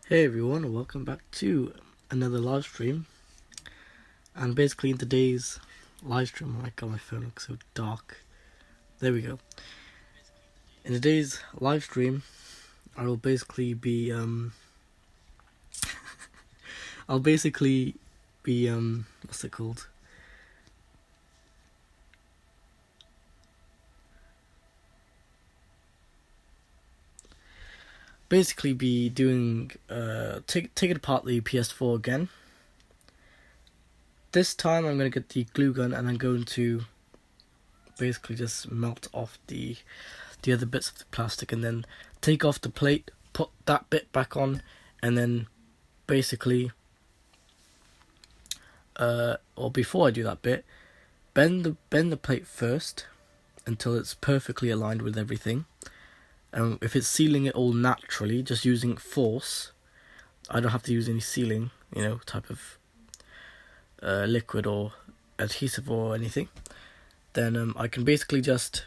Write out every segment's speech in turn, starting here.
Hey everyone, welcome back to another live stream. And basically in today's live stream, oh my god, my phone looks so dark. There we go. In today's live stream, I will basically be I'll basically be what's it called? Basically be doing taking apart the PS4 again. This time I'm gonna get the glue gun and I'm going to basically just melt off the other bits of the plastic and then take off the plate, put that bit back on, and then basically or before I do that bit, bend the plate first until it's perfectly aligned with everything. And if it's sealing it all naturally, just using force, I don't have to use any sealing, type of liquid or adhesive or anything, then I can basically just,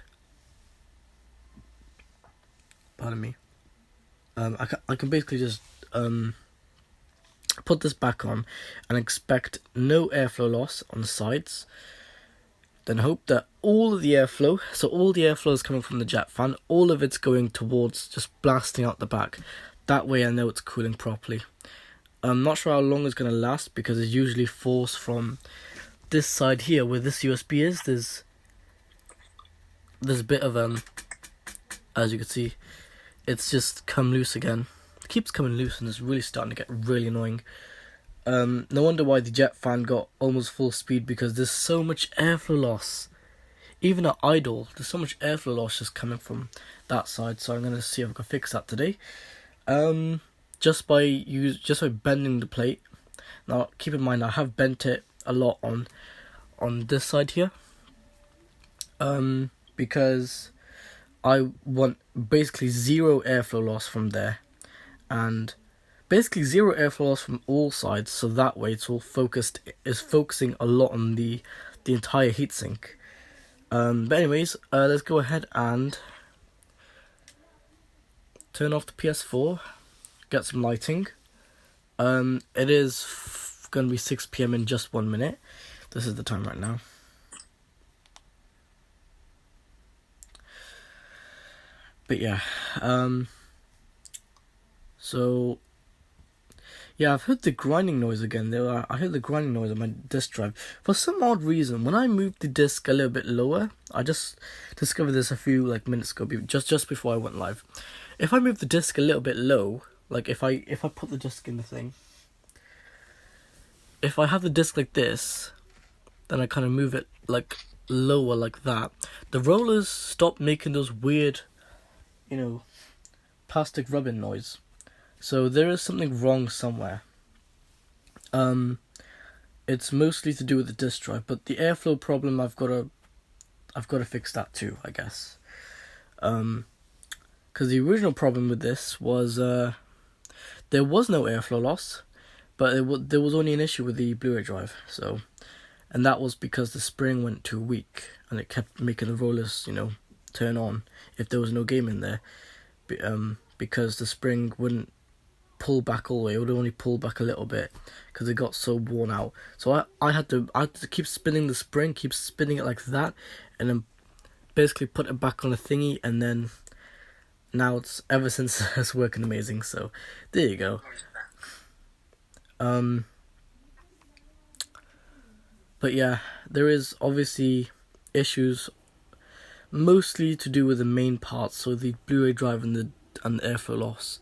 pardon me, I can basically just put this back on and expect no airflow loss on the sides. Then hope that all of the airflow, so all the airflow is coming from the jet fan, all of it's going towards just blasting out the back. That way I know it's cooling properly. I'm not sure how long it's going to last because it's usually force from this side here where this USB is. There's a bit of, as you can see, it's just come loose again. It keeps coming loose and it's really starting to get really annoying. No wonder why the jet fan got almost full speed, because there's so much airflow loss. Even at idle, there's so much airflow loss just coming from that side. So I'm gonna see if I can fix that today. Just by bending the plate. Now keep in mind I have bent it a lot on this side here. Because I want basically zero airflow loss from there, and basically zero airflow loss from all sides, so that way it's all focusing a lot on the entire heatsink. But anyways, let's go ahead and turn off the PS4, get some lighting. It is going to be 6 PM in just 1 minute. This is the time right now. But yeah, so yeah, I've heard the grinding noise again. I heard the grinding noise on my disk drive. For some odd reason, when I moved the disk a little bit lower, I just discovered this a few minutes ago, just before I went live. If I move the disk a little bit low, like if I put the disk in the thing, if I have the disk like this, then I kind of move it lower like that, the rollers stop making those weird, plastic rubbing noise. So there is something wrong somewhere. It's mostly to do with the disk drive, but the airflow problem I've got to fix that too, I guess. Because the original problem with this was there was no airflow loss, but there was only an issue with the Blu-ray drive. So, and that was because the spring went too weak and it kept making the rollers, turn on if there was no game in there. Because the spring wouldn't pull back all the way, it would only pull back a little bit because it got so worn out. So I had to keep spinning the spring, keep spinning it like that, and then basically put it back on a thingy, and then now ever since it's working amazing. So there you go. But yeah, there is obviously issues, mostly to do with the main parts, so the Blu-ray drive and the airflow loss.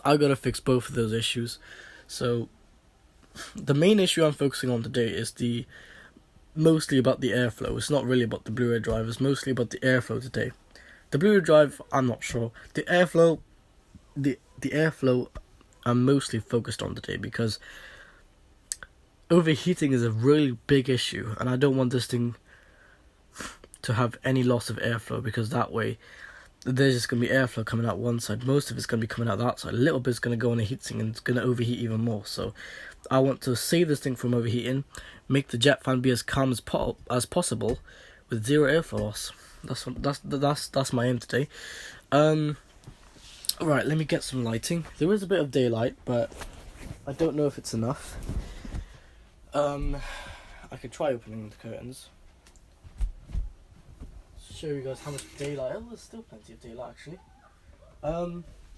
I gotta fix both of those issues. So the main issue I'm focusing on today is mostly about the airflow. It's not really about the Blu-ray drive, it's mostly about the airflow today. The Blu-ray drive, I'm not sure. The airflow I'm mostly focused on today, because overheating is a really big issue, and I don't want this thing to have any loss of airflow, because that way there's just going to be airflow coming out one side. Most of it's going to be coming out that side. A little bit's going to go on the heatsink and it's going to overheat even more. So I want to save this thing from overheating, make the jet fan be as calm as possible with zero airflow loss. That's my aim today. Right, let me get some lighting. There is a bit of daylight, but I don't know if it's enough. I could try opening the curtains. Show you guys how much daylight. Oh, there's still plenty of daylight actually.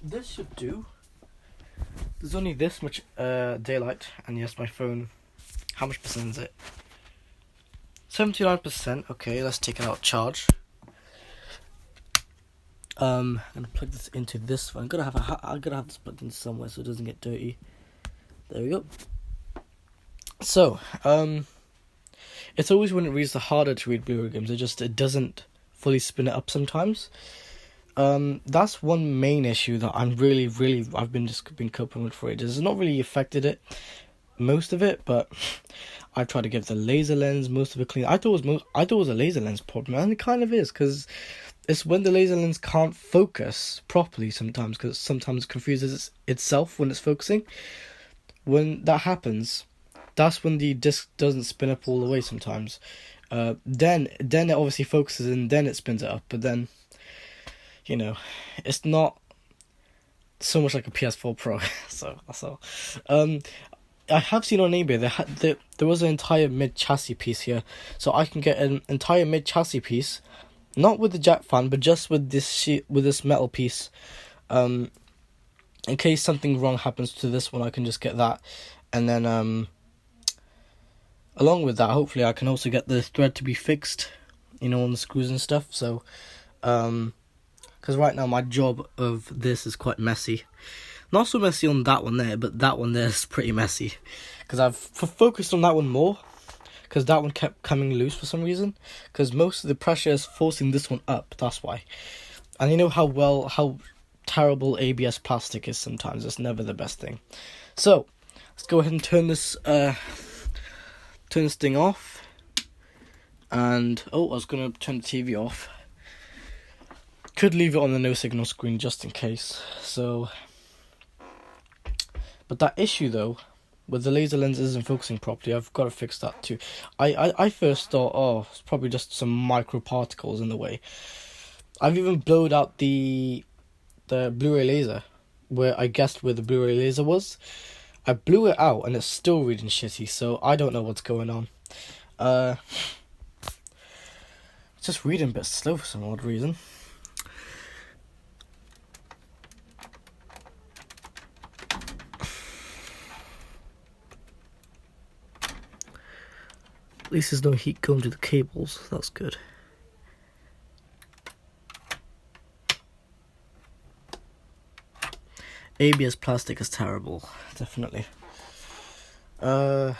This should do. There's only this much daylight, and yes, my phone. How much percent is it? 79%. Okay, let's take it out of charge. I'm gonna plug this into this one. I'm gonna have this plugged in somewhere so it doesn't get dirty. There we go. So, it's always when it reads the harder to read Blu-ray games. It doesn't fully spin it up sometimes. That's one main issue that I've been coping with for ages. It's not really affected it, most of it, but I've tried to give the laser lens most of it clean. I thought it was a laser lens problem, and it kind of is, because it's when the laser lens can't focus properly sometimes, because sometimes it confuses itself when it's focusing. When that happens, that's when the disc doesn't spin up all the way sometimes. Then it obviously focuses and then it spins it up, but then, you know, it's not so much like a PS4 Pro. So that's all. I have seen on eBay there was an entire mid chassis piece here, so I can get an entire mid chassis piece, not with the jack fan, but just with this metal piece. In case something wrong happens to this one, I can just get that, and then along with that, hopefully I can also get the thread to be fixed, on the screws and stuff. So, because right now my job of this is quite messy. Not so messy on that one there, but that one there is pretty messy. Because I've focused on that one more, because that one kept coming loose for some reason. Because most of the pressure is forcing this one up, that's why. And you know how terrible ABS plastic is sometimes. It's never the best thing. So, let's go ahead and turn this thing off. And, I was going to turn the TV off. Could leave it on the no signal screen just in case. So, but that issue though, with the laser lens isn't focusing properly, I've got to fix that too. I first thought, it's probably just some microparticles in the way. I've even blowed out the Blu-ray laser, where I guessed where the Blu-ray laser was. I blew it out and it's still reading shitty, so I don't know what's going on. It's just reading a bit slow for some odd reason. At least there's no heat going to the cables, that's good. ABS plastic is terrible, definitely. Get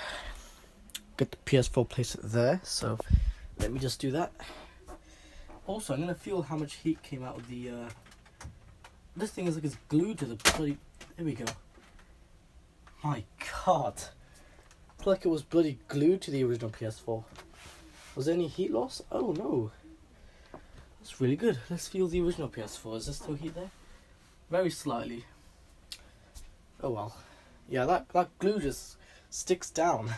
the PS4, place it there, so let me just do that. Also, I'm gonna feel how much heat came out of the, this thing is like it's glued to the bloody, there we go. My god. It's like it was bloody glued to the original PS4. Was there any heat loss? Oh no. That's really good. Let's feel the original PS4. Is there still heat there? Very slightly. Oh well. Yeah, that glue just sticks down.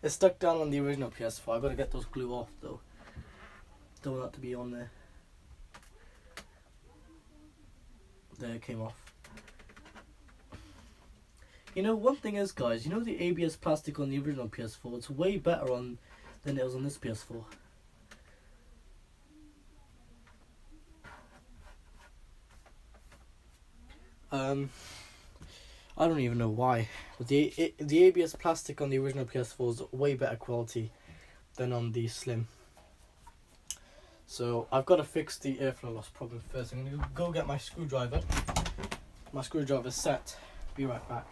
It's stuck down on the original PS4. I've got to get those glue off though. Don't want that to be on there. There, it came off. One thing is, guys, the ABS plastic on the original PS4, it's way better than it was on this PS4. I don't even know why, but the ABS plastic on the original PS4 is way better quality than on the Slim. So I've got to fix the airflow loss problem first. I'm going to go get my screwdriver. My screwdriver's set. Be right back.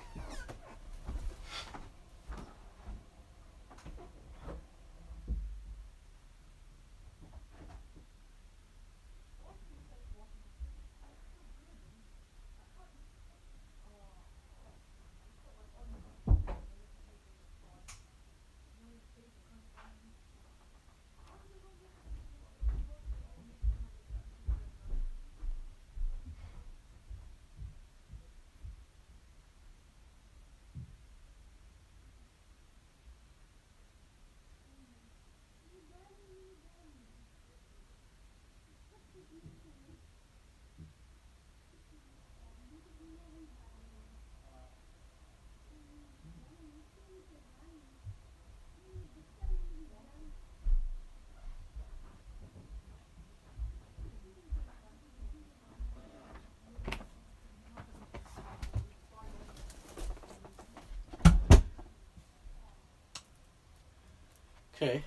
Okay.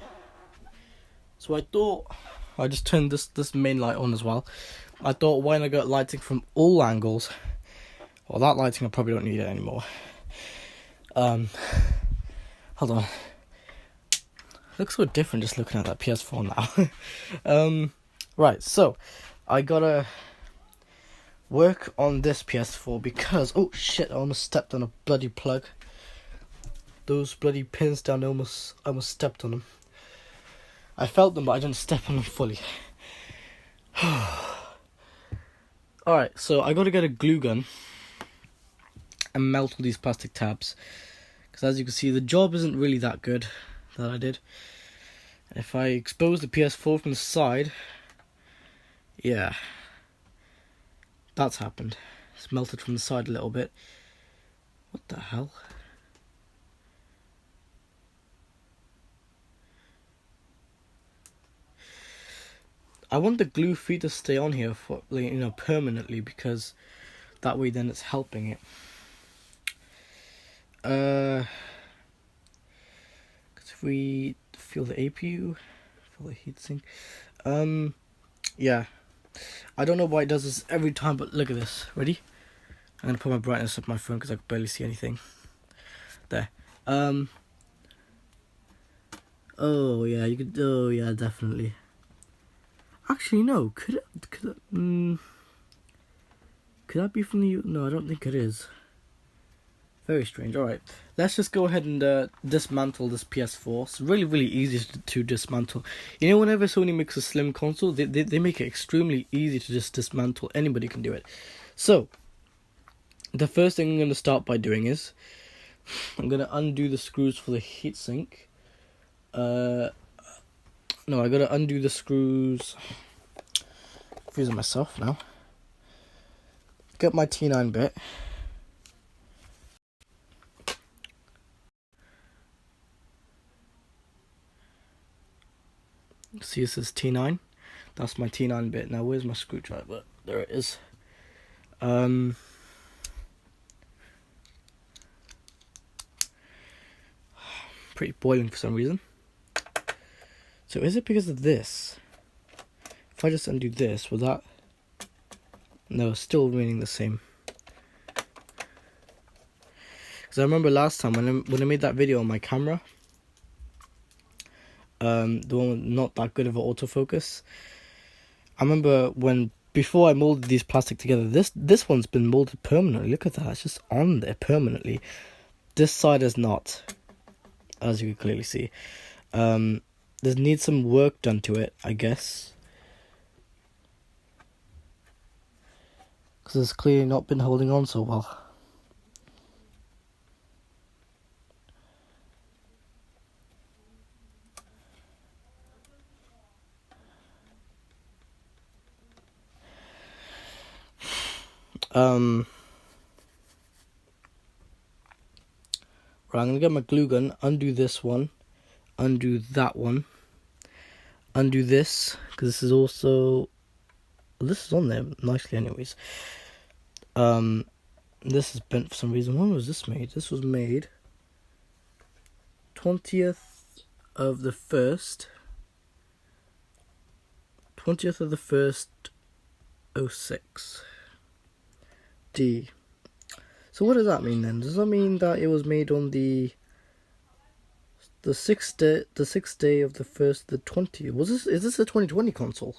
So I thought I just turned this main light on as well. I thought, why not get lighting from all angles? Well, that lighting I probably don't need it anymore. Hold on. It looks so different just looking at that PS4 now. Right, so I gotta work on this PS4 because, oh shit, I almost stepped on a bloody plug. Those bloody pins down, I almost stepped on them. I felt them, but I didn't step on them fully. Alright, so I gotta get a glue gun and melt all these plastic tabs. Because as you can see, the job isn't really that good that I did. If I expose the PS4 from the side, yeah, that's happened. It's melted from the side a little bit. What the hell? I want the glue free to stay on here for, permanently, because that way then it's helping it. Because if we feel the APU, feel the heatsink, yeah. I don't know why it does this every time, but look at this. Ready? I'm gonna put my brightness up my phone because I can barely see anything. There. Oh yeah, you could. Oh yeah, definitely. Actually, no. Could that be from the? No, I don't think it is. Very strange. Alright, let's just go ahead and dismantle this PS4. It's really, really easy to dismantle. You know, whenever Sony makes a slim console, they make it extremely easy to just dismantle. Anybody can do it. So, the first thing I'm going to start by doing is, I'm going to undo the screws for the heatsink. No, I got to undo the screws. Confusing myself now. Get my T9 bit. See, this is T9. That's my T9 bit. Now, where's my screwdriver? There it is. Pretty boiling for some reason. So, is it because of this? If I just undo this, will that? No, still remaining the same. Because I remember last time when I made that video on my camera, the one with not that good of an autofocus. I remember before I molded these plastic together, this one's been molded permanently. Look at that, it's just on there permanently. This side is not, as you can clearly see. There needs some work done to it, I guess, because it's clearly not been holding on so well. Right, I'm gonna get my glue gun, undo this one, undo that one, undo this, because this is also, this is on there nicely anyways. This is bent for some reason. When was this made? This was made 20th of the 1st 06 D. So what does that mean then? Does that mean that it was made on the 6th day of the 1st, the 20th? Is this a 2020 console?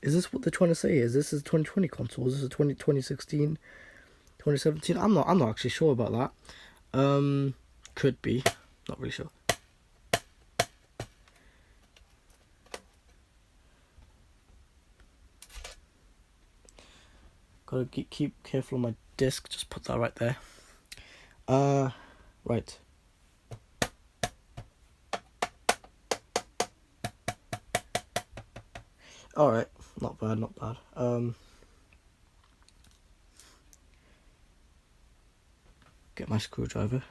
Is this what they're trying to say? Is this a 2020 console? Is this a 2016, 2017? I'm not actually sure about that. Could be. Not really sure. Gotta keep careful on my disc. Just put that right there. Right. Alright, not bad, not bad. Get my screwdriver.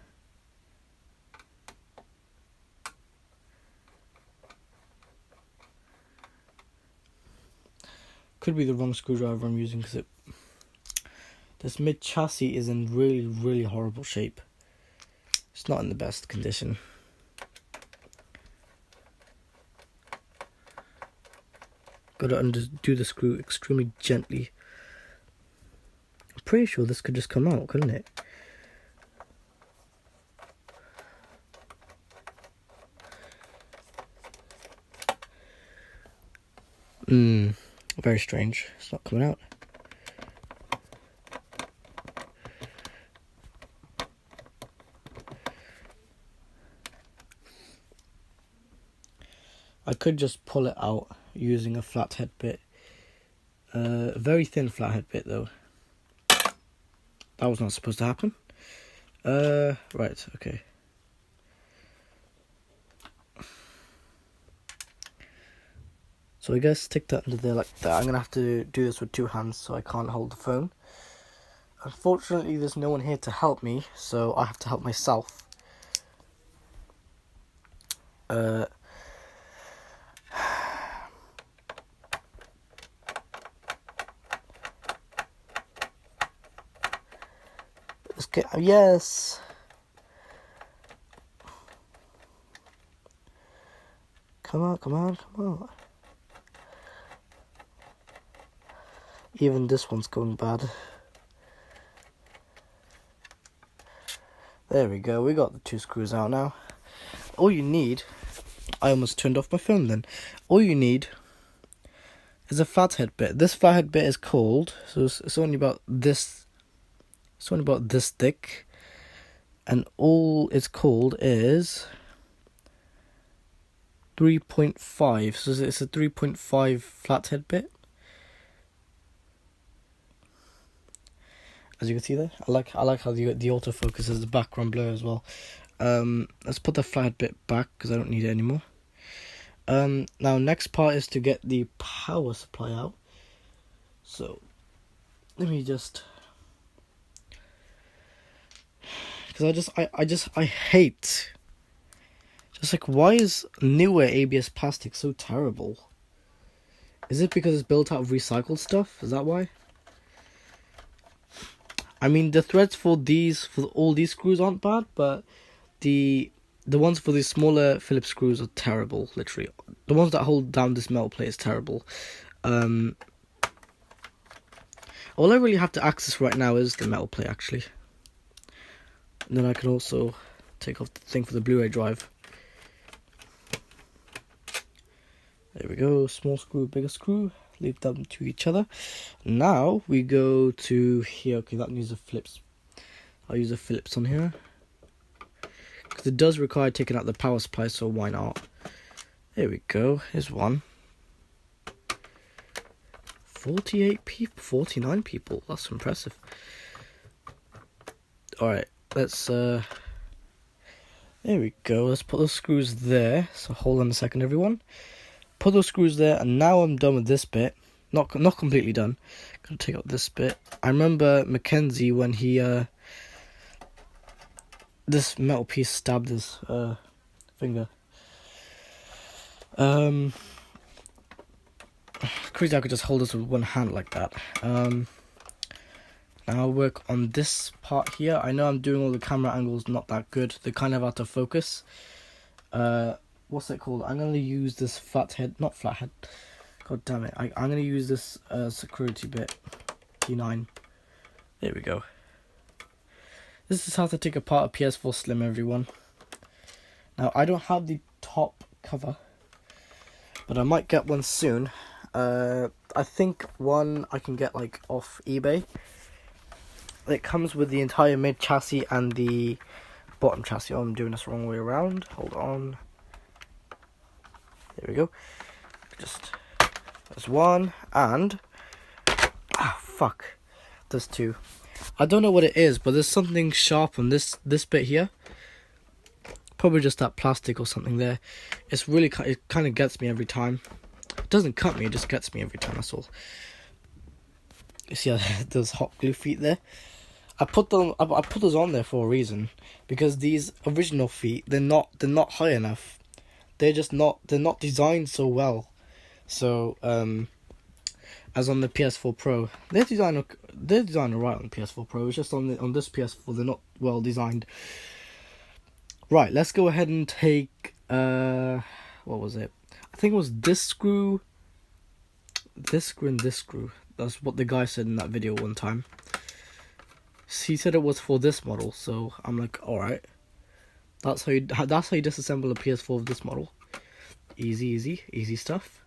Could be the wrong screwdriver I'm using, because this mid chassis is in really, really horrible shape. It's not in the best condition. Gotta undo the screw extremely gently. I'm pretty sure this could just come out, couldn't it? Very strange. It's not coming out. I could just pull it out using a flathead bit. A very thin flathead bit though. That was not supposed to happen. Right, okay. So I guess stick that under there like that. I'm gonna have to do this with two hands so I can't hold the phone. Unfortunately, there's no one here to help me, so I have to help myself. Let's get, yes! Come on, come on, come on. Even this one's going bad. There we go, we got the two screws out now. All you need, I almost turned off my phone then. All you need is a flathead bit. This flathead bit is cold, so it's only about this. It's only about this thick, and all it's called is 3.5. So it's a 3.5 flathead bit. As you can see there, I like how the autofocus has the background blur as well. Let's put the flathead bit back because I don't need it anymore. Now next part is to get the power supply out. So let me just, because I hate, just like, why is newer ABS plastic so terrible? Is it because it's built out of recycled stuff? Is that why? I mean, the threads for all these screws aren't bad, but the ones for these smaller Phillips screws are terrible, literally. The ones that hold down this metal plate is terrible. All I really have to access right now is the metal plate, actually. And then I can also take off the thing for the Blu-ray drive. There we go, small screw, bigger screw. Leave them to each other. Now we go to here. Okay, that needs a Phillips. I'll use a Phillips on here because it does require taking out the power supply, so why not? There we go. Here's one. 48 people, 49 people. That's impressive. All right, let's. There we go. Let's put those screws there. So hold on a second, everyone. Put those screws there, and now I'm done with this bit. Not completely done. Gonna take out this bit. I remember Mackenzie when he this metal piece stabbed his finger. Crazy I could just hold this with one hand like that. Now I'll work on this part here. I know I'm doing all the camera angles not that good. They're kind of out of focus. What's it called? I'm going to use this not flathead. God damn it. I'm going to use this security bit. P9. There we go. This is how to take apart a PS4 Slim, everyone. Now, I don't have the top cover, but I might get one soon. I think one I can get like off eBay. It comes with the entire mid chassis and the bottom chassis. Oh, I'm doing this the wrong way around. Hold on. There we go. Just there's one, and fuck, there's two. I don't know what it is, but there's something sharp on this bit here. Probably just that plastic or something there. It's really, it kind of gets me every time. It doesn't cut me, it just gets me every time. That's all. You see those hot glue feet there? I put those on there for a reason, because these original feet, they're not high enough. They're not designed so well. So as on the PS4 Pro, they're designed right on the PS4 Pro. It's just on this PS4 they're not well designed. Right, let's go ahead and take what was it? I think it was this screw. this screw and this screw. That's what the guy said in that video one time. He said it was for this model, so I'm like, alright. That's how you disassemble a PS4 of this model. Easy stuff.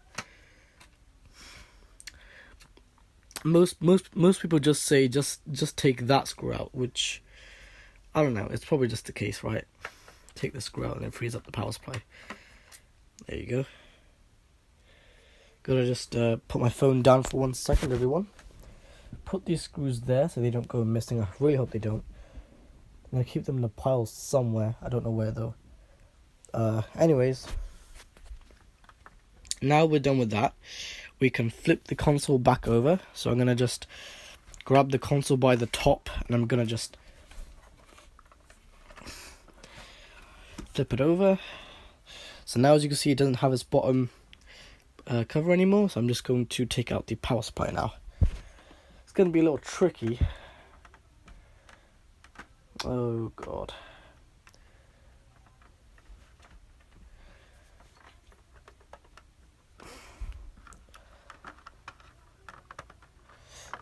Most people just say just take that screw out, which I don't know. It's probably just the case, right? Take the screw out and it frees up the power supply. There you go. Gotta just put my phone down for 1 second, everyone. Put these screws there so they don't go missing. I really hope they don't. I'm gonna keep them in a pile somewhere. I don't know where though. Anyways, now we're done with that. We can flip the console back over. So I'm gonna just grab the console by the top and I'm gonna just flip it over. So now, as you can see, it doesn't have its bottom cover anymore. So I'm just going to take out the power supply now. It's going to be a little tricky. Oh god.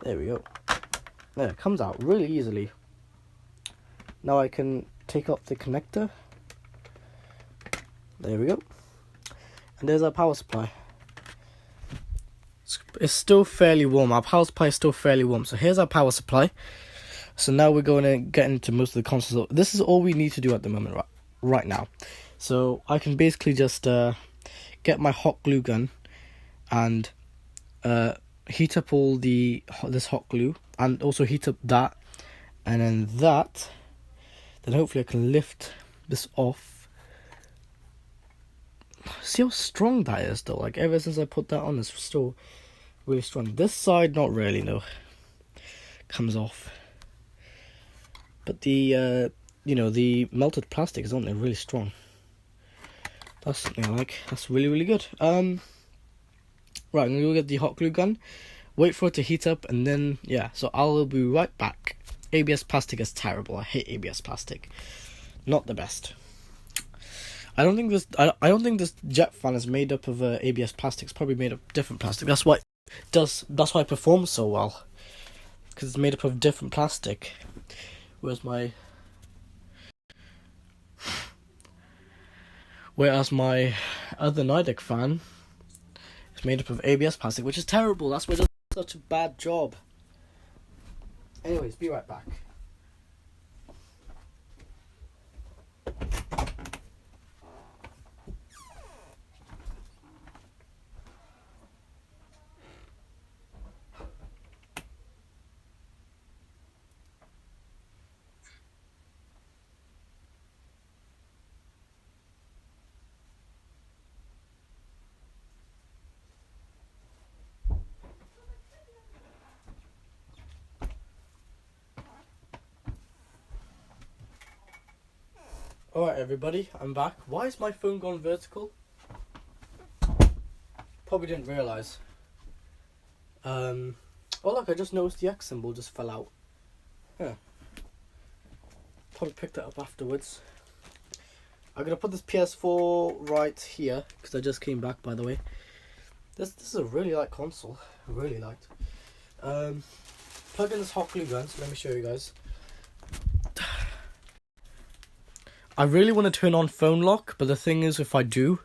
There we go. There, it comes out really easily. Now I can take off the connector. There we go. And there's our power supply. It's still fairly warm. Our power supply is still fairly warm. So here's our power supply. So now we're going to get into most of the consoles. This is all we need to do at the moment, right now. So I can basically just get my hot glue gun and heat up all this hot glue, and also heat up that, and then that. Then hopefully I can lift this off. See how strong that is though. Like ever since I put that on, it's still really strong. This side not really, no. Comes off. But the the melted plastic is on there really strong. That's something I like. That's really good. Right, I'm gonna go get the hot glue gun, wait for it to heat up, and then yeah. So I'll be right back. ABS plastic is terrible. I hate ABS plastic. Not the best. I don't think this jet fan is made up of ABS plastic. It's probably made of different plastic. That's why it performs so well, because it's made up of different plastic. Whereas my other Nidec fan is made up of ABS plastic, which is terrible. That's why it does such a bad job. Anyways, be right back. Alright everybody, I'm back. Why is my phone gone vertical? Probably didn't realise. Oh look, I just noticed the X symbol just fell out. Yeah. Probably picked it up afterwards. I'm gonna put this PS4 right here, because I just came back, by the way. This is a really light console. Really light. Plug in this hot glue gun, so let me show you guys. I really want to turn on phone lock, but the thing is, if I do,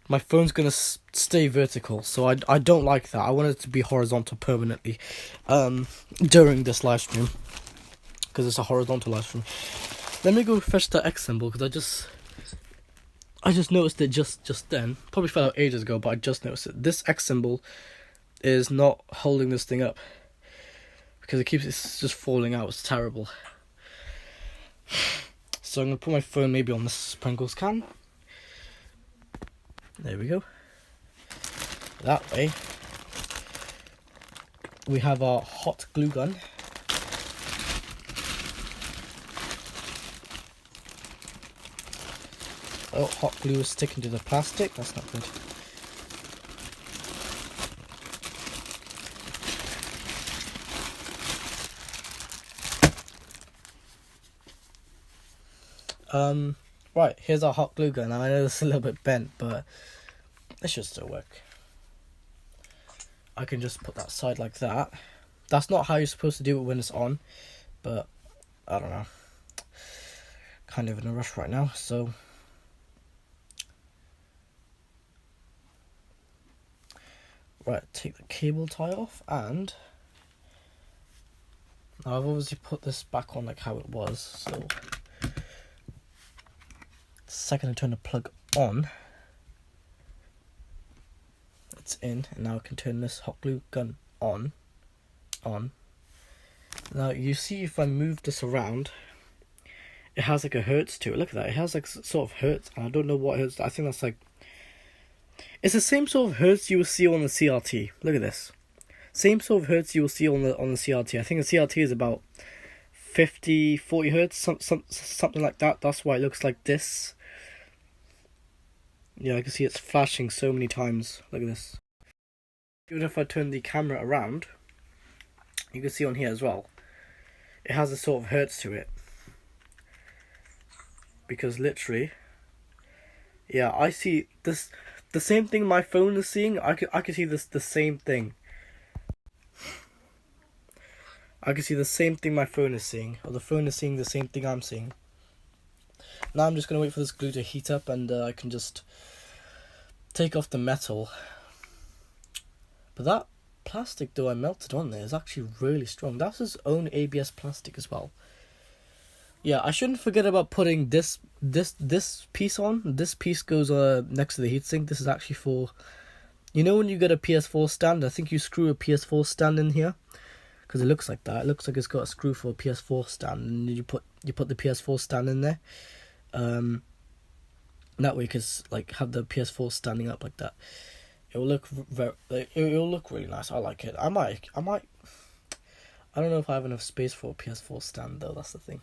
my phone's going to stay vertical, so I don't like that. I want it to be horizontal permanently during this live stream, because it's a horizontal live stream. Let me go fetch the X symbol, because I just noticed it just then. Probably fell out ages ago, but I just noticed it. This X symbol is not holding this thing up, because it's just falling out. It's terrible. So I'm going to put my phone maybe on the sprinkles can. There we go. That way, we have our hot glue gun. Oh, hot glue is sticking to the plastic. That's not good. Right, here's our hot glue gun. Now, I know it's a little bit bent, but it should still work. I can just put that side like that. That's not how you're supposed to do it when it's on, but I don't know. Kind of in a rush right now, so right, take the cable tie off, and now I've obviously put this back on like how it was, so the second I turn the plug on, it's in, and now I can turn this hot glue gun on. Now you see if I move this around, it has like a hertz to it. Look at that, it has like sort of hertz, and I don't know what hertz. I think that's like, it's the same sort of hertz you will see on the CRT. Look at this, same sort of hertz you will see on the CRT. I think the CRT is about 40 hertz, something like that. That's why it looks like this. Yeah, I can see it's flashing so many times. Look at this. Even if I turn the camera around, you can see on here as well, it has a sort of hertz to it. Because literally, yeah, I see this, the same thing my phone is seeing. I can see this, the same thing. I can see the same thing my phone is seeing, or the phone is seeing the same thing I'm seeing. Now I'm just gonna wait for this glue to heat up, and I can just take off the metal. But that plastic though I melted on there is actually really strong. That's its own ABS plastic as well. Yeah, I shouldn't forget about putting this piece on. This piece goes next to the heatsink. This is actually for, you know, when you get a PS4 stand, I think you screw a PS4 stand in here, because it looks like that. It looks like it's got a screw for a PS4 stand, and you put the PS4 stand in there. That way you can like have the PS4 standing up like that. It will look it'll look really nice. I like it. I don't know if I have enough space for a PS4 stand though. That's the thing.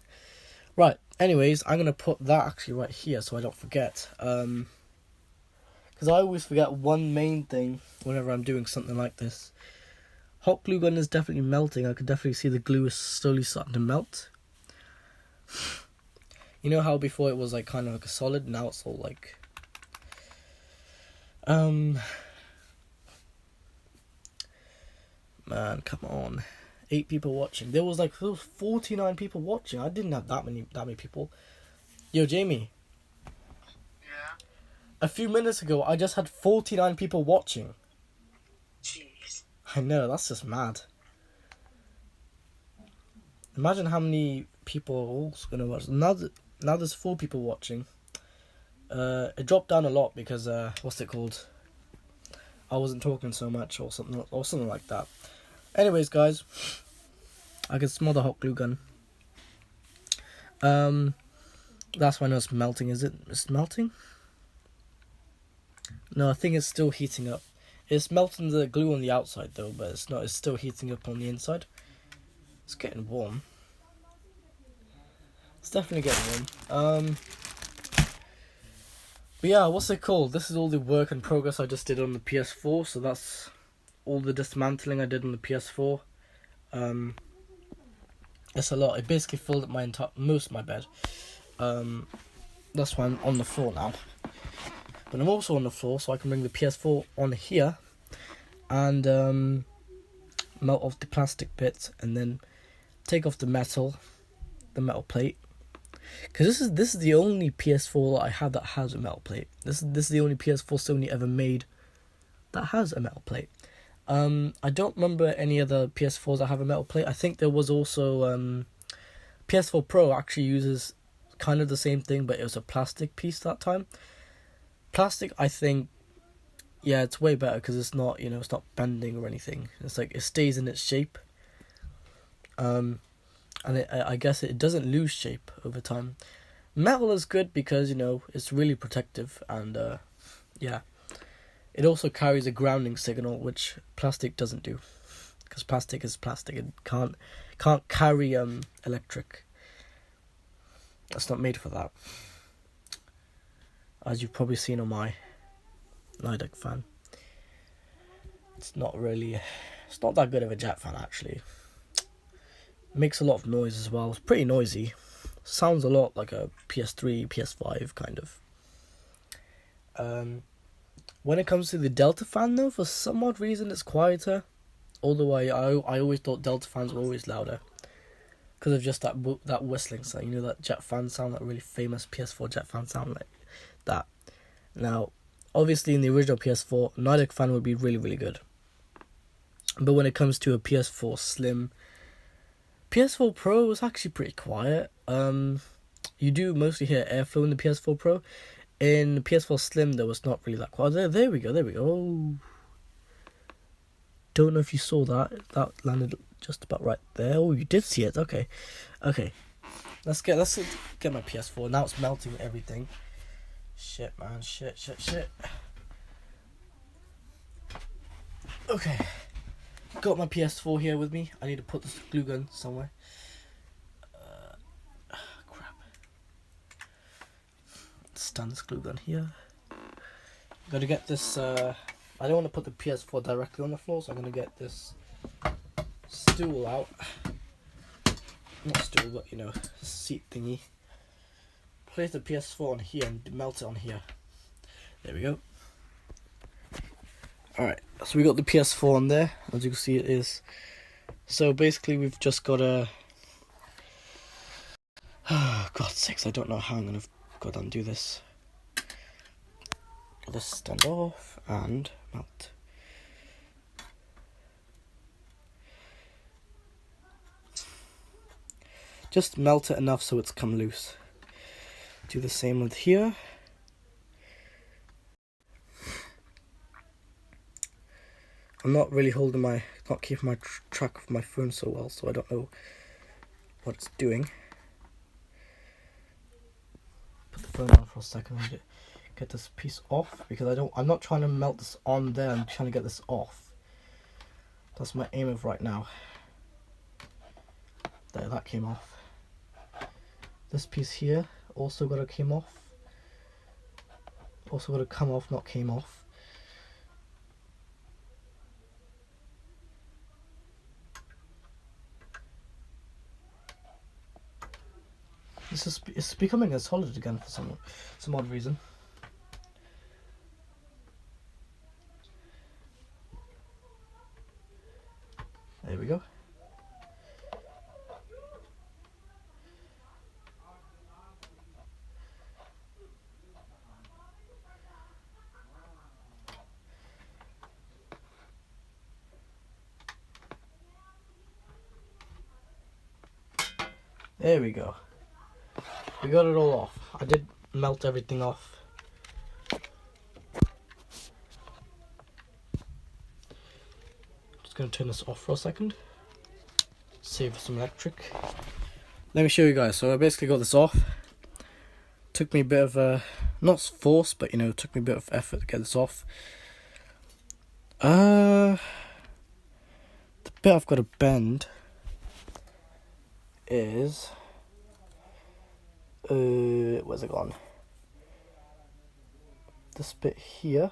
Right. Anyways, I'm gonna put that actually right here so I don't forget. Because I always forget one main thing whenever I'm doing something like this. Hot glue gun is definitely melting. I could definitely see the glue is slowly starting to melt. You know how before it was like kind of like a solid, now it's all like man, come on. 8 people watching. There was 49 people watching. I didn't have that many people. Yo, Jamie. Yeah. A few minutes ago, I just had 49 people watching. Jeez. I know, that's just mad. Imagine how many people are also gonna watch. Now there's 4 people watching. It dropped down a lot because what's it called? I wasn't talking so much or something like that. Anyways, guys, I can smell the hot glue gun. That's why I know it's melting. Is it? It's melting? No, I think it's still heating up. It's melting the glue on the outside though, but it's not. It's still heating up on the inside. It's getting warm. It's definitely getting warm. But yeah, what's it called? This is all the work in progress I just did on the PS4. So that's all the dismantling I did on the PS4. It's a lot. It basically filled up most of my bed. That's why I'm on the floor now. But I'm also on the floor, so I can bring the PS4 on here and melt off the plastic bits, and then take off the metal plate. Because this is the only PS4 that I have that has a metal plate. This is the only PS4 Sony ever made that has a metal plate. I don't remember any other PS4s that have a metal plate. I think there was also PS4 Pro actually uses kind of the same thing, but it was a plastic piece that time. Plastic, I think, yeah, it's way better because it's not, it's not bending or anything. It's like it stays in its shape. And I guess it doesn't lose shape over time. Metal is good because, it's really protective, and yeah. It also carries a grounding signal, which plastic doesn't do. Because plastic is plastic. It can't carry electric. It's not made for that. As you've probably seen on my Nidec fan. It's not that good of a jet fan actually. Makes a lot of noise as well. It's pretty noisy. Sounds a lot like a PS3, PS5 kind of. When it comes to the Delta fan, though, for some odd reason, it's quieter. Although I always thought Delta fans were always louder. Because of just that whistling sound. You know, that jet fan sound, that really famous PS4 jet fan sound, like that. Now, obviously in the original PS4, Nidec fan would be really, really good. But when it comes to a PS4 Slim, PS4 Pro was actually pretty quiet. You do mostly hear airflow in the PS4 Pro. In the PS4 Slim, there was not really that quiet. There we go. Oh. Don't know if you saw that. That landed just about right there. Oh, you did see it. Okay. Let's get my PS4. Now it's melting everything. Shit, man. Shit. Okay. Got my PS4 here with me. I need to put this glue gun somewhere. Crap. Stand this glue gun here. Gotta get this. I don't want to put the PS4 directly on the floor, so I'm gonna get this stool out. Not stool, but you know, seat thingy. Place the PS4 on here and melt it on here. There we go. Alright, so we got the PS4 on there. As you can see, it is. So basically, we've just got a. Oh, God's sakes, I don't know how I'm gonna go down and do this. Let this stand off and melt. Just melt it enough so it's come loose. Do the same with here. I'm not really not keeping my track of my phone so well, so I don't know what it's doing. Put the phone on for a second and get this piece off, because I'm not trying to melt this on there, I'm trying to get this off. That's my aim of right now. There, that came off. This piece here also got to come off. Also got to come off, not came off. It's becoming a solid again for some odd reason. There we go. There we go. We got it all off. I did melt everything off. Just gonna turn this off for a second. Save some electric. Let me show you guys. So I basically got this off. Took me a bit of not force, but you know, took me a bit of effort to get this off. The bit I've got to bend is where's it gone? This bit here.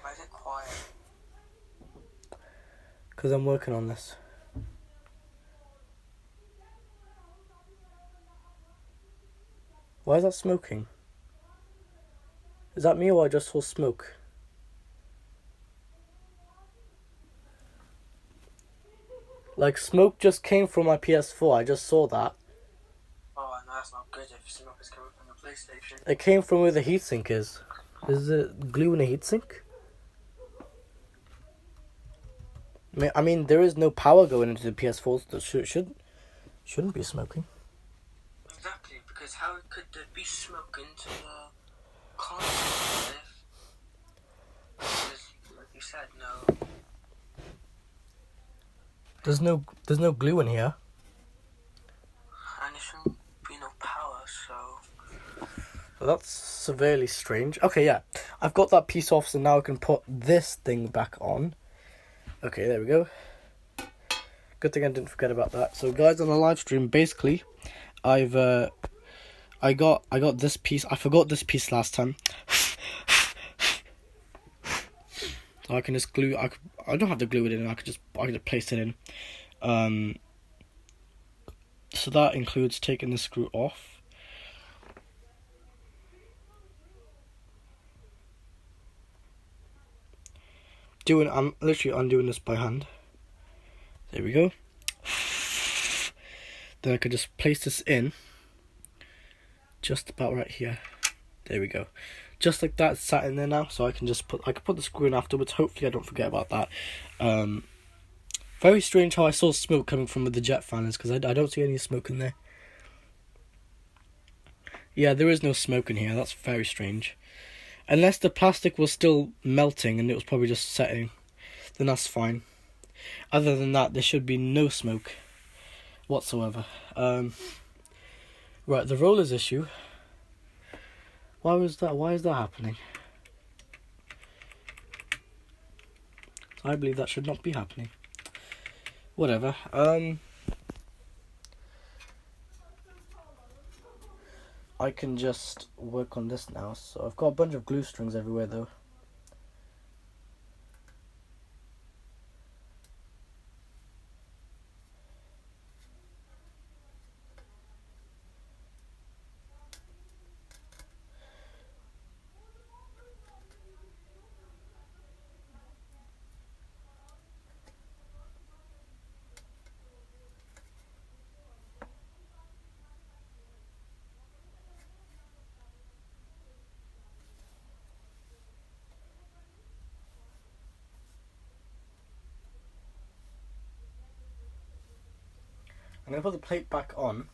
Why is it quiet? Because I'm working on this. Why is that smoking? Is that me or I just saw smoke? Like smoke just came from my PS4, I just saw that. Oh, no, that's not good if smoke is coming from the PlayStation. It came from where the heatsink is. Is it glue in a heatsink? I mean, there is no power going into the PS4, so it shouldn't be smoking. Exactly, because how could there be smoke into the console if, like you said, no There's no glue in here. And there shouldn't be no power, so... Well, that's severely strange. Okay, yeah. I've got that piece off, so now I can put this thing back on. Okay, there we go. Good thing I didn't forget about that. So, guys, on the live stream, basically, I got this piece. I forgot this piece last time. So I can just glue. I don't have to glue it in. I can just place it in. So that includes taking the screw off. I'm literally undoing this by hand. There we go. Then I could just place this in. Just about right here. There we go. Just like that, it's sat in there now. So I can put the screw in afterwards. Hopefully I don't forget about that. Very strange how I saw smoke coming from the jet fan is because I don't see any smoke in there. Yeah, there is no smoke in here. That's very strange. Unless the plastic was still melting and it was probably just setting, then that's fine. Other than that, there should be no smoke whatsoever. Right, the rollers issue. Why was that? Why is that happening? I believe that should not be happening. Whatever. I can just work on this now. So I've got a bunch of glue strings everywhere though. I'm going to put the plate back on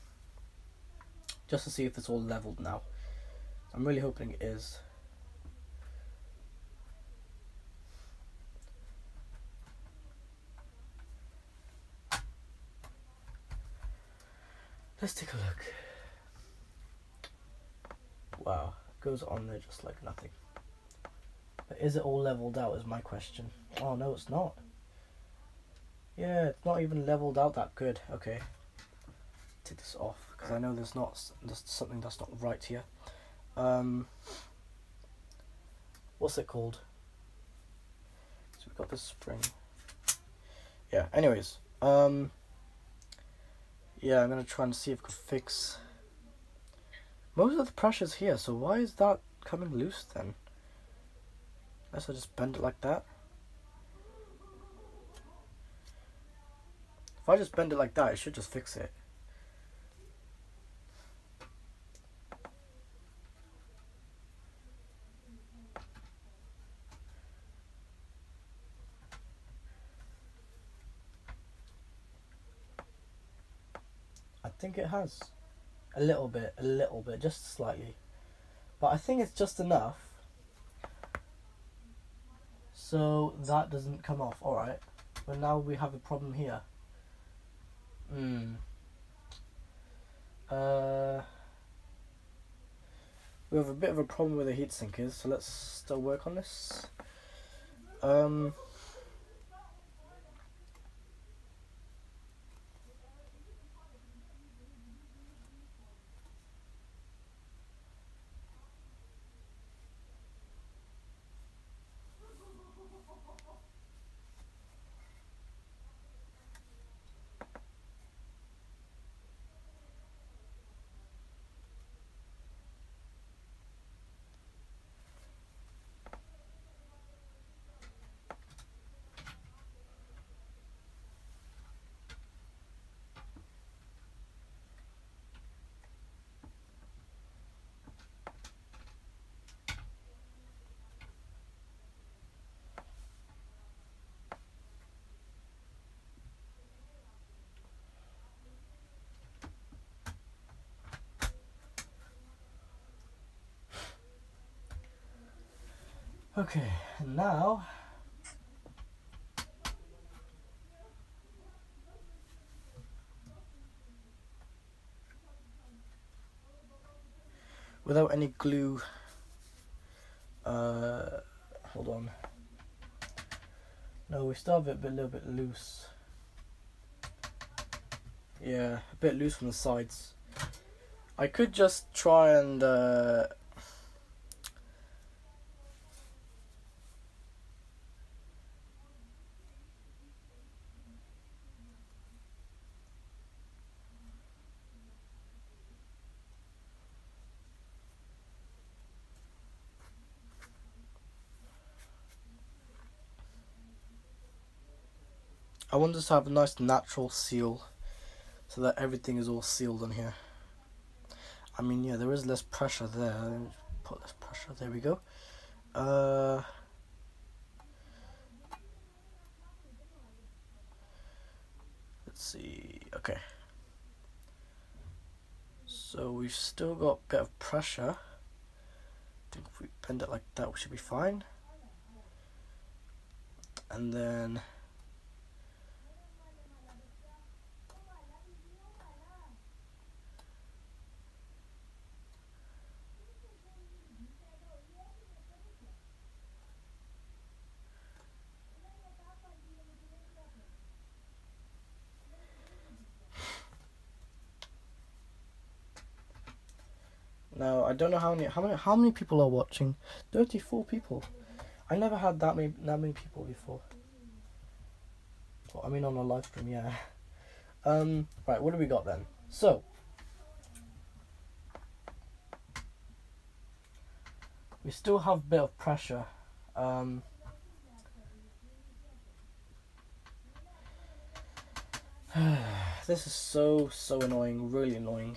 just to see if it's all leveled now. I'm really hoping it is. Let's take a look. Wow, it goes on there just like nothing. But is it all leveled out is my question. Oh no, it's not. Yeah, it's not even leveled out that good. Okay. Take this off because I know there's something that's not right here. What's it called? So we've got this spring. Yeah, anyways. Yeah, I'm gonna try and see if I can fix most of the pressure's here, so why is that coming loose then? Unless I just bend it like that. If I just bend it like that, it should just fix it. I think it has. A little bit, just slightly. But I think it's just enough so that doesn't come off. Alright, but now we have a problem here. We have a bit of a problem with the heat sinkers, so let's still work on this. Okay, and now without any glue. Hold on. No, we still have it a little bit loose. Yeah, a bit loose from the sides. I could just try and I want this to have a nice natural seal, so that everything is all sealed on here. I mean, yeah, there is less pressure there. Let me put less pressure. There we go. Let's see. Okay. So we've still got a bit of pressure. I think if we bend it like that, we should be fine. And then now I don't know how many people are watching. 34 people. I never had that many people before. Well, I mean on a live stream, yeah. Right, what do we got then? So we still have a bit of pressure. This is so annoying, really annoying.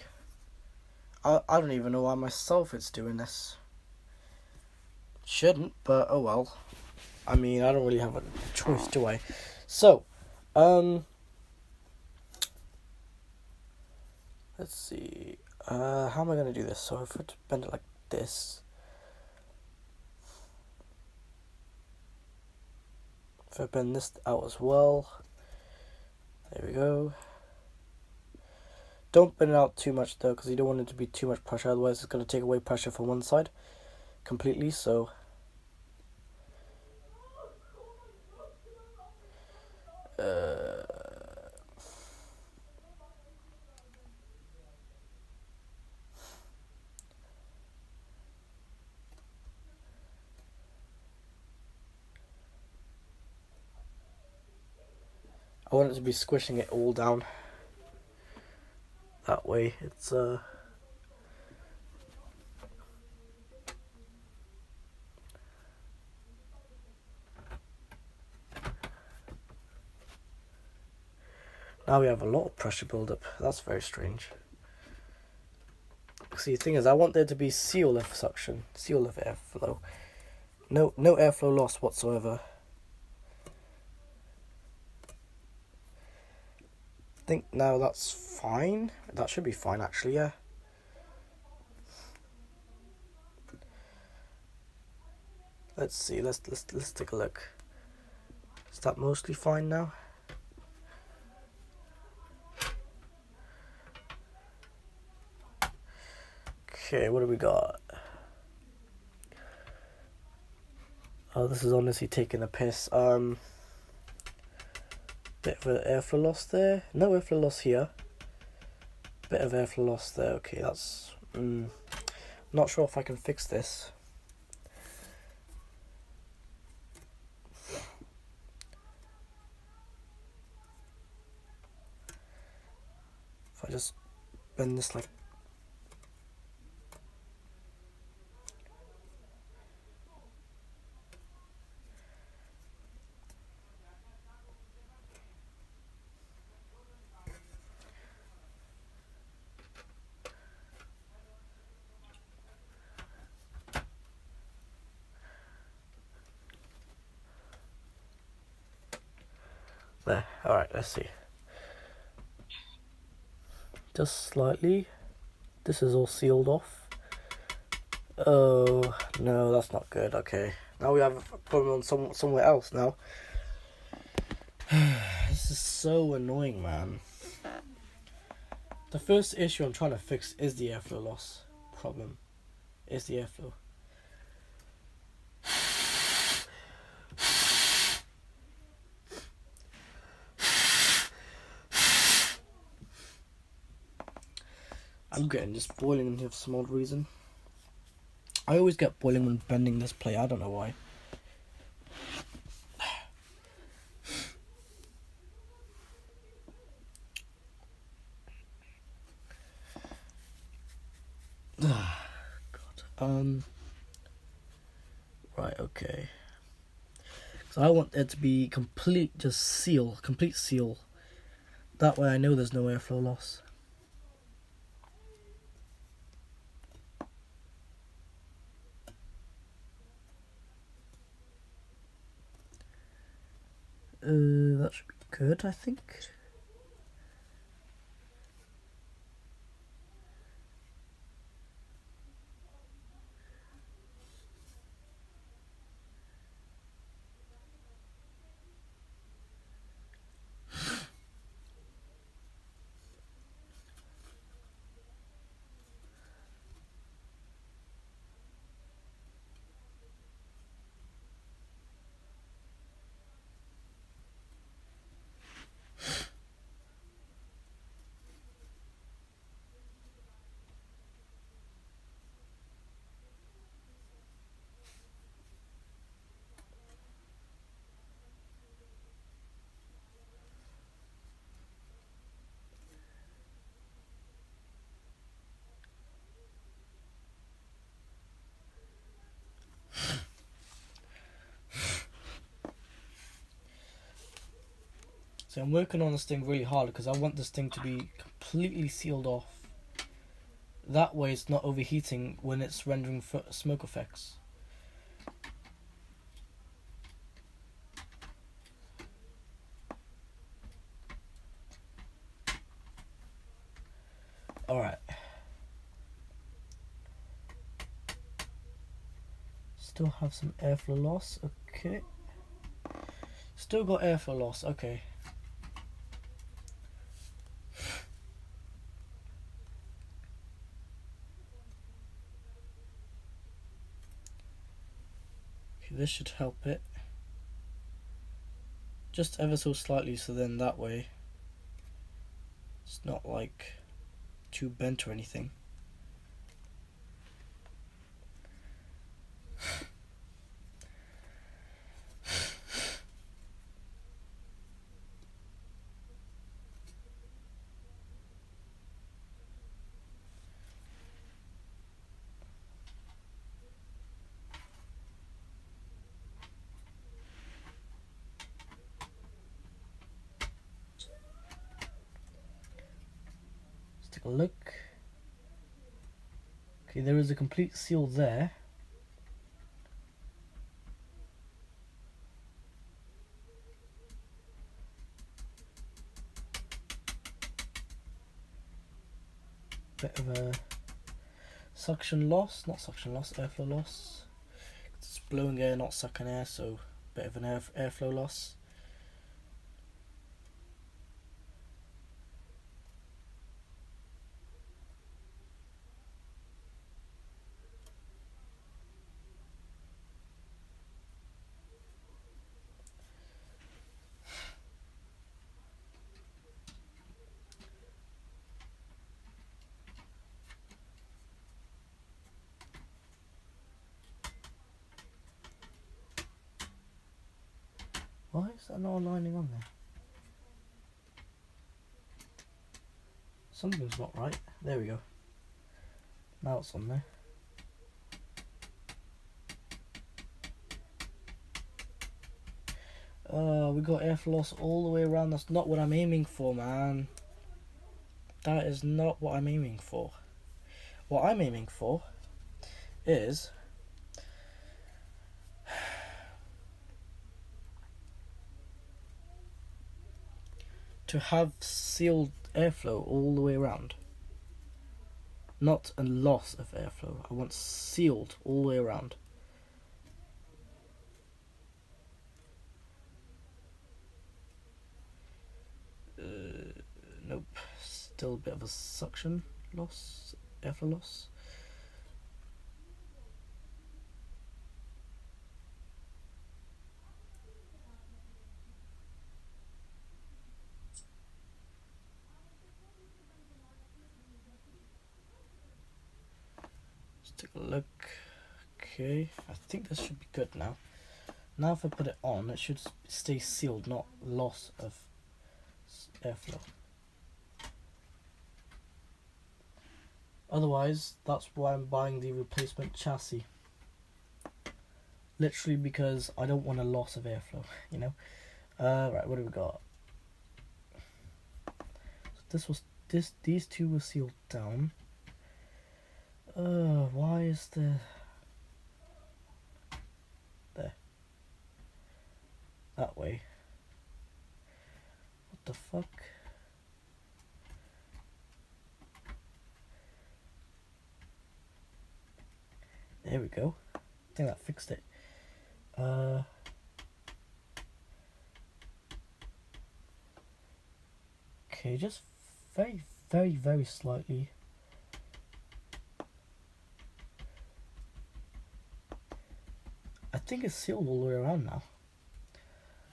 I don't even know why myself it's doing this. Shouldn't, but oh well. I mean, I don't really have a choice, do I? So, let's see. How am I going to do this? So if I bend it like this. If I bend this out as well. There we go. Don't bend it out too much though, because you don't want it to be too much pressure, otherwise it's going to take away pressure from one side completely, so... I want it to be squishing it all down. That way, it's now we have a lot of pressure buildup. That's very strange. See, the thing is, I want there to be seal of suction, seal of airflow. No airflow loss whatsoever. I think now that's fine. That should be fine, actually, yeah. Let's see. Let's take a look. Is that mostly fine now? Okay, what do we got? Oh, this is honestly taking a piss. Bit of an airflow loss there. No airflow loss here. Bit of airflow loss there. Okay, that's... not sure if I can fix this. If I just bend this like... There. Alright, let's see. Just slightly. This is all sealed off. Oh, no, that's not good. Okay. Now we have a problem on somewhere else now. This is so annoying, man. The first issue I'm trying to fix is the airflow loss problem. It's the airflow. I'm getting this boiling in here for some odd reason. I always get boiling when bending this plate, I don't know why. God. Right, okay. So I want it to be complete seal. That way I know there's no airflow loss. That should be good, I think. So I'm working on this thing really hard because I want this thing to be completely sealed off. That way it's not overheating when it's rendering smoke effects. Alright. Still have some airflow loss, okay. Still got airflow loss, okay. This should help it. Just ever so slightly, so then that way it's not like too bent or anything. Let's take a look. Okay, there is a complete seal there. Bit of a suction loss, not suction loss, airflow loss. It's blowing air, not sucking air, so bit of an airflow loss. Why is that not aligning on there? Something's not right. There we go. Now it's on there. We got airflow loss all the way around. That's not what I'm aiming for, man. That is not what I'm aiming for. What I'm aiming for is to have sealed airflow all the way around. Not a loss of airflow. I want sealed all the way around. Nope. Still a bit of a suction loss, airflow loss. take a look. Okay, I think this should be good now. Now if I put it on, it should stay sealed, not loss of airflow. Otherwise, that's why I'm buying the replacement chassis. Literally because I don't want a loss of airflow, you know. Right, what do we got? So these two were sealed down. Why is there that way? What the fuck? There we go. I think that fixed it. Okay, just very, very, very slightly. I think it's sealed all the way around now.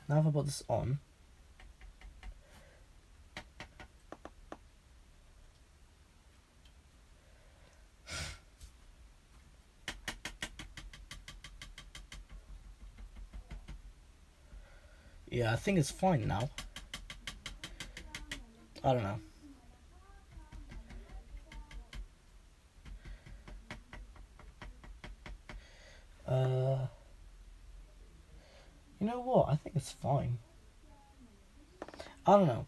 Now if I put this on. Yeah, I think it's fine now. I don't know. You know what? I think it's fine. I don't know.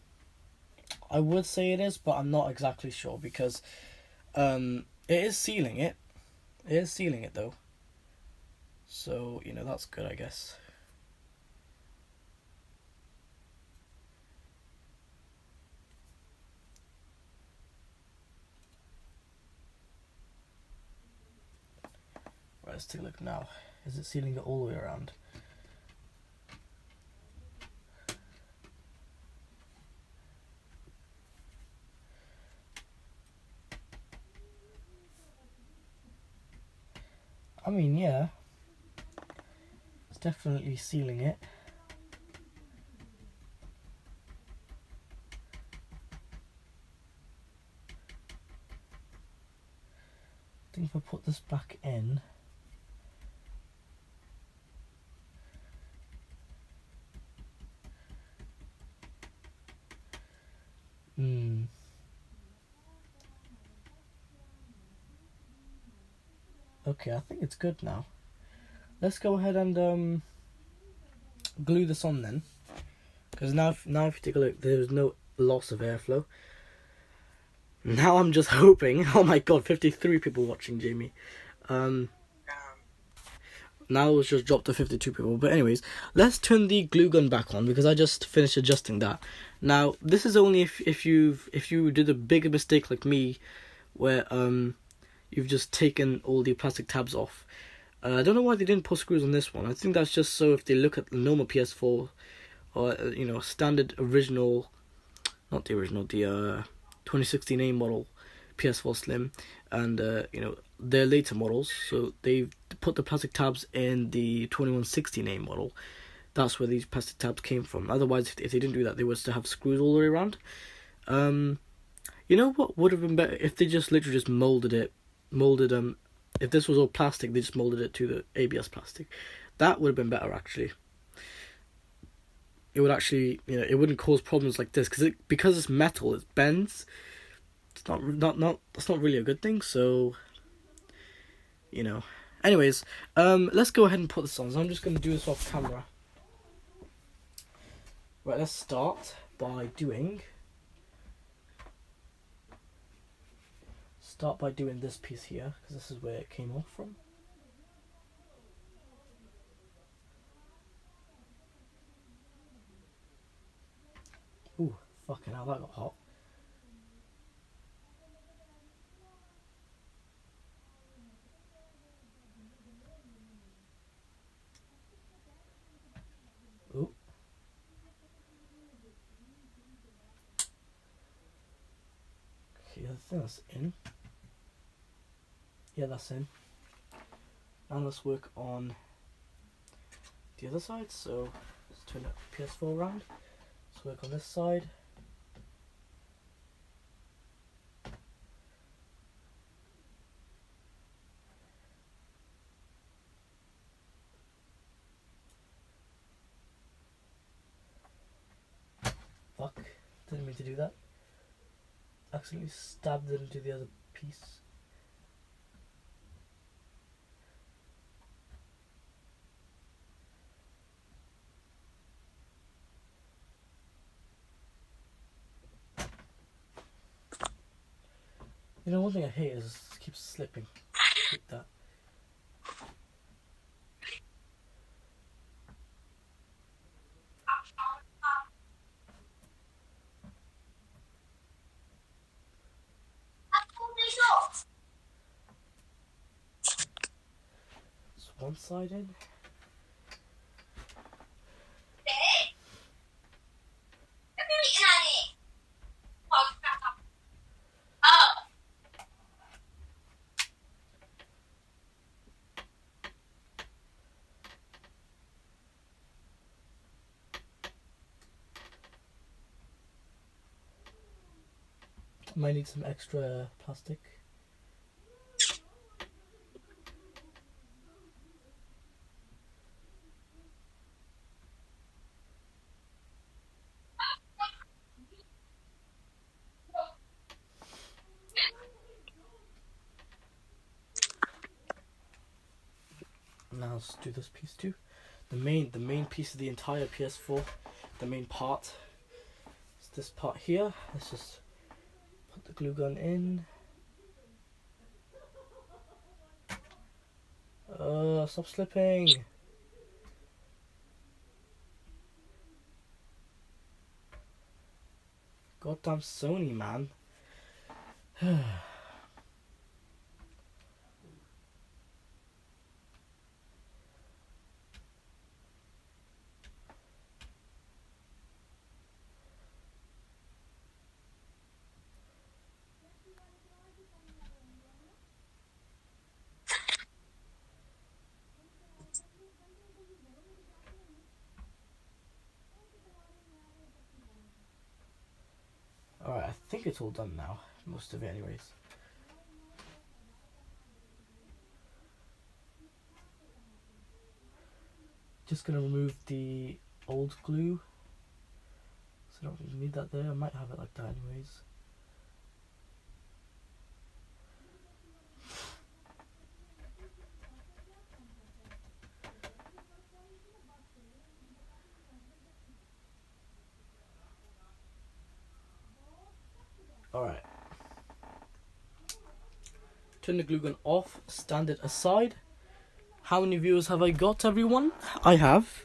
I would say it is, but I'm not exactly sure because it is sealing it. It is sealing it though. So, you know, that's good, I guess. Right, let's take a look now. Is it sealing it all the way around? I mean, yeah. It's definitely sealing it. I think if I put this back in. Okay, I think it's good now. Let's go ahead and glue this on then. Because now if you take a look, there's no loss of airflow. Now I'm just hoping. Oh my god, 53 people watching, Jamie. Now it's just dropped to 52 people. But anyways, let's turn the glue gun back on because I just finished adjusting that. Now this is only if you did a bigger mistake like me, where you've just taken all the plastic tabs off. I don't know why they didn't put screws on this one. I think that's just so if they look at the normal PS4 or you know standard original, not the original, the 2016A model PS4 Slim, and you know their later models. So they put the plastic tabs in the 2116A model. That's where these plastic tabs came from. Otherwise, if they didn't do that, they would still have screws all the way around. You know what would have been better if they just literally just molded. If this was all plastic, they just molded it to the ABS plastic. That would have been better actually. It would actually, you know, it wouldn't cause problems like this because it's metal, it bends. It's not that's not really a good thing. So, you know. Anyways, let's go ahead and put this on. So I'm just going to do this off camera. Right, let's start by doing this piece here because this is where it came off from. Ooh, fucking hell, that got hot. Ooh. Okay, I think that's in. Yeah, that's in. And let's work on the other side. So let's turn the PS4 around. Let's work on this side. me to do that. Accidentally stabbed it into the other piece. You know, one thing I hate is it keeps slipping. I hate that. It's one-sided. Might need some extra plastic. Now let's do this piece too. The main piece of the entire PS4, the main part. It's this part here. Let's just put the glue gun in. Stop slipping. Goddamn Sony, man. Alright, I think it's all done now. Most of it anyways. Just gonna remove the old glue. So I don't really need that there. I might have it like that anyways. Alright. Turn the glue gun off, stand it aside. How many views have I got, everyone? I have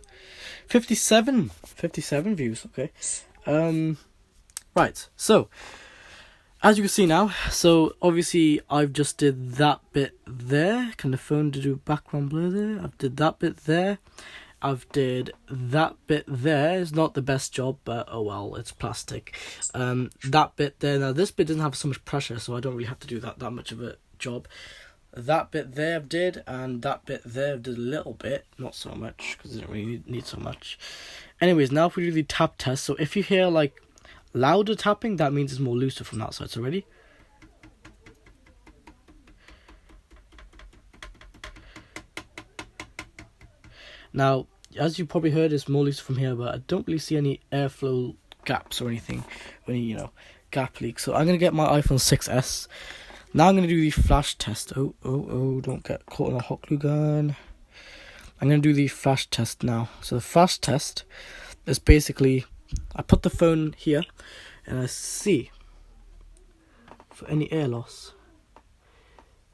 57 views, okay. Right, so as you can see now, so obviously I've just did that bit there. Can the phone do background blur there? I've did that bit there. I've did that bit there. It's not the best job, but oh well, it's plastic. That bit there. Now this bit doesn't have so much pressure, so I don't really have to do that much of a job. That bit there I've did, and that bit there I've did a little bit, not so much, because I didn't really need so much. Anyways, now if we do the tap test, so if you hear like louder tapping, that means it's more looser from that side. So ready? Now, as you probably heard, it's more loose from here, but I don't really see any airflow gaps or anything, or any, gap leaks. So I'm going to get my iPhone 6s. Now I'm going to do the flash test. Oh, don't get caught on a hot glue gun. I'm going to do the flash test now. So the flash test is basically, I put the phone here, and I see for any air loss.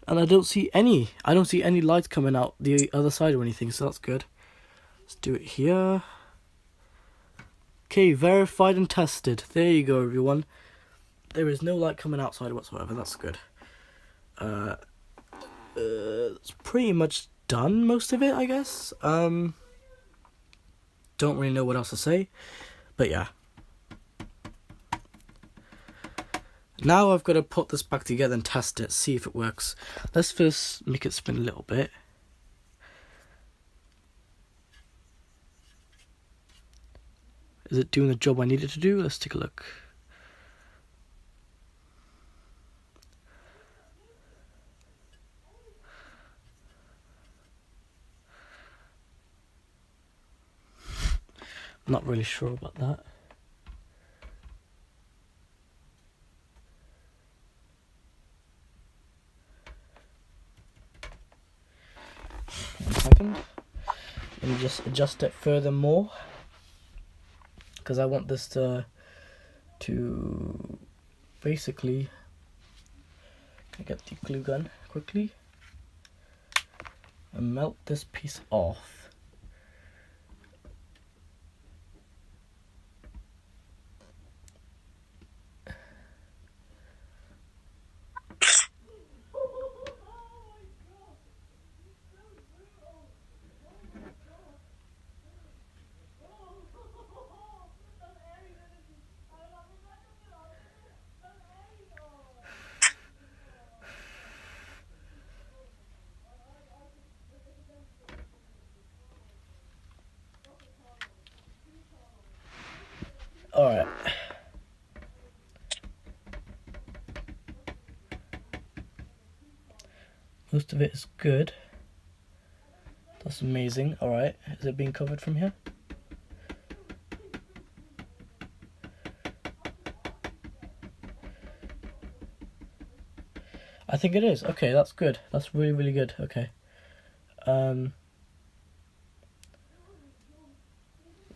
And I don't see any lights coming out the other side or anything, so that's good. Let's do it here. Okay, verified and tested. There you go, everyone. There is no light coming outside whatsoever. That's good. It's pretty much done, most of it, I guess. Don't really know what else to say, but yeah. Now I've got to put this back together and test it, see if it works. Let's first make it spin a little bit. Is it doing the job I need it to do? Let's take a look. I'm not really sure about that. second. Let me just adjust it furthermore, because I want this to basically, get the glue gun quickly and melt this piece off. Alright. Most of it is good. That's amazing. Alright, is it being covered from here? I think it is. Okay, that's good. That's really, really good. Okay.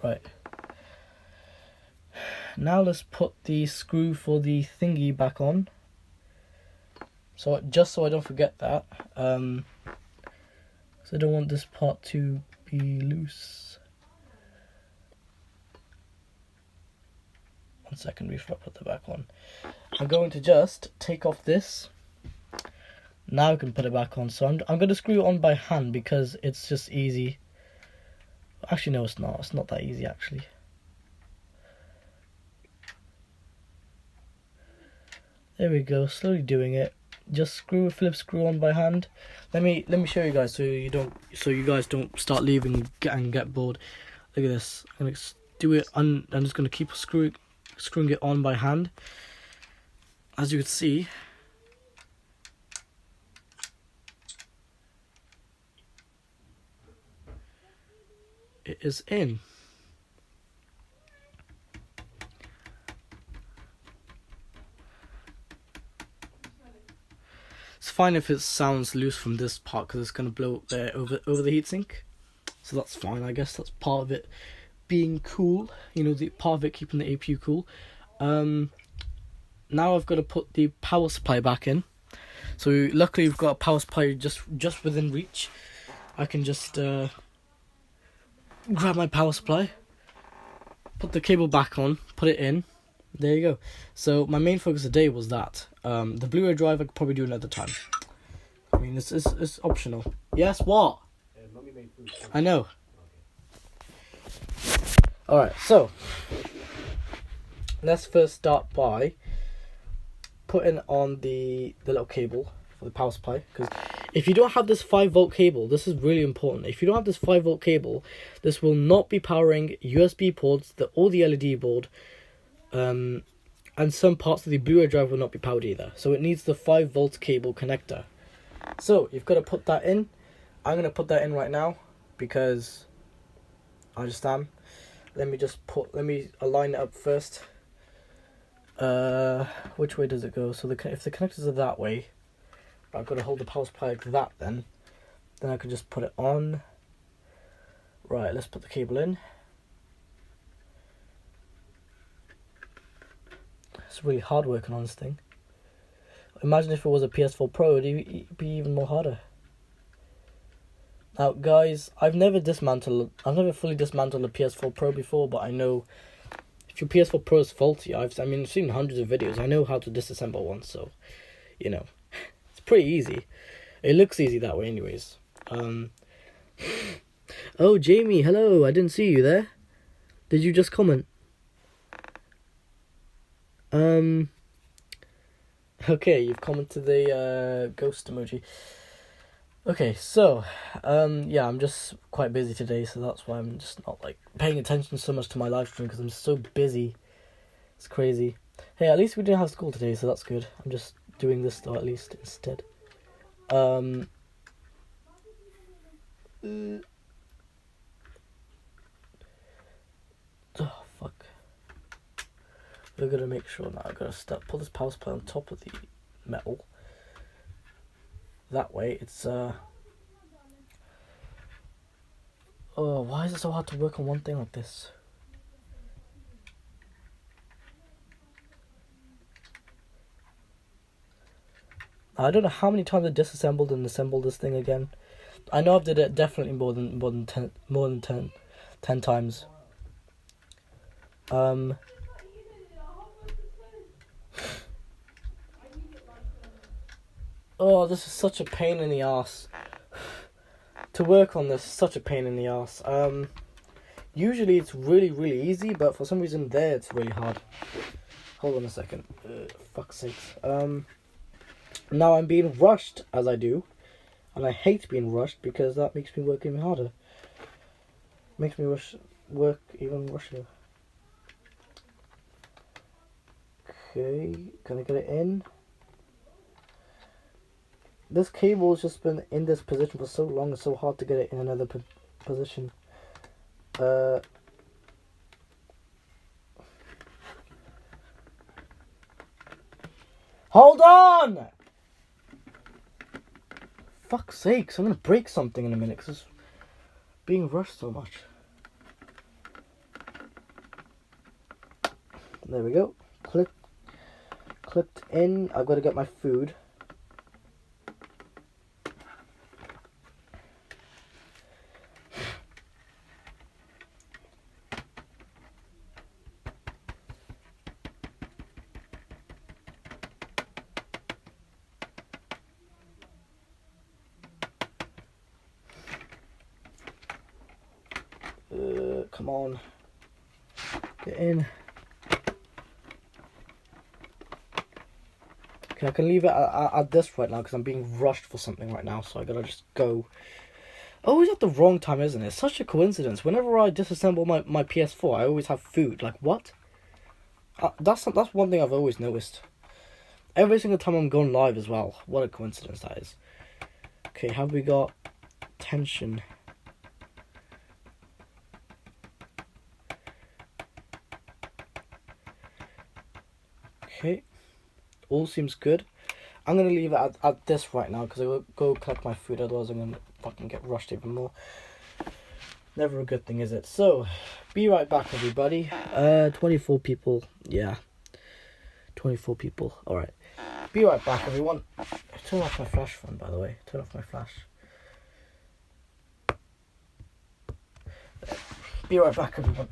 Right. Now let's put the screw for the thingy back on. So just so I don't forget that. So I don't want this part to be loose. 1 second before I put the back on. I'm going to just take off this. Now I can put it back on. So I'm going to screw it on by hand because it's just easy. Actually, no, it's not. It's not that easy, actually. There we go. Slowly doing it. Just screw a Phillips screw on by hand. Let me show you guys so you guys don't start leaving and get bored. Look at this. I'm gonna do it. I'm just gonna keep screwing it on by hand. As you can see, it is in. It's fine if it sounds loose from this part because it's going to blow there over the heatsink. So that's fine, I guess that's part of it being cool. You know, the part of it keeping the APU cool. Now I've got to put the power supply back in. So luckily we've got a power supply just within reach. I can just grab my power supply, put the cable back on, put it in. There you go. So my main focus today was that. The Blu-ray drive I could probably do another time. I mean, it's optional. Yes, what? Mommy made food. I know. Alright, so let's first start by putting on the little cable for the power supply, because if you don't have this 5-volt cable, this is really important. If you don't have this 5-volt cable, this will not be powering USB ports, or the LED board, and some parts of the Blu-ray drive will not be powered either. So it needs the 5-volt cable connector. So you've got to put that in. I'm going to put that in right now because I just am. Let me align it up first. Which way does it go? So if the connectors are that way, I've got to hold the power supply like that then I can just put it on. Right, let's put the cable in. It's really hard working on this thing. Imagine if it was a PS4 Pro, it'd be even more harder. Now guys, I've never fully dismantled a PS4 Pro before, but I know if your PS4 Pro is faulty, I've seen hundreds of videos. I know how to disassemble one, so you know, it's pretty easy. It looks easy that way anyways. Oh, Jamie, hello, I didn't see you there. Did you just comment? Okay, you've commented the ghost emoji. Okay, so yeah, I'm just quite busy today, so that's why I'm just not like paying attention so much to my live stream because I'm so busy. It's crazy. Hey, at least we didn't have school today, so that's good. I'm just doing this though, at least instead. Oh fuck. We're gonna make sure now. I gotta pull this power supply on top of the metal. That way, it's Oh, why is it so hard to work on one thing like this? I don't know how many times I disassembled and assembled this thing again. I know I've did it definitely more than 10 times. Oh, this is such a pain in the ass. To work on this is such a pain in the ass. Usually it's really, really easy, but for some reason there it's really hard. Hold on a second. Fuck's sakes. Now I'm being rushed as I do, and I hate being rushed because that makes me work even harder. Makes me work even rushier. Okay, can I get it in? This cable has just been in this position for so long, it's so hard to get it in another position. Hold on! Fuck's sakes, I'm gonna break something in a minute because it's being rushed so much. There we go. Clipped in. I've got to get my food. Come on. Get in. Okay, I can leave it at this right now because I'm being rushed for something right now, so I gotta just go. Always at the wrong time, isn't it? It's such a coincidence. Whenever I disassemble my PS4, I always have food. Like, what? That's one thing I've always noticed. Every single time I'm going live as well. What a coincidence that is. Okay, have we got tension? Okay, all seems good. I'm gonna leave it at this right now because I will go collect my food, otherwise I'm gonna fucking get rushed even more. Never a good thing, is it? So, be right back, everybody. 24 people. Yeah, 24 people. All right. Be right back, everyone. Turn off my flash phone, by the way. Turn off my flash. Be right back, everyone.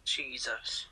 Jesus.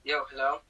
Yo, hello.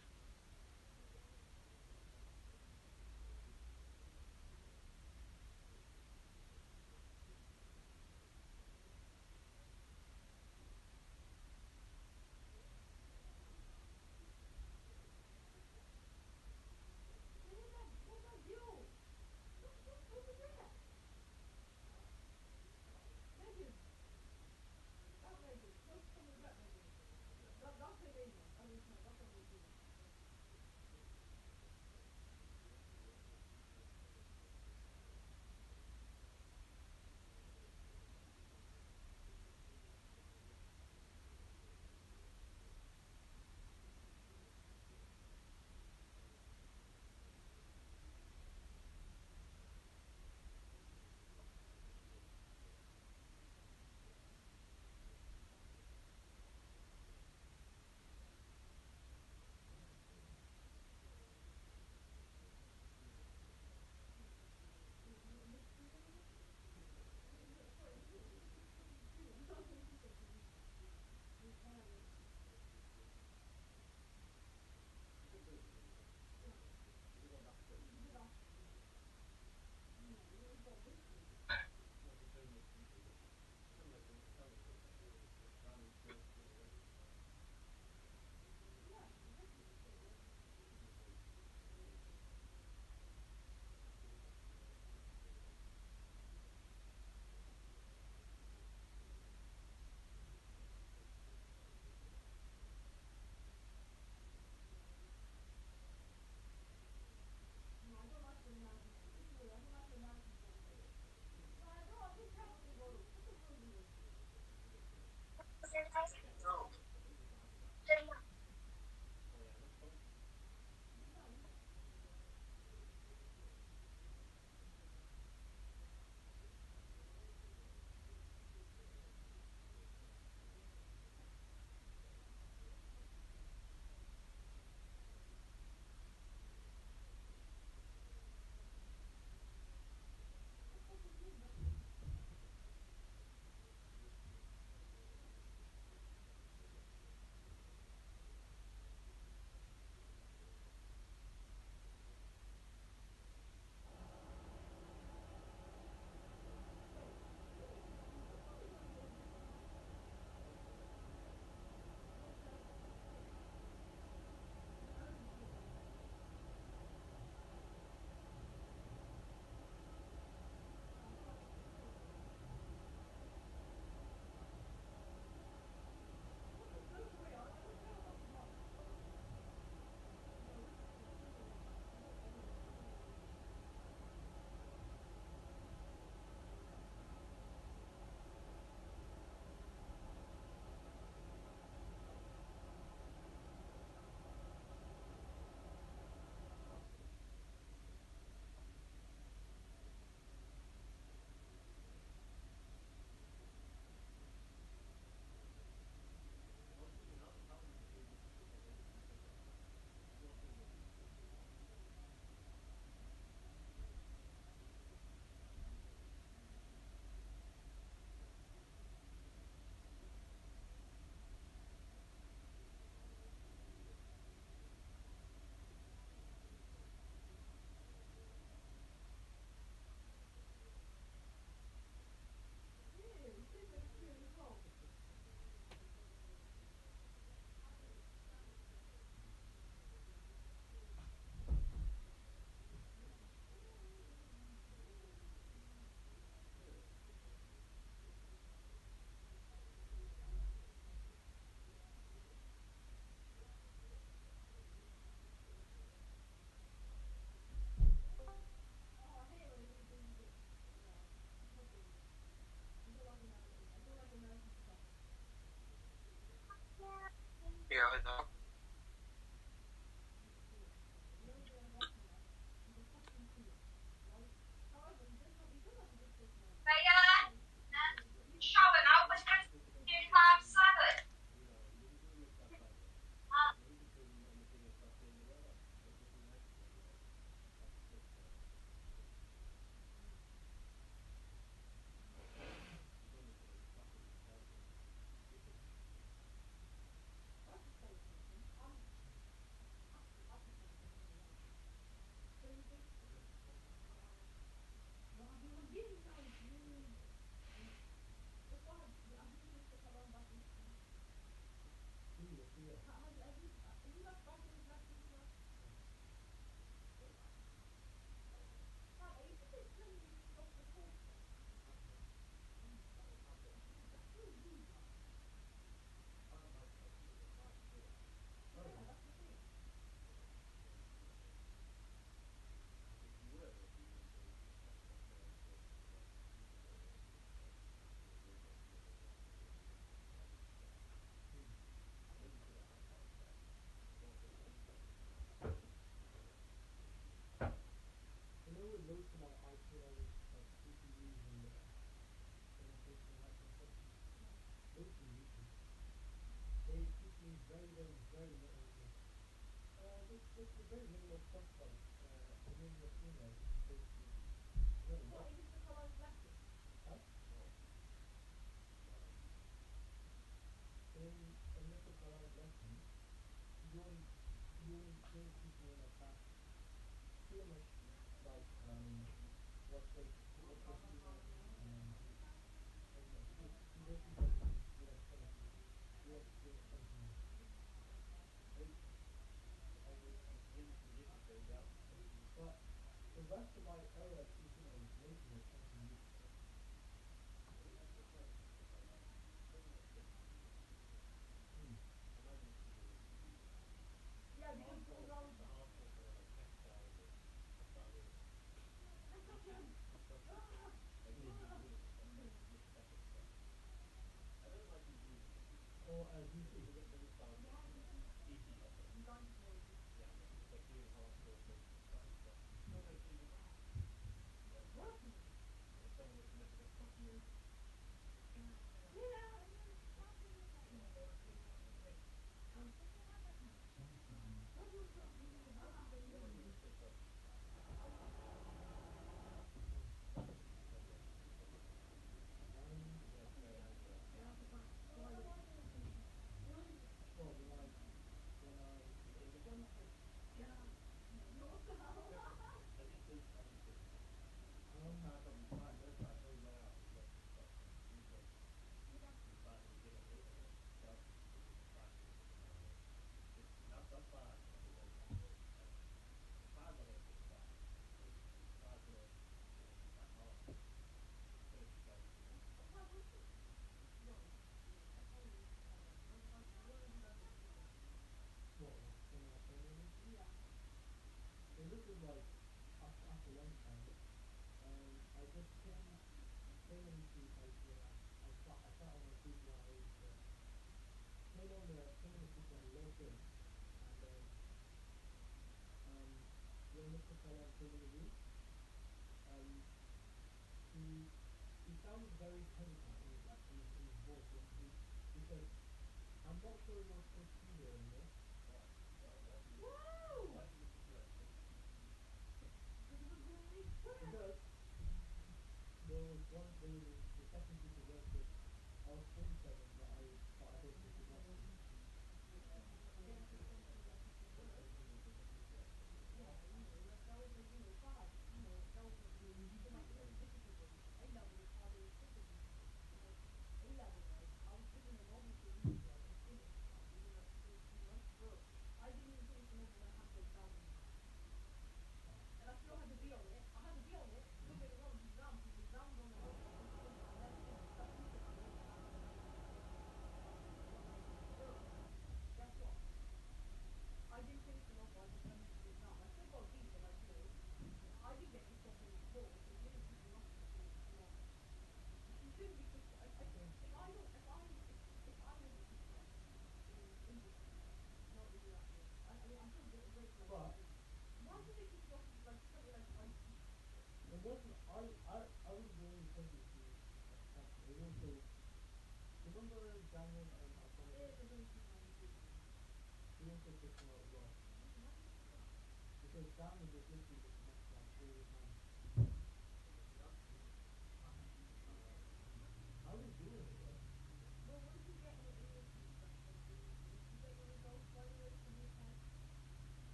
Yo, hello.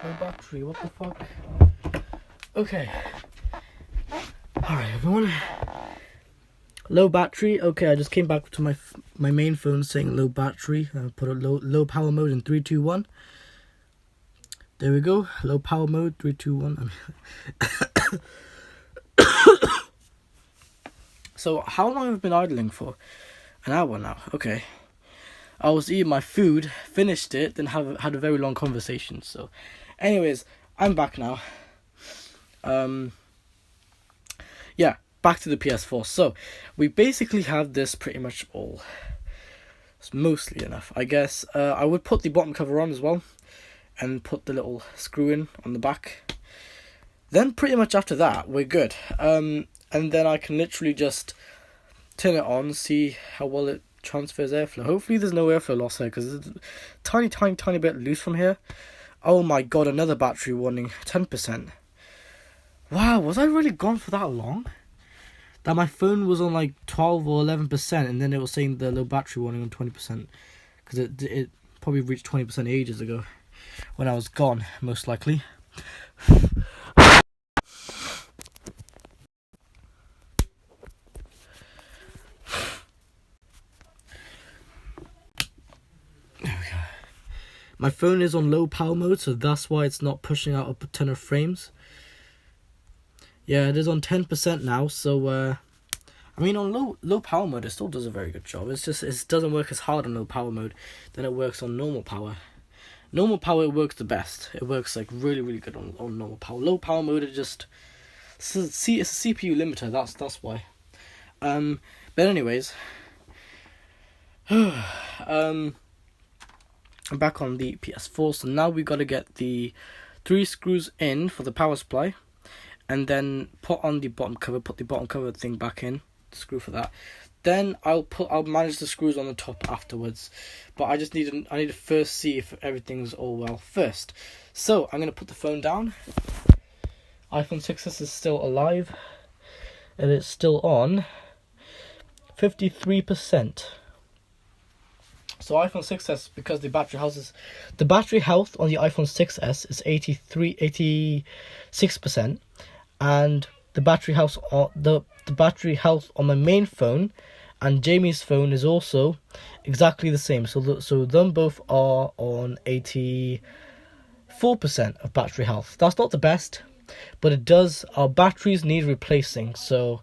No battery, what the fuck? Okay. Alright, everyone. Low battery. Okay, I just came back to my main phone saying low battery. I put a low power mode in 3, 2, 1. There we go. Low power mode, 3, 2, 1. So, how long have I been idling for? An hour now. Okay. I was eating my food, finished it, then had a very long conversation. So, anyways, I'm back now. Yeah, back to the PS4. So, we basically have this pretty much all. It's mostly enough, I guess. I would put the bottom cover on as well, and put the little screw in on the back. Then pretty much after that, we're good. And then I can literally just turn it on, see how well it transfers airflow. Hopefully there's no airflow loss here, because it's a tiny bit loose from here. Oh my god, another battery warning, 10%. Wow, was I really gone for that long? That my phone was on like 12 or 11%, and then it was saying the low battery warning on 20%. Because it probably reached 20% ages ago, when I was gone, most likely. My phone is on low power mode, so that's why it's not pushing out a ton of frames. Yeah, it is on 10% now, so I mean on low power mode it still does a very good job. It's just it doesn't work as hard on low power mode than it works on normal power. Normal power it works the best. It works like really good on normal power. Low power mode it just it's a CPU limiter, that's why. But anyways, I'm back on the PS4, so now we gotta get the 3 screws in for the power supply, and then put on the bottom cover, put the bottom cover thing back in, the screw for that. Then I'll manage the screws on the top afterwards, but I need to first see if everything's all well first. So I'm gonna put the phone down. iPhone 6s is still alive, and it's still on 53%. So iPhone 6s, because the battery health on the iPhone 6s is 86%, and the battery health on my main phone and Jamie's phone is also exactly the same. So them both are on 84% of battery health. That's not the best, but it does. Our batteries need replacing, so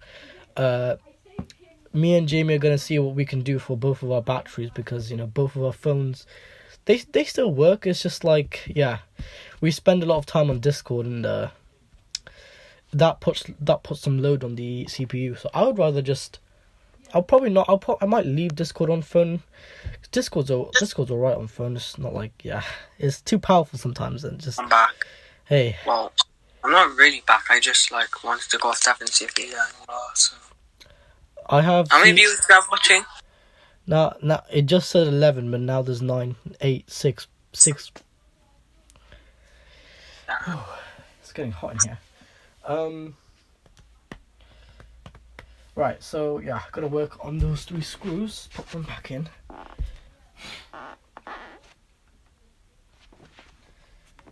me and Jamie are going to see what we can do for both of our batteries, because both of our phones they still work. It's just like, yeah, we spend a lot of time on Discord, and that puts some load on the CPU. So I would rather just I might leave Discord on phone. Discord's alright on phone. It's not like, yeah, it's too powerful sometimes, and just I'm back. Hey. Well, I'm not really back. I just wanted to go off tab and see if you so. I have. How many viewers do you have watching? Now, it just said 11, but now there's 9, 8, 6. Oh, it's getting hot in here. Right, so yeah, gotta work on those 3 screws. Put them back in.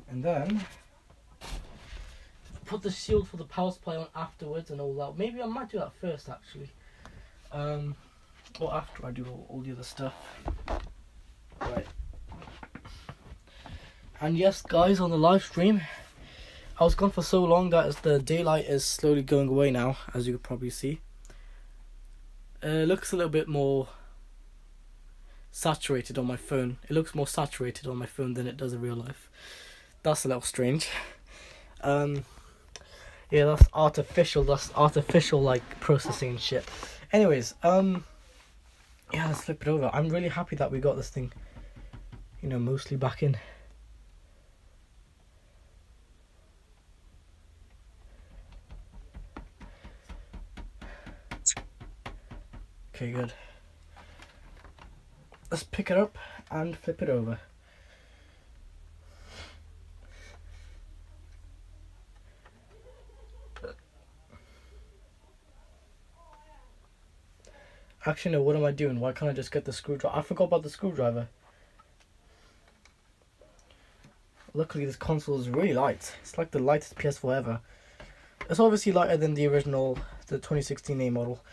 And then put the shield for the power supply on afterwards and all that. Maybe I might do that first, actually. Or after I do all the other stuff. Right. And yes, guys, on the live stream, I was gone for so long that the daylight is slowly going away now, as you can probably see. It looks a little bit more saturated on my phone. It looks more saturated on my phone than it does in real life. That's a little strange. Yeah, that's artificial. Like processing shit. Anyways, yeah, let's flip it over. I'm really happy that we got this thing, mostly back in. Okay, good. Let's pick it up and flip it over. Actually, no, what am I doing? Why can't I just get the screwdriver? I forgot about the screwdriver. luckily this console is really light. It's like the lightest PS4 ever. It's obviously lighter than the original, the 2016A model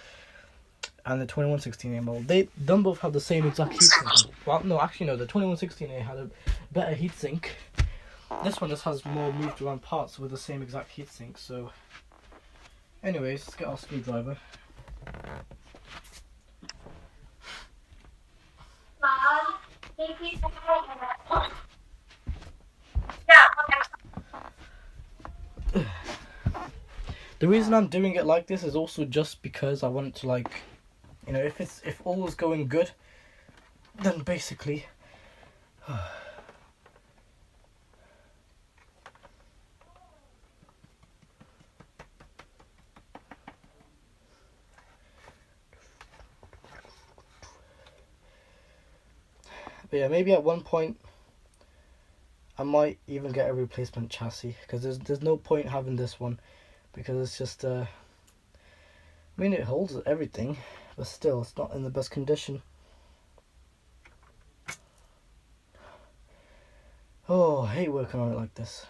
and the 2116A model. They both have the same exact heatsink. Well, no, actually no, the 2116A had a better heatsink. This one just has more moved around parts with the same exact heatsink. So, anyways, let's get our screwdriver. The reason I'm doing it like this is also just because I want to, like, you know, if all is going good, then basically but yeah, maybe at one point I might even get a replacement chassis, because there's no point having this one, because it's just I mean, it holds everything, but still it's not in the best condition. Oh, I hate working on it like this.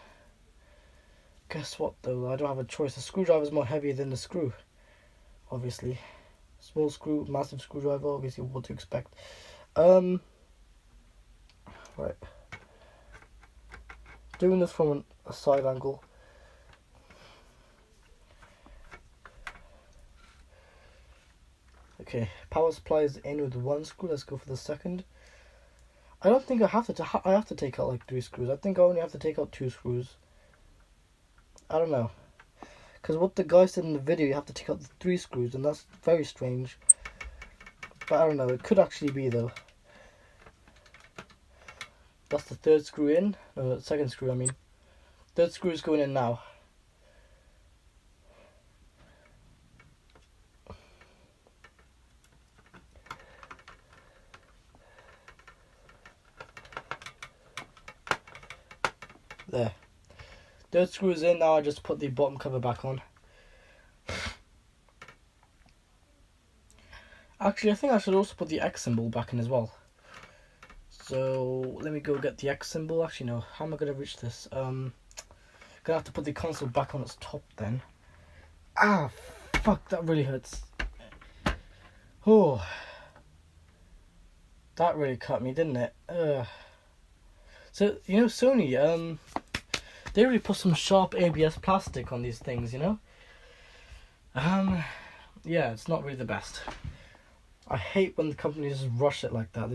Guess what though, I don't have a choice. The screwdriver is more heavier than the screw, obviously. Small screw, massive screwdriver, obviously what to expect. Right. Doing this from a side angle. Okay, power supply is in with one screw. Let's go for the second. I don't think I have to. I have to take out like 3 screws. I think I only have to take out 2 screws. I don't know, because what the guy said in the video, you have to take out 3 screws, and that's very strange. But I don't know. It could actually be though. That's the 3rd screw in. No, the 2nd screw. I mean, 3rd screw is going in now. There. 3rd screw is in now. I just put the bottom cover back on. Actually, I think I should also put the X symbol back in as well. So let me go get the X symbol. Actually, no. How am I gonna reach this? Gonna have to put the console back on its top then. Ah, fuck! That really hurts. Oh, that really cut me, didn't it? So you know, Sony, they really put some sharp ABS plastic on these things, you know. Yeah, it's not really the best. I hate when the companies just rush it like that.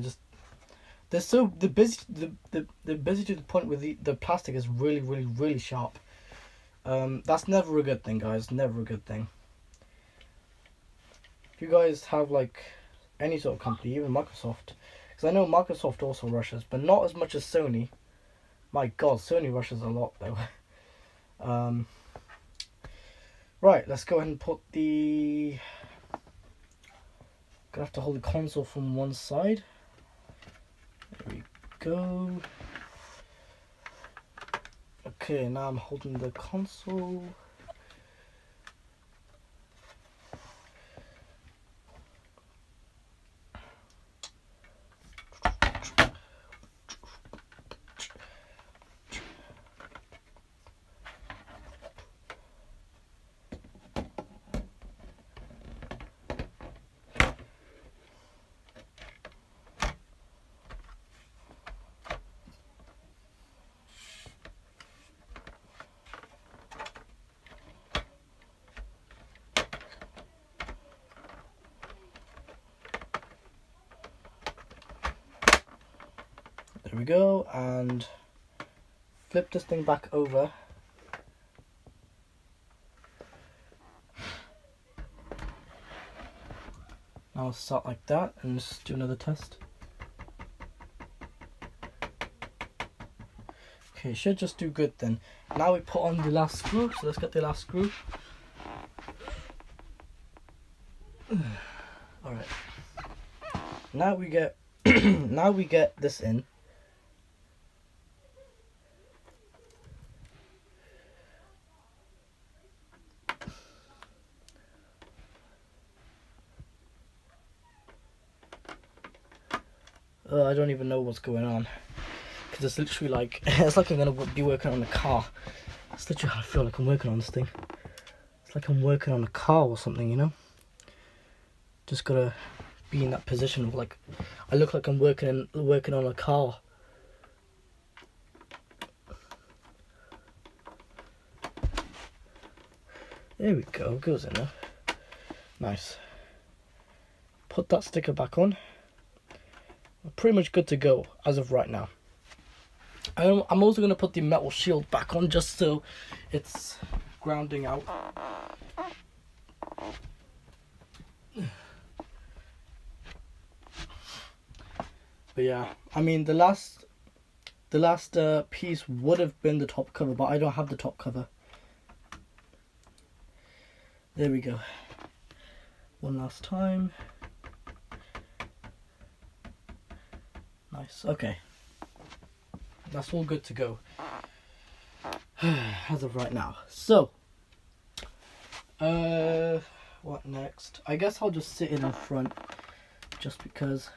They're busy to the point where the plastic is really sharp. That's never a good thing, guys. Never a good thing. If you guys have like any sort of company, even Microsoft, because I know Microsoft also rushes, but not as much as Sony. My God, Sony rushes a lot though. Right, let's go ahead and put the. Gonna have to hold the console from one side. There we go. Okay, now I'm holding the console. There we go, and flip this thing back over. Now I'll start like that and just do another test. Okay, should just do good then. Now we put on the last screw, so let's get the last screw. Alright. Now we get now we get this in. I don't even know what's going on. because it's literally like it's like I'm gonna be working on a car. That's literally how I feel like I'm working on this thing. It's like I'm working on a car or something, you know. Just gotta be in that position of like I look like I'm working on a car. There we go, goes in there. Nice. Put that sticker back on. We're pretty much good to go as of right now. I'm also going to put the metal shield back on just so it's grounding out. But yeah, I mean the last piece would have been the top cover, but I don't have the top cover. There we go. One last time. Nice. Okay. That's all good to go. As of right now. So, what next? I guess I'll just sit in front, just because.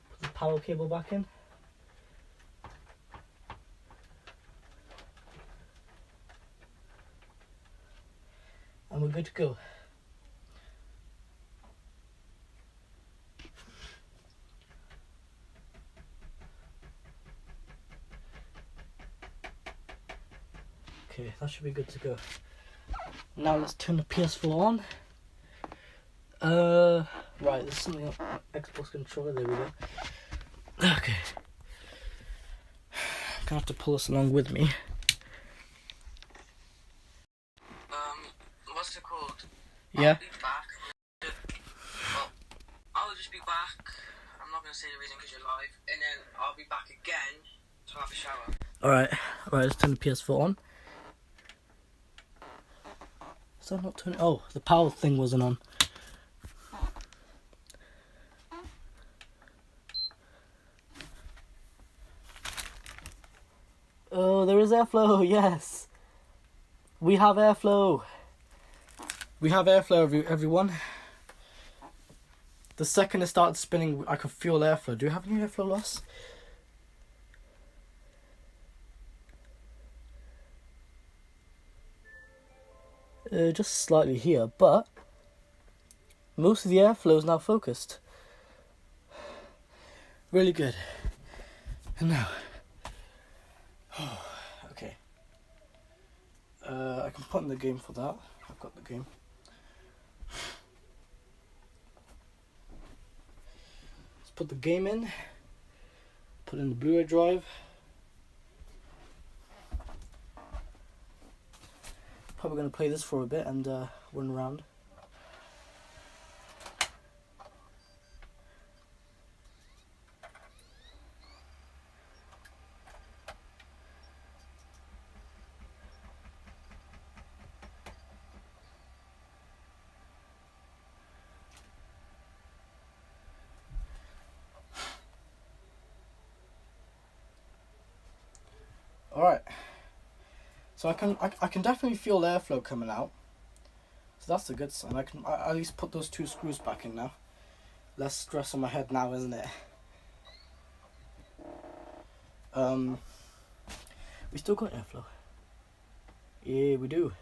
Put the power cable back in. And we're good to go. Okay, that should be good to go. Now let's turn the PS4 on. Right, there's something on Xbox controller, there we go. Okay. Gonna have to pull this along with me. What's it called? Yeah. I'll be back. Well, I'll just be back. I'm not gonna say the reason because you're live, and then I'll be back again to have a shower. Alright, let's turn the PS4 on. Is that not turning? Oh, the power thing wasn't on. Oh, there is airflow, yes! We have airflow! We have airflow, everyone. The second it started spinning, I could feel airflow. Do you have any airflow loss? Just slightly here, but most of the airflow is now focused. Really good. And now, okay. I can put in the game for that. I've got the game. Let's put the game in. Put in the Blu-ray drive. Probably going to play this for a bit and run around. Alright, so I can definitely feel airflow coming out, so that's a good sign. I can at least put those two screws back in now. Less stress on my head now, isn't it? We still got airflow. Yeah, we do.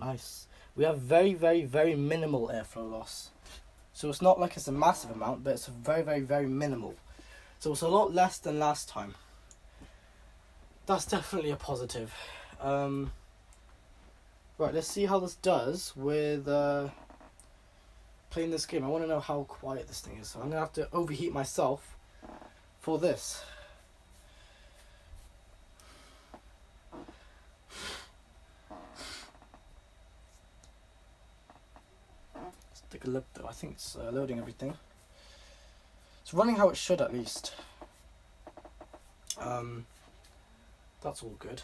Nice. We have very, very, very minimal airflow loss. So it's not like it's a massive amount, but it's a very, very, very minimal. So it's a lot less than last time. That's definitely a positive. Right, let's see how this does with playing this game. I want to know how quiet this thing is, so I'm going to have to overheat myself for this. Stick take a look though. I think it's loading everything. It's running how it should at least. That's all good.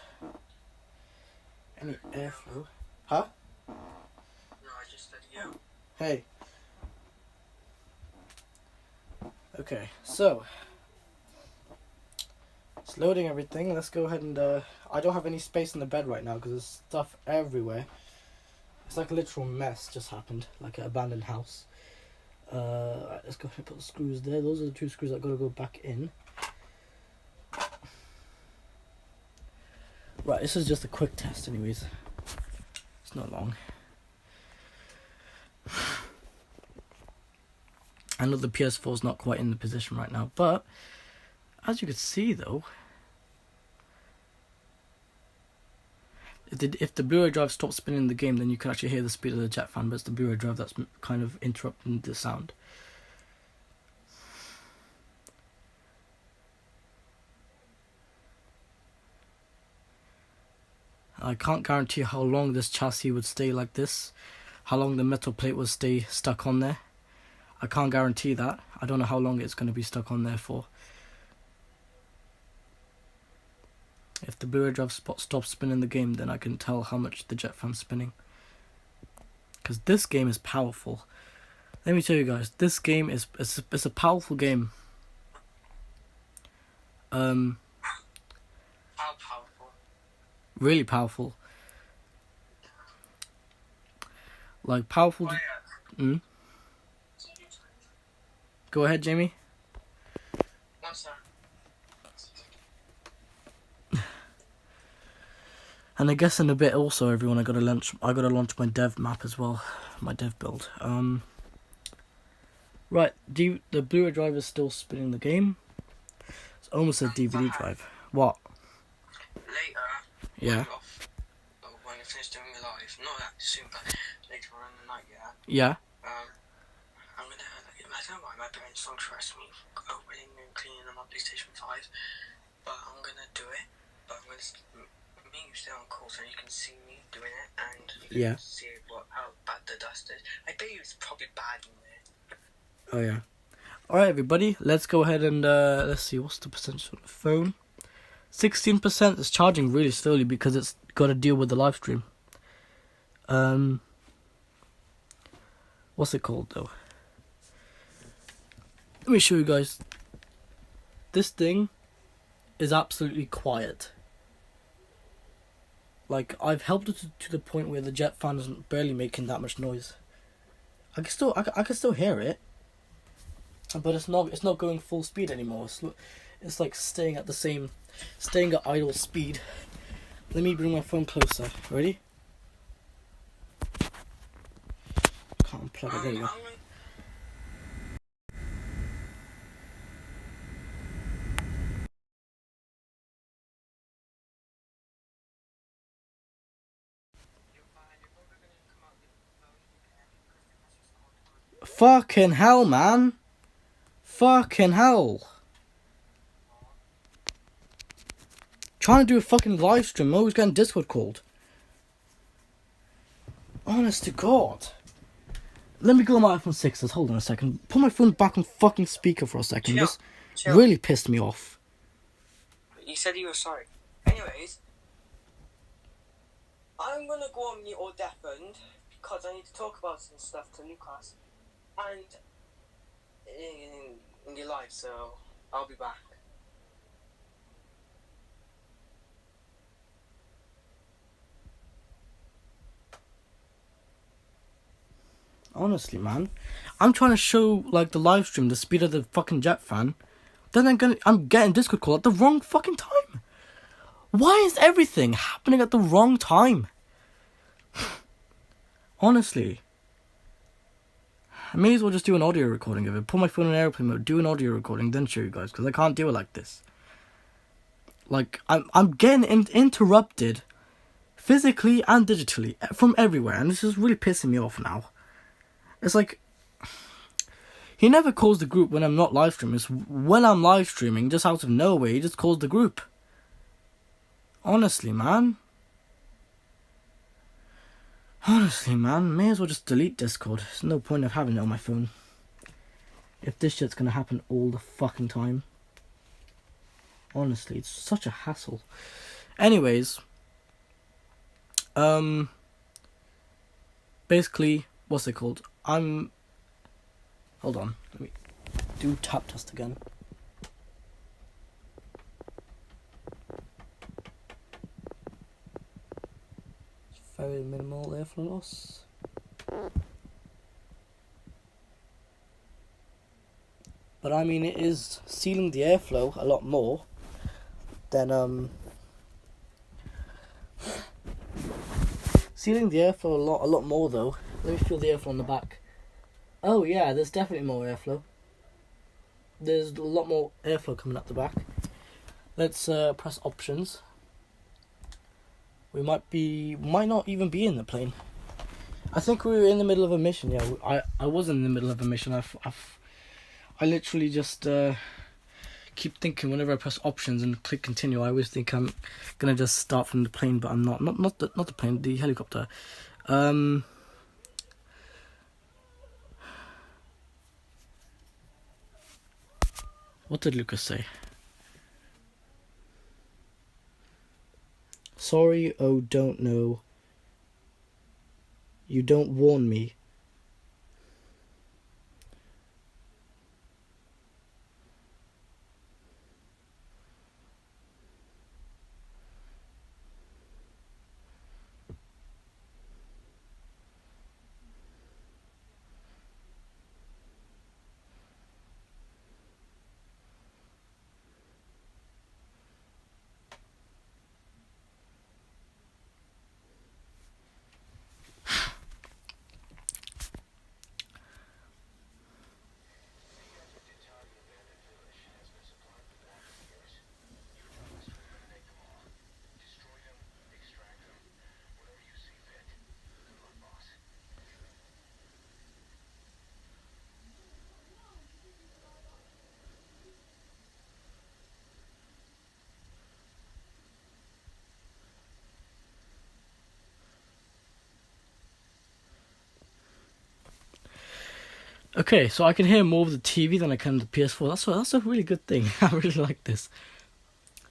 Any airflow? Huh? No, I just said yeah. Hey. Okay, so it's loading everything. Let's go ahead and I don't have any space in the bed right now because there's stuff everywhere. It's like a literal mess just happened, like an abandoned house. Right, let's go ahead and put the screws there. Those are the 2 screws that gotta go back in. Right, this is just a quick test anyways. It's not long. I know the PS4 is not quite in the position right now, but as you can see though, if the Blu-ray drive stops spinning the game, then you can actually hear the speed of the jet fan, but it's the Blu-ray drive that's kind of interrupting the sound. I can't guarantee how long this chassis would stay like this, how long the metal plate would stay stuck on there. I can't guarantee that. I don't know how long it's going to be stuck on there for. If the Blu-ray drive stops spinning the game, then I can tell how much the jet fan's spinning. Because this game is powerful. Let me tell you guys, this game is it's a powerful game. How powerful? Really powerful. Like powerful. Go ahead, Jamie. No, sir. And I guess in a bit also, everyone, I gotta launch my dev map as well, my dev build. Right, the Blu-ray drive is still spinning the game. It's almost a DVD drive. What? Later. Yeah. When you finish doing your live, not that soon, but later on in the night, yeah. Yeah. I'm gonna. I don't know why my parents don't trust me opening and cleaning on my PlayStation 5, but I'm gonna do it. But I'm gonna me you stay on call so you can see me doing it and you can see how bad the dust is. I bet you it's probably bad in there. Oh yeah. Alright everybody, let's go ahead and let's see what's the percentage on the phone. 16%. It's charging really slowly because it's got to deal with the live stream. What's it called though? Let me show you guys. This thing is absolutely quiet. Like, I've helped it to the point where the jet fan is barely making that much noise. I can still hear it, but it's not going full speed anymore. It's like staying at idle speed. Let me bring my phone closer. Ready? Can't unplug it. There you go. Fucking hell, man. Fucking hell. Trying to do a fucking live stream, always getting Discord called. Honest to God. Let me go on my iPhone 6. Hold on a second. Put my phone back on fucking speaker for a second. This really pissed me off. You said you were sorry. Anyways, I'm gonna go on mute or deafened because I need to talk about some stuff to Lucas and in your life, so I'll be back. Honestly, man, I'm trying to show like the live stream the speed of the fucking jet fan. Then I'm getting Discord call at the wrong fucking time. Why is everything happening at the wrong time? Honestly, I may as well just do an audio recording of it. Put my phone in airplane mode, do an audio recording, then show you guys, because I can't do it like this. Like, I'm getting interrupted physically and digitally from everywhere, and this is really pissing me off now. It's like, he never calls the group when I'm not live streaming. It's when I'm live streaming, just out of nowhere, he just calls the group. Honestly, man. Honestly, man, may as well just delete Discord. There's no point of having it on my phone. If this shit's gonna happen all the fucking time. Honestly, it's such a hassle. Anyways, basically, what's it called? Hold on, let me do tap test again. Very minimal airflow loss. But I mean, it is sealing the airflow a lot more than sealing the airflow a lot more though. Let me feel the airflow on the back. Oh yeah, there's definitely more airflow. There's a lot more airflow coming up the back. Let's press options. We might not even be in the plane. I think we were in the middle of a mission. Yeah, I wasn't in the middle of a mission. I literally just keep thinking whenever I press options and click continue. I always think I'm gonna just start from the plane, but I'm not. Not the plane, the helicopter. What did Lucas say? Sorry, oh, don't know. You don't warn me. Okay, so I can hear more of the TV than I can the PS4. That's a really good thing. I really like this.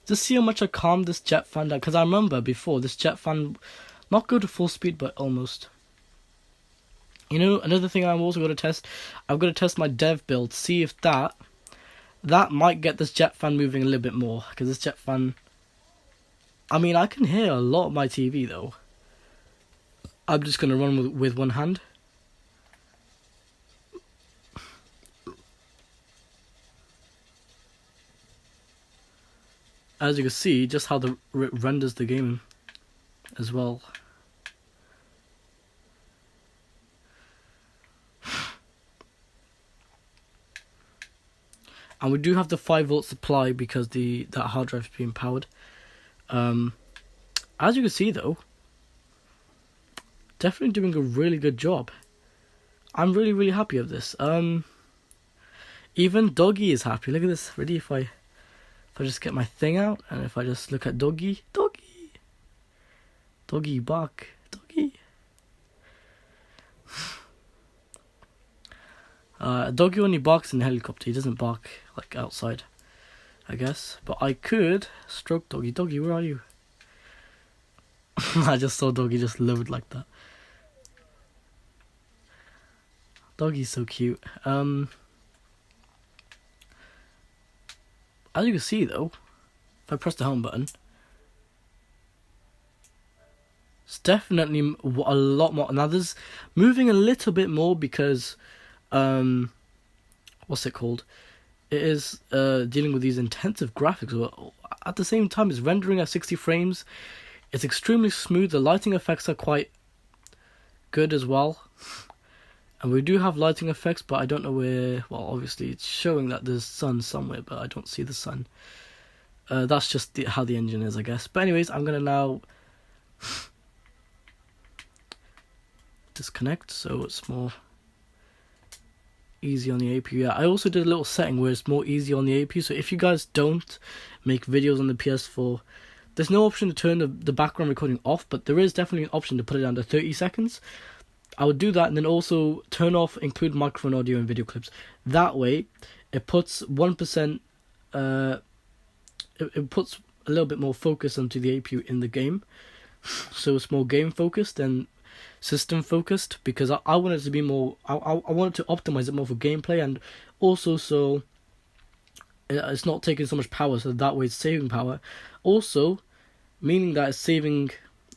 Just see how much I calmed this jet fan down. Because I remember before, this jet fan, not go to full speed, but almost. You know, another thing I'm also going to test, I'm going to test my dev build, see if that might get this jet fan moving a little bit more. Because this jet fan, I mean, I can hear a lot of my TV though. I'm just going to run with one hand. As you can see, just how it renders the game as well. And we do have the 5-volt supply because that hard drive is being powered. As you can see though, definitely doing a really good job. I'm really, really happy with this. Even Doggy is happy. Look at this. Ready? If I just get my thing out and if I just look at Doggy, bark, Doggy. Doggy only barks in the helicopter. He doesn't bark like outside, I guess. But I could stroke Doggy. Doggy, where are you? I just saw Doggy just livid like that. Doggy's so cute. As you can see though, if I press the home button, it's definitely a lot more. Now there's moving a little bit more because, what's it called? It is dealing with these intensive graphics. At the same time, it's rendering at 60 frames. It's extremely smooth. The lighting effects are quite good as well. And we do have lighting effects, but I don't know where. Well, obviously it's showing that there's sun somewhere, but I don't see the sun. That's just how the engine is, I guess. But anyways, I'm gonna now disconnect so it's more easy on the APU. Yeah, I also did a little setting where it's more easy on the APU. So if you guys don't make videos on the PS4, there's no option to turn the background recording off, but there is definitely an option to put it down to 30 seconds. I would do that, and then also turn off include microphone audio and video clips. That way, it puts 1%. It puts a little bit more focus onto the APU in the game, so it's more game focused than system focused. Because I want it to be more. I want it to optimize it more for gameplay, and also so it's not taking so much power. So that way, it's saving power. Also, meaning that it's saving.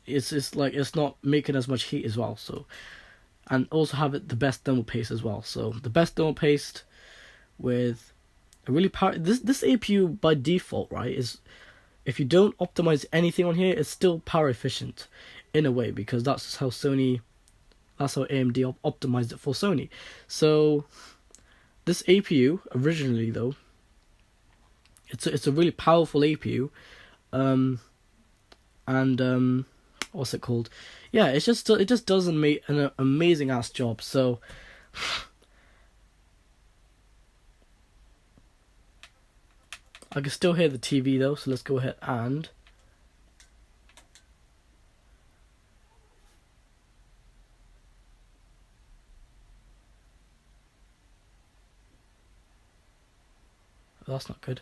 It's like it's not making as much heat as well. So. And also have it the best thermal paste as well. So the best thermal paste with a really power. This APU by default, right, is if you don't optimize anything on here, it's still power efficient in a way, because that's how AMD optimized it for Sony. So this APU originally though, it's a really powerful APU, and what's it called? Yeah, it just doesn't make an amazing ass job. So I can still hear the TV though. So let's go ahead and oh, that's not good.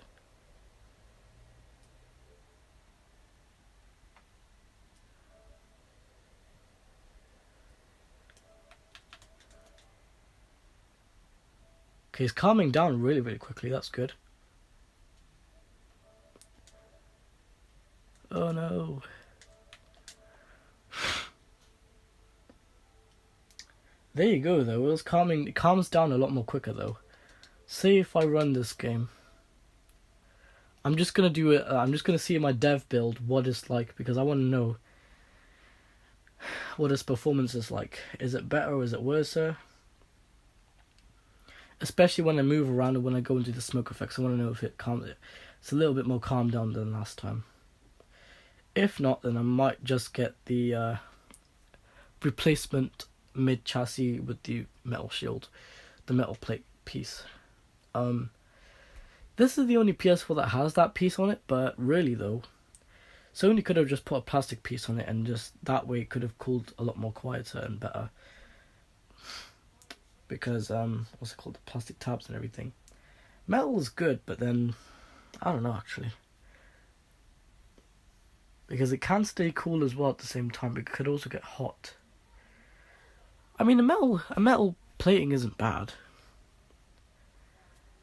Okay, it's calming down really, really quickly. That's good. Oh no. There you go though. It calms down a lot more quicker though. Say if I run this game. I'm just gonna do it. I'm just gonna see in my dev build what it's like, because I want to know what its performance is like. Is it better or is it worse? Especially when I move around and when I go into the smoke effects, I want to know if it's a little bit more calmed down than last time. If not, then I might just get the replacement mid chassis with the metal shield, the metal plate piece. This is the only PS4 that has that piece on it, but really though, Sony could have just put a plastic piece on it, and just that way it could have cooled a lot more quieter and better. Because what's it called, the plastic tabs and everything. Metal is good, but then I don't know actually, because it can stay cool as well at the same time, but it could also get hot. I mean, a metal plating isn't bad,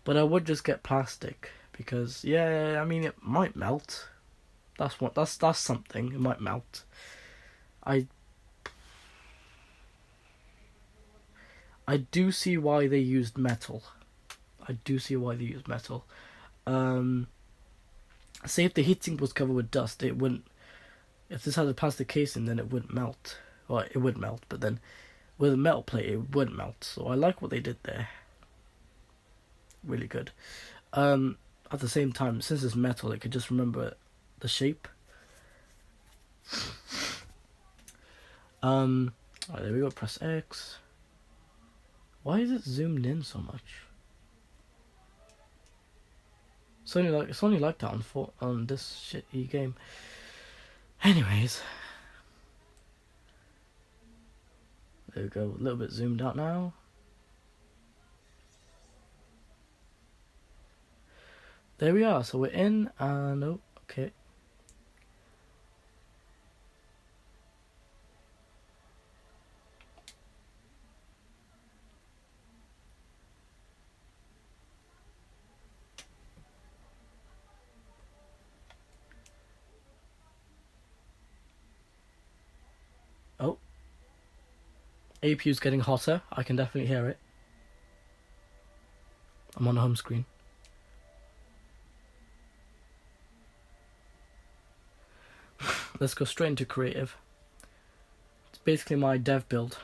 but I would just get plastic, because yeah, I mean, it might melt. That's something. It might melt. I do see why they used metal. Say if the heatsink was covered with dust, it wouldn't. If this had a plastic casing, then it wouldn't melt. Well, it would melt, but then with a metal plate, it wouldn't melt. So I like what they did there. Really good. At the same time, since it's metal, it could just remember the shape. Alright, there we go. Press X. Why is it zoomed in so much? It's only like that on this shitty game. Anyways, there we go. A little bit zoomed out now. There we are. So we're in, and oh, okay. Oh, APU's getting hotter. I can definitely hear it. I'm on the home screen. Let's go straight into creative. It's basically my dev build.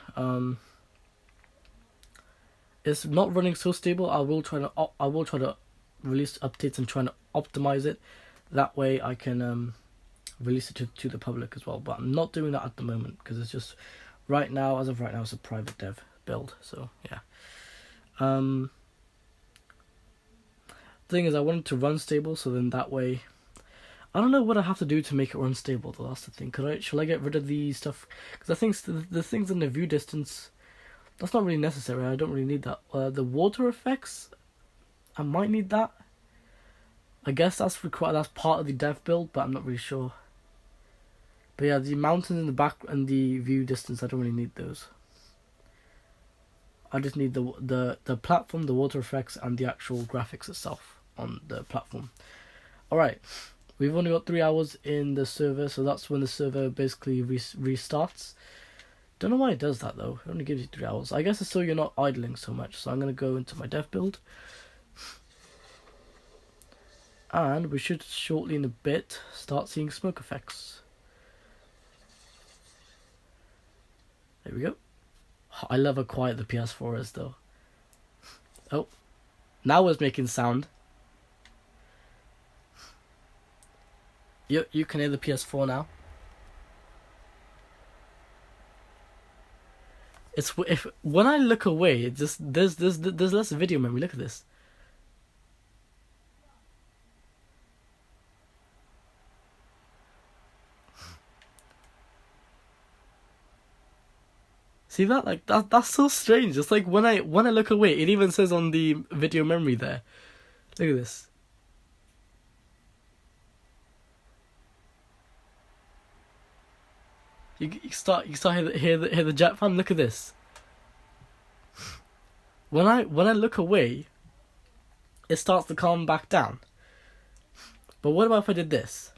It's not running so stable. I will try to release updates and try to optimize it. That way I can release it to the public as well. But I'm not doing that at the moment, because it's just as of right now, it's a private dev build. So yeah. The thing is, I wanted to run stable, so then that way I don't know what I have to do to make it run stable though, that's the thing. Shall I get rid of the stuff? Because I think the things in the view distance, that's not really necessary. I don't really need that. The water effects, I might need that. I guess that's part of the dev build, but I'm not really sure. But yeah, the mountains in the back and the view distance, I don't really need those. I just need the platform, the water effects, and the actual graphics itself on the platform. Alright, we've only got 3 hours in the server, so that's when the server basically restarts. Don't know why it does that though, it only gives you 3 hours. I guess it's so you're not idling so much, so I'm going to go into my dev build. And we should shortly in a bit start seeing smoke effects. There we go. I love how quiet the PS4 is though. Oh, now it's making sound. You can hear the PS4 now. When I look away, it just there's less video memory. Look at this. See that? Like that's so strange. It's like when I look away, it even says on the video memory there. Look at this. You start hear the jet fan. Look at this. When I look away, it starts to calm back down. But what about if I did this?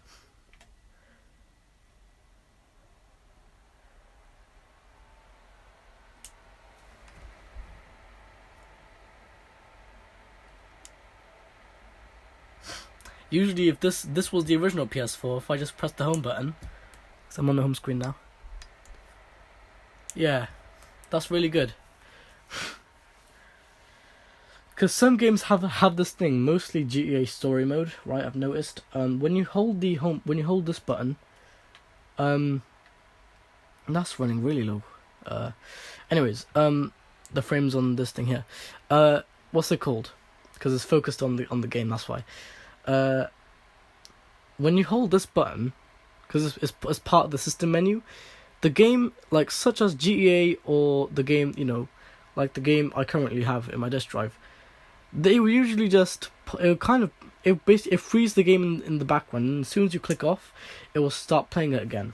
Usually if this was the original PS4, if I just press the home button, because I'm on the home screen now. Yeah, that's really good. Because some games have this thing, mostly GTA Story Mode, right? I've noticed. When you hold this button, that's running really low. Anyways, the frames on this thing here. What's it called? Because it's focused on the game. That's why. When you hold this button, because it's part of the system menu, the game, like such as GTA or the game, like the game I currently have in my disk drive, they will usually just it frees the game in the background, and as soon as you click off, it will start playing it again.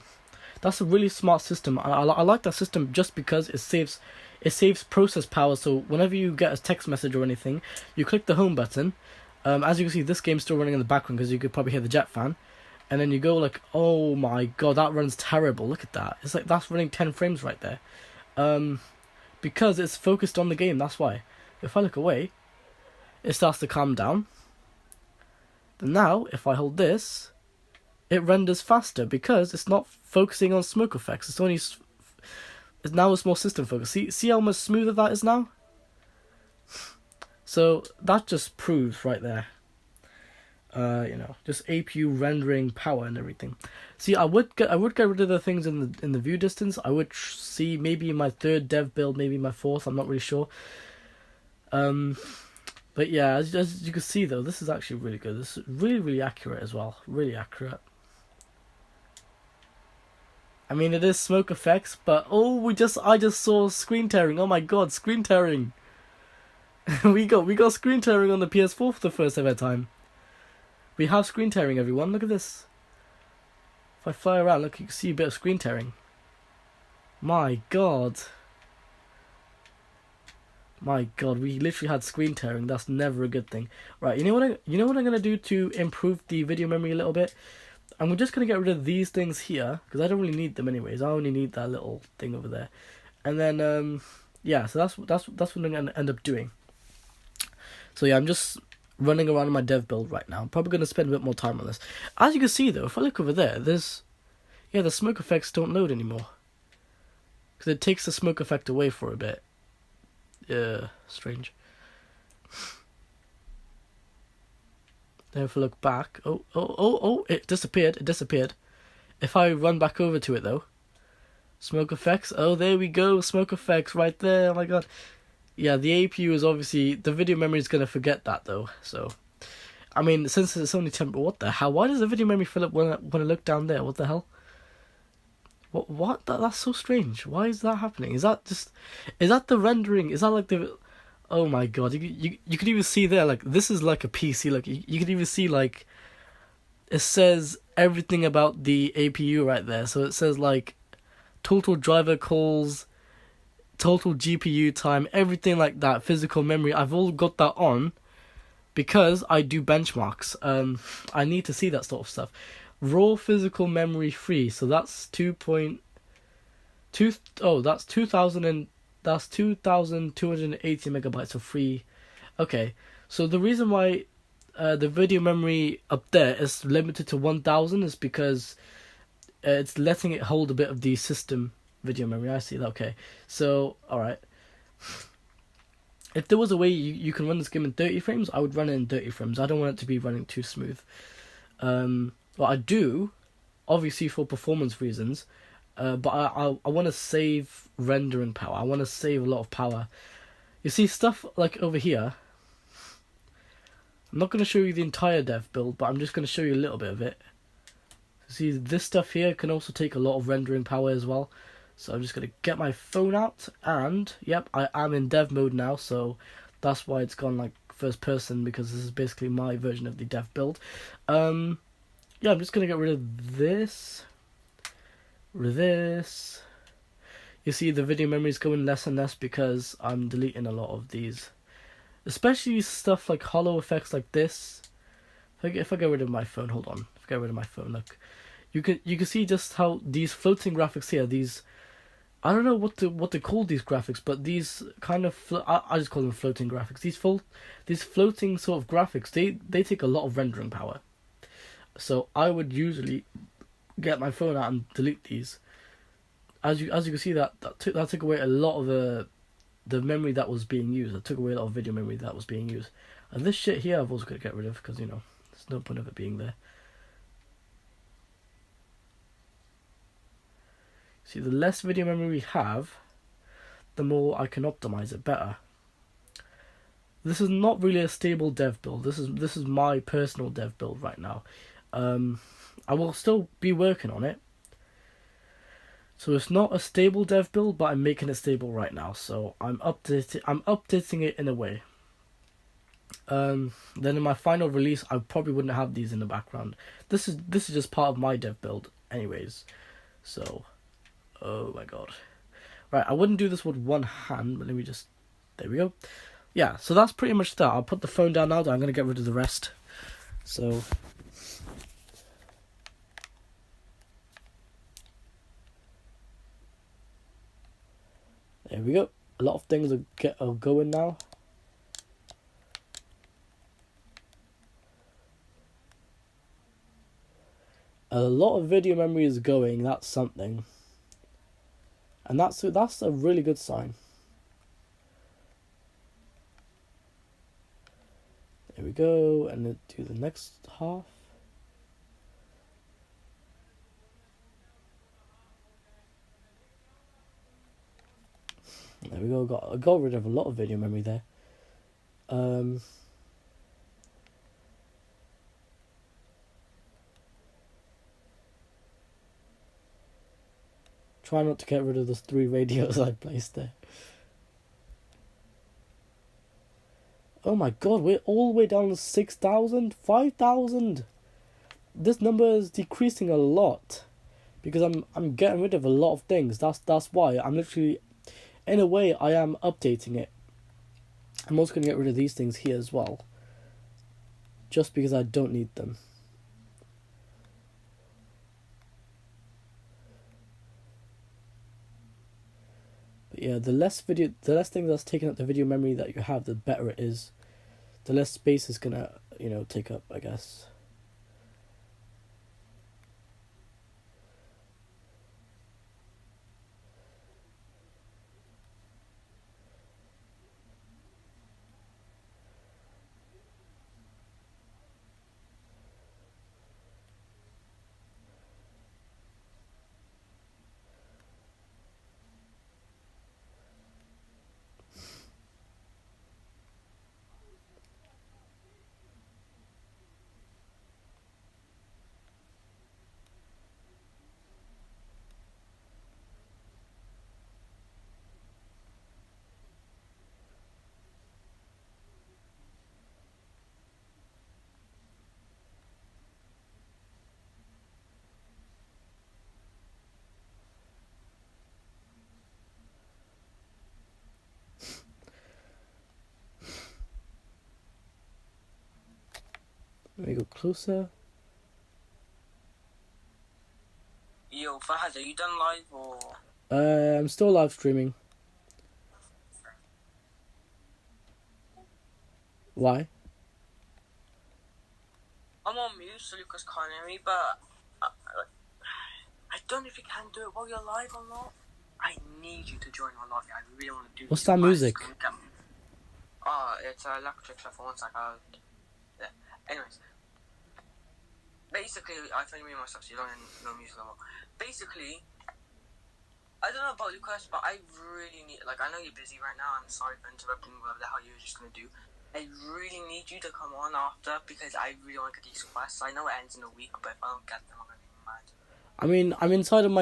That's a really smart system. I like that system just because it saves process power. So whenever you get a text message or anything, you click the home button. As you can see, this game's still running in the background because you could probably hear the jet fan. And then you go like, oh my god, that runs terrible. Look at that. It's like that's running 10 frames right there. Because it's focused on the game, that's why. If I look away, it starts to calm down. Then now, if I hold this, it renders faster because it's not focusing on smoke effects. It's now it's more system focused. See how much smoother that is now? So that just proves right there, just APU rendering power and everything. See, I would get rid of the things in the view distance. I would see maybe my third dev build, maybe my fourth. I'm not really sure. But yeah, as you can see though, this is actually really good. This is really accurate as well. Really accurate. I mean, it is smoke effects, but I just saw screen tearing. Oh my god, screen tearing. we got screen tearing on the PS4 for the first ever time. We have screen tearing, everyone. Look at this. If I fly around, look, you can see a bit of screen tearing. My god. My god, we literally had screen tearing. That's never a good thing. Right, you know what I'm gonna do to improve the video memory a little bit? I'm just gonna get rid of these things here because I don't really need them anyways. I only need that little thing over there. And then yeah, so that's what I'm gonna end up doing. So yeah, I'm just running around in my dev build right now. I'm probably going to spend a bit more time on this. As you can see though, if I look over there, the smoke effects don't load anymore. Because it takes the smoke effect away for a bit. Yeah, strange. Then if I look back, it disappeared. If I run back over to it though, smoke effects, oh there we go, smoke effects right there, oh my god. Yeah, the APU is obviously, the video memory is going to forget that though, so I mean, since it's only temporary, what the hell? Why does the video memory fill up when I look down there? What the hell? What? That's so strange. Why is that happening? Is that the rendering? Is that like the? Oh my god! You could even see there, like, this is like a PC. Like, you could even see, like, it says everything about the APU right there. So it says, like, total driver calls, total GPU time, everything like that, physical memory. I've all got that on because I do benchmarks. I need to see that sort of stuff. Raw physical memory free. So that's 2.2. Oh, that's 2,280 megabytes of free. Okay, so the reason why the video memory up there is limited to 1,000 is because it's letting it hold a bit of the system video memory. I see that. Okay, so alright. If there was a way you can run this game in 30 frames, I would run it in 30 frames. I don't want it to be running too smooth. Well, I do, obviously for performance reasons, but I want to save rendering power. I want to save a lot of power. You see stuff like over here. I'm not going to show you the entire dev build, but I'm just going to show you a little bit of it. See, this stuff here can also take a lot of rendering power as well. So I'm just going to get my phone out, and yep, I am in dev mode now, so that's why it's gone like first person, because this is basically my version of the dev build. Yeah, I'm just going to get rid of this. This. You see the video memory is going less and less because I'm deleting a lot of these. Especially stuff like hollow effects like this. If I get rid of my phone, hold on. If I get rid of my phone, look. You can see just how these floating graphics here, these, I don't know what to call these graphics, but these kind of I just call them floating graphics. These floating sort of graphics, they take a lot of rendering power. So I would usually get my phone out and delete these. As you can see, that took away a lot of the memory that was being used. It took away a lot of video memory that was being used. And this shit here I've also got to get rid of, because, you know, there's no point of it being there. See, the less video memory we have, the more I can optimize it better. This is not really a stable dev build. This is my personal dev build right now. I will still be working on it. So it's not a stable dev build, but I'm making it stable right now. So I'm updating it in a way. Then in my final release, I probably wouldn't have these in the background. This is just part of my dev build, anyways. So, oh my god, right. I wouldn't do this with one hand, but let me just. There we go. Yeah. So that's pretty much that. I'll put the phone down now. I'm gonna get rid of the rest. So. There we go. A lot of things are going now. A lot of video memory is going. That's something, and that's a really good sign. There we go, and then do the next half. There we go. I got rid of a lot of video memory there. Try not to get rid of those 3 radios I placed there. Oh my god, we're all the way down to 6,000, 5,000. This number is decreasing a lot because I'm getting rid of a lot of things. That's why I'm literally, in a way, I am updating it. I'm also going to get rid of these things here as well, just because I don't need them. But yeah, the less things that's taking up the video memory that you have, the better it is. The less space is gonna, take up, I guess. Let me go closer. Yo, Fahad, are you done live or? I'm still live streaming. Why? I'm on mute so Lucas can't hear me, but I don't know if you can do it while you're live or not. I need you to join our lobby. I really want to do What's these that quests. music? It's electric stuff. One sec, yeah. Anyways, basically, I finally made myself, so you don't know music no more. Basically, I don't know about Lucas, but I really need, like, I know you're busy right now. I'm sorry for interrupting whatever the hell you were just gonna do. I really need you to come on after because I really want to get these quests. I know it ends in a week, but if I don't get them, I'm gonna be mad. I mean, I'm inside of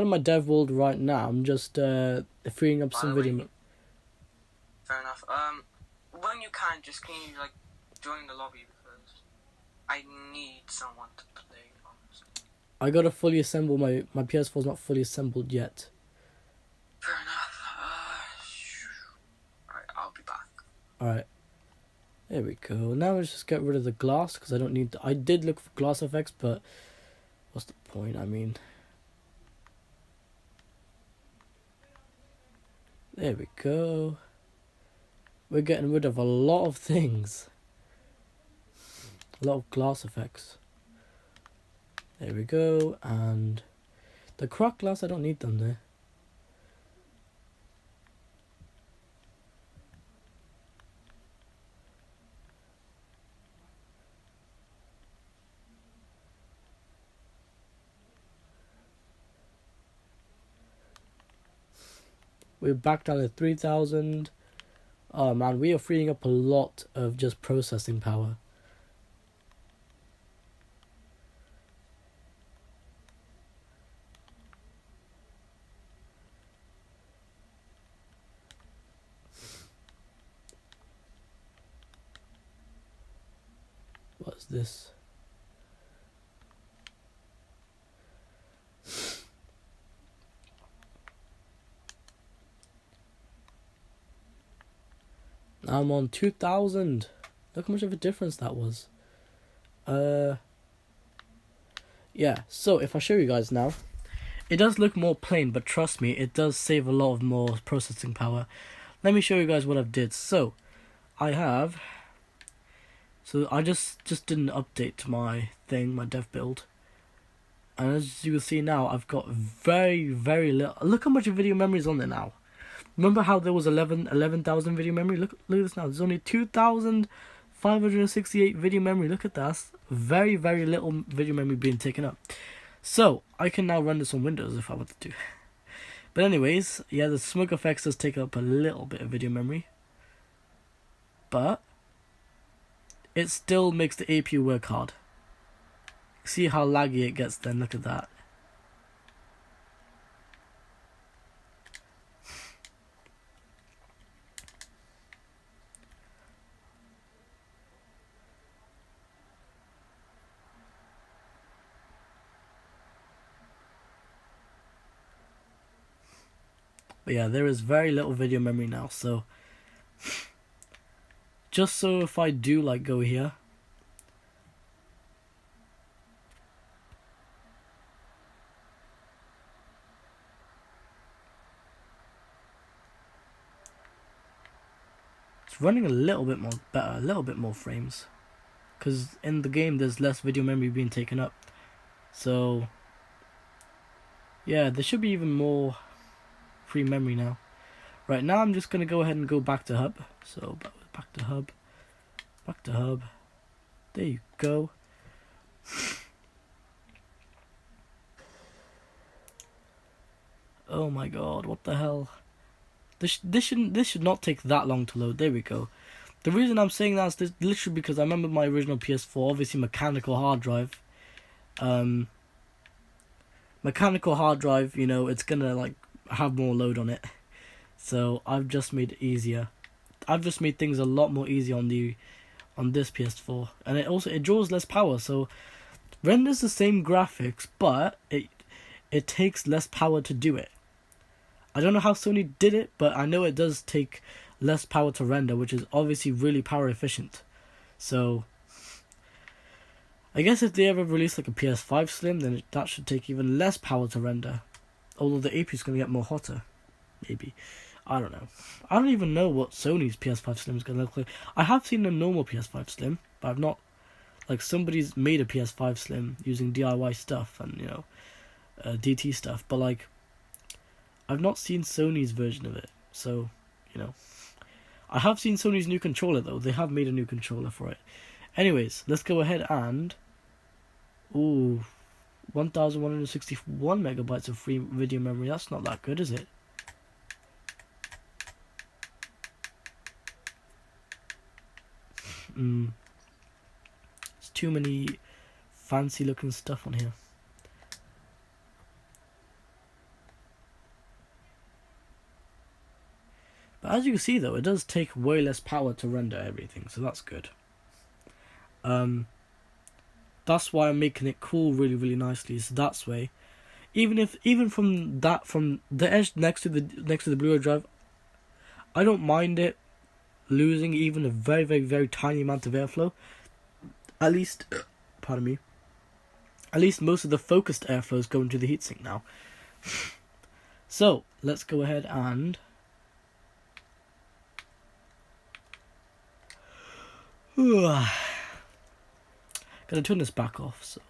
my dev world right now. I'm just freeing up some video. Fair enough. When you can you like join the lobby because I need someone to play. Honestly. I gotta fully assemble my PS4's not fully assembled yet. Fair enough. Alright, I'll be back. Alright. There we go. Now let's just get rid of the glass because I don't need. I did look for glass effects, but what's the point? I mean, there we go. We're getting rid of a lot of things. A lot of glass effects. There we go. And the cracked glass, I don't need them there. We're back down to 3,000. Oh man, we are freeing up a lot of just processing power. What's this? I'm on 2,000. Look how much of a difference that was. Yeah, so if I show you guys now, it does look more plain, but trust me, it does save a lot of more processing power. Let me show you guys what I've did. So, I just did an update to my thing, my dev build. And as you can see now, I've got very, very little. Look how much video memory is on there now. Remember how there was 11,000 video memory? Look at this now. There's only 2,568 video memory. Look at that. That's very, very little video memory being taken up. So, I can now run this on Windows if I wanted to. But anyways, yeah, the smoke effects does take up a little bit of video memory. But it still makes the APU work hard. See how laggy it gets then, look at that. But yeah, there is very little video memory now, so just so if I do like go here, it's running a little bit more better, a little bit more frames, because in the game there's less video memory being taken up. So yeah, there should be even more free memory now. Right now I'm just gonna go ahead and go back to hub. So back to hub. There you go. Oh my god, what the hell? This should not take that long to load. There we go. The reason I'm saying that is literally because I remember my original PS4, obviously mechanical hard drive. Mechanical hard drive, you know, it's gonna like have more load on it. So I've just made it easier. I've just made things a lot more easy on this PS4, and it draws less power. So renders the same graphics, but it takes less power to do it. I don't know how Sony did it, but I know it does take less power to render, which is obviously really power efficient. So I guess if they ever release like a PS5 Slim, then that should take even less power to render. Although the APU is going to get more hotter. Maybe. I don't know. I don't even know what Sony's PS5 Slim is going to look like. I have seen a normal PS5 Slim, but I've not... Like, somebody's made a PS5 Slim using DIY stuff and, you know, DT stuff. But, like, I've not seen Sony's version of it. So, you know. I have seen Sony's new controller, though. They have made a new controller for it. Anyways, let's go ahead and... Ooh, 1,161 megabytes of free video memory. That's not that good, is it? There's too many fancy looking stuff on here. But as you can see though, it does take way less power to render everything, so that's good. That's why I'm making it cool really nicely, so that's way. Even from the edge next to the Blu-ray drive, I don't mind it losing even a very tiny amount of airflow. At least, pardon me. At least most of the focused airflow is going to the heatsink now. So let's go ahead and gotta turn this back off. So.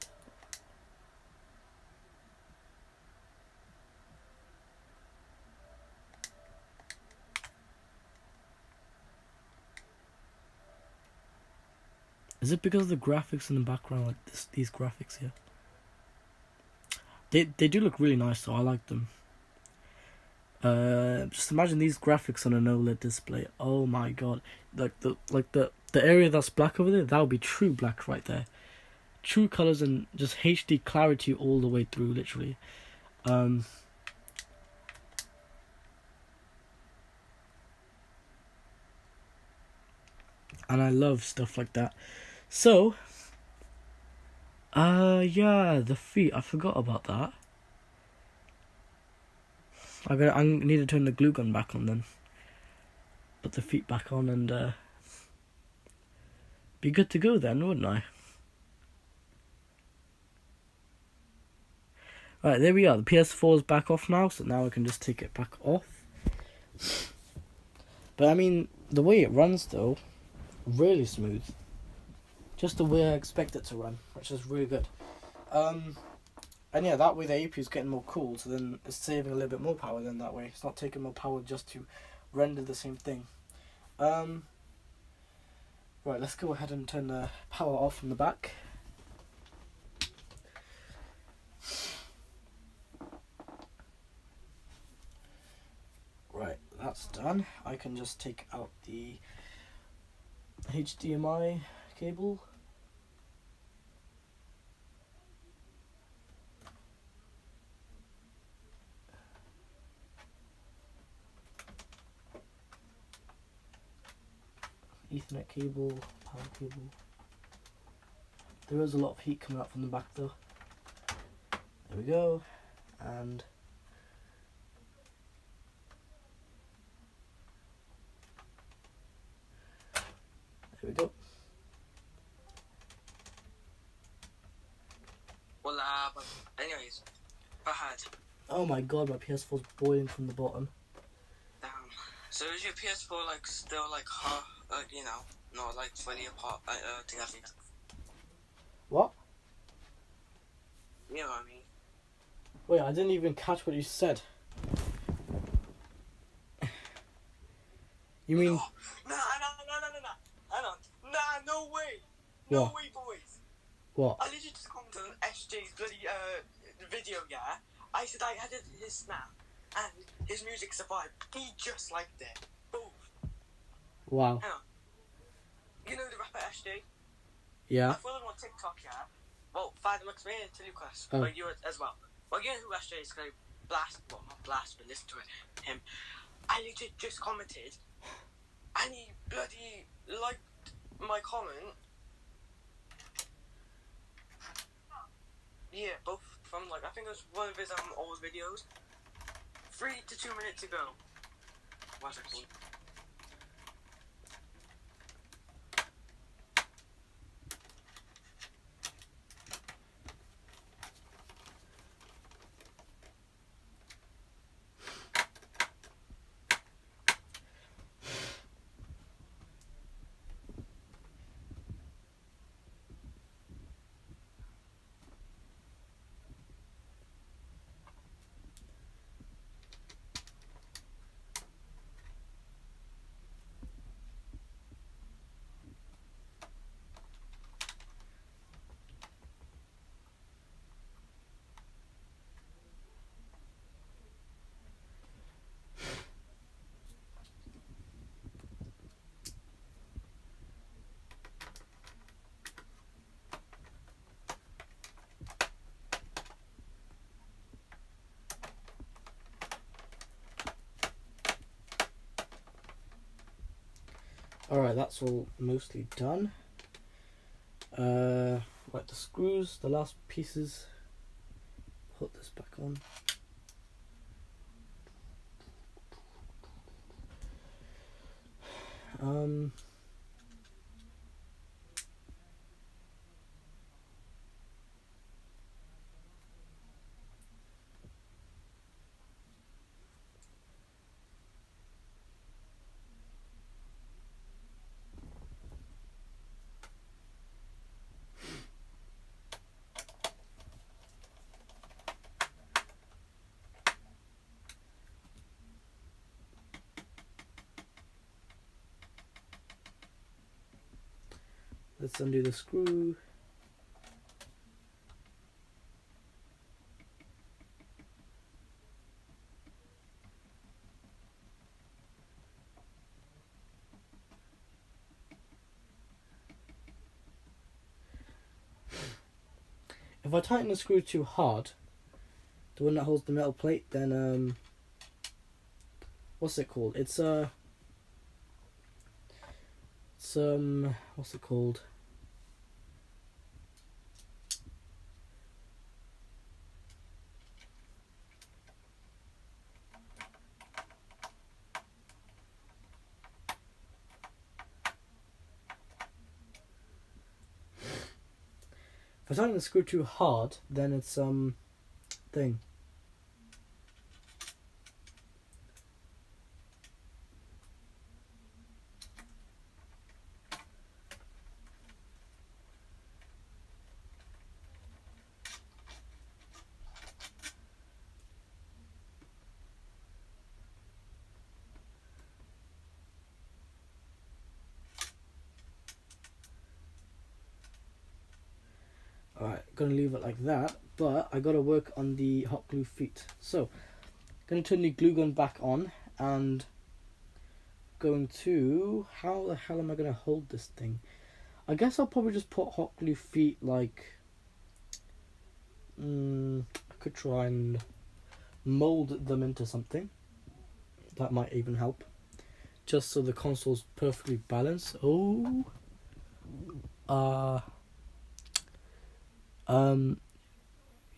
Is it because of the graphics in the background, like these graphics here? They do look really nice though, I like them. Just imagine these graphics on an OLED display. Oh my god. The area that's black over there, that would be true black right there. True colours and just HD clarity all the way through, literally. And I love stuff like that. So, yeah, the feet. I forgot about that. I need to turn the glue gun back on then. Put the feet back on and be good to go then, wouldn't I? Right, there we are. The PS4 is back off now, so now I can just take it back off. But I mean, the way it runs though, really smooth. Just the way I expect it to run, which is really good. And yeah, that way the APU is getting more cool, so then it's saving a little bit more power then that way. It's not taking more power just to render the same thing. Right, let's go ahead and turn the power off from the back. Right, that's done. I can just take out the HDMI cable. Ethernet cable, power cable. There is a lot of heat coming out from the back though. There we go. And there we go. Well, but anyways, Fahad. Oh my god, my PS4's boiling from the bottom. Damn. So is your PS4 like still like you know, not like fully apart together? What? You know what I mean? Wait, I didn't even catch what you said. You mean? No, no way. No What? way, boys. What? I literally just commented on SJ's bloody video, yeah. I said I had his snap, and his music survived. He just liked it. Boom. Wow. Hang on. You know the rapper SJ? Yeah. I follow him on TikTok, yeah. Well, Father looks me to Lucas, Oh. but you as well. Well, you know who SJ is, because I blast, well, not blast, but listen to it. Him. I literally just commented, and he bloody liked my comment. Yeah, both from like, I think it was one of his old videos. 3 to 2 minutes ago. What's it called? Alright, that's all mostly done. Right, the screws, the last pieces. Put this back on. Let's undo the screw. If I tighten the screw too hard, the one that holds the metal plate, then what's it called? It's what's it called? If I tighten the screw too hard, then it's thing. Alright, gonna leave it like that, but I gotta work on the hot glue feet. So, gonna turn the glue gun back on and going to, how the hell am I gonna hold this thing? I guess I'll probably just put hot glue feet like, I could try and mold them into something. That might even help. Just so the console's perfectly balanced.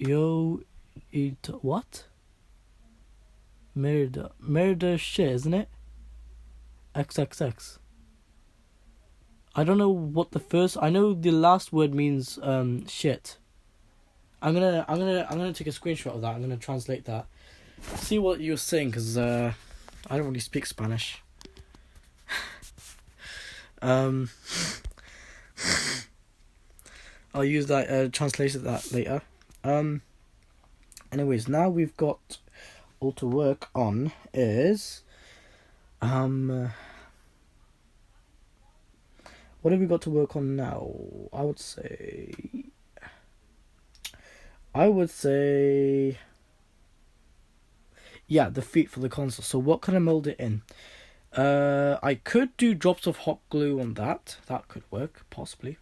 Yo, eat what? Murder shit, isn't it? XXX. I don't know what the first. I know the last word means shit. I'm gonna take a screenshot of that. I'm gonna translate that. See what you're saying, because I don't really speak Spanish. I'll use that translate that later. Anyways, now we've got all to work on is what have we got to work on now? I would say yeah, the feet for the console. So what can I mold it in? I could do drops of hot glue on that. That could work, possibly.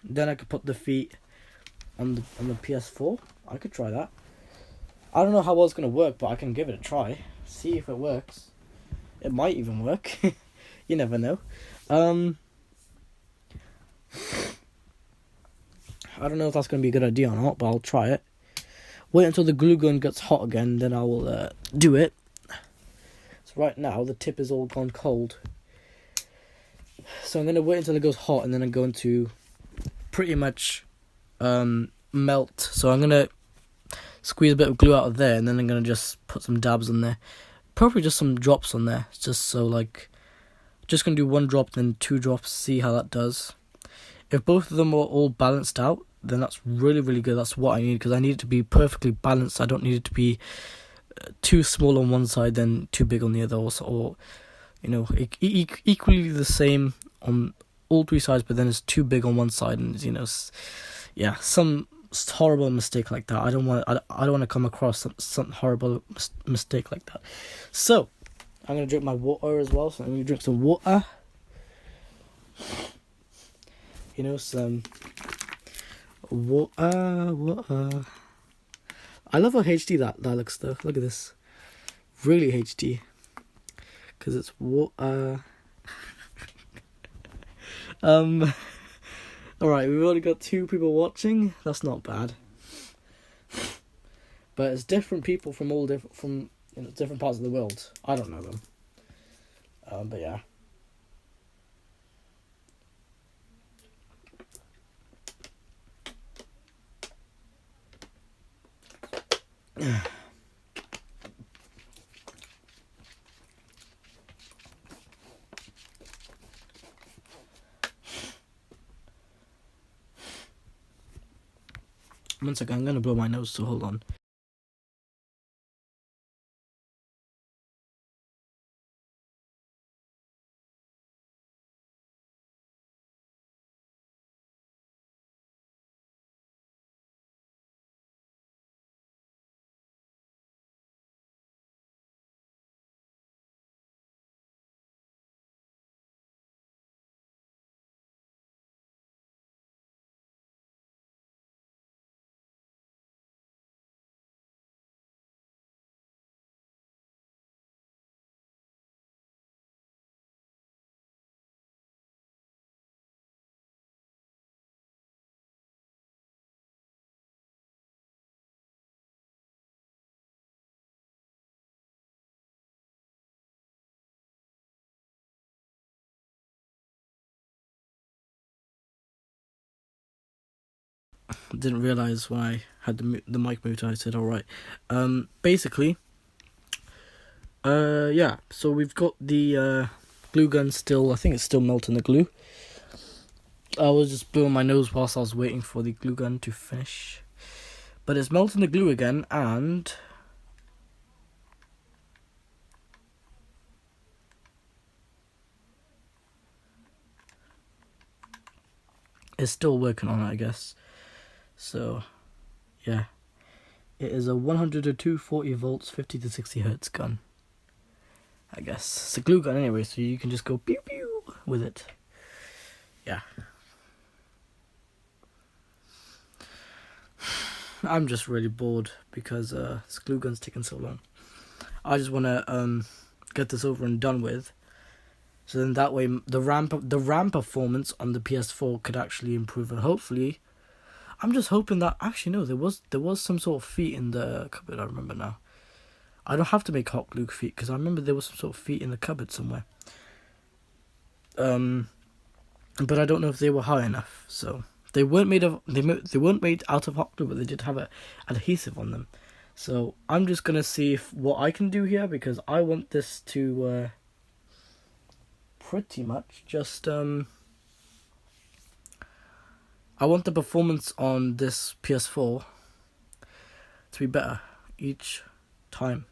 Then I could put the feet on the PS4. I could try that. I don't know how well it's gonna work, but I can give it a try. See if it works. It might even work. You never know. I don't know if that's gonna be a good idea or not, but I'll try it. Wait until the glue gun gets hot again, then I will do it. So right now the tip is all gone cold. So I'm gonna wait until it goes hot, and then I'm going to pretty much melt. So I'm gonna squeeze a bit of glue out of there, and then I'm gonna just put some dabs on there. Probably just some drops on there, just so like, just gonna do one drop, then 2 drops, see how that does. If both of them are all balanced out, then that's really, really good. That's what I need, because I need it to be perfectly balanced. I don't need it to be too small on one side, then too big on the other, or you know, equally the same on all 3 sides, but then it's too big on one side, and you know, yeah, some horrible mistake like that. I don't want to come across some horrible mistake like that. So I'm gonna drink my water as well. So I'm gonna drink some water. You know, some water. I love how HD that looks though. Look at this, really HD, because it's water. Um, Alright, we've only got 2 people watching. That's not bad. But it's different people from different parts of the world. I don't know them. But yeah. One second, I'm gonna blow my nose, so hold on. Didn't realize when I had the mic moved, I said alright. Basically, yeah, so we've got the glue gun still. I think it's still melting the glue. I was just blowing my nose whilst I was waiting for the glue gun to finish. But it's melting the glue again, and it's still working on it, I guess. So, yeah. It is a 100 to 240 volts, 50 to 60 hertz gun. I guess. It's a glue gun anyway, so you can just go pew pew with it. Yeah. I'm just really bored because this glue gun's taking so long. I just want to get this over and done with. So then that way the RAM performance on the PS4 could actually improve, and hopefully, I'm just hoping that actually no, there was some sort of feet in the cupboard. I remember now. I don't have to make hot glue feet because I remember there was some sort of feet in the cupboard somewhere. But I don't know if they were high enough. So they weren't made out of hot glue, but they did have a adhesive on them. So I'm just gonna see what I can do here, because I want this to pretty much just I want the performance on this PS4 to be better each time.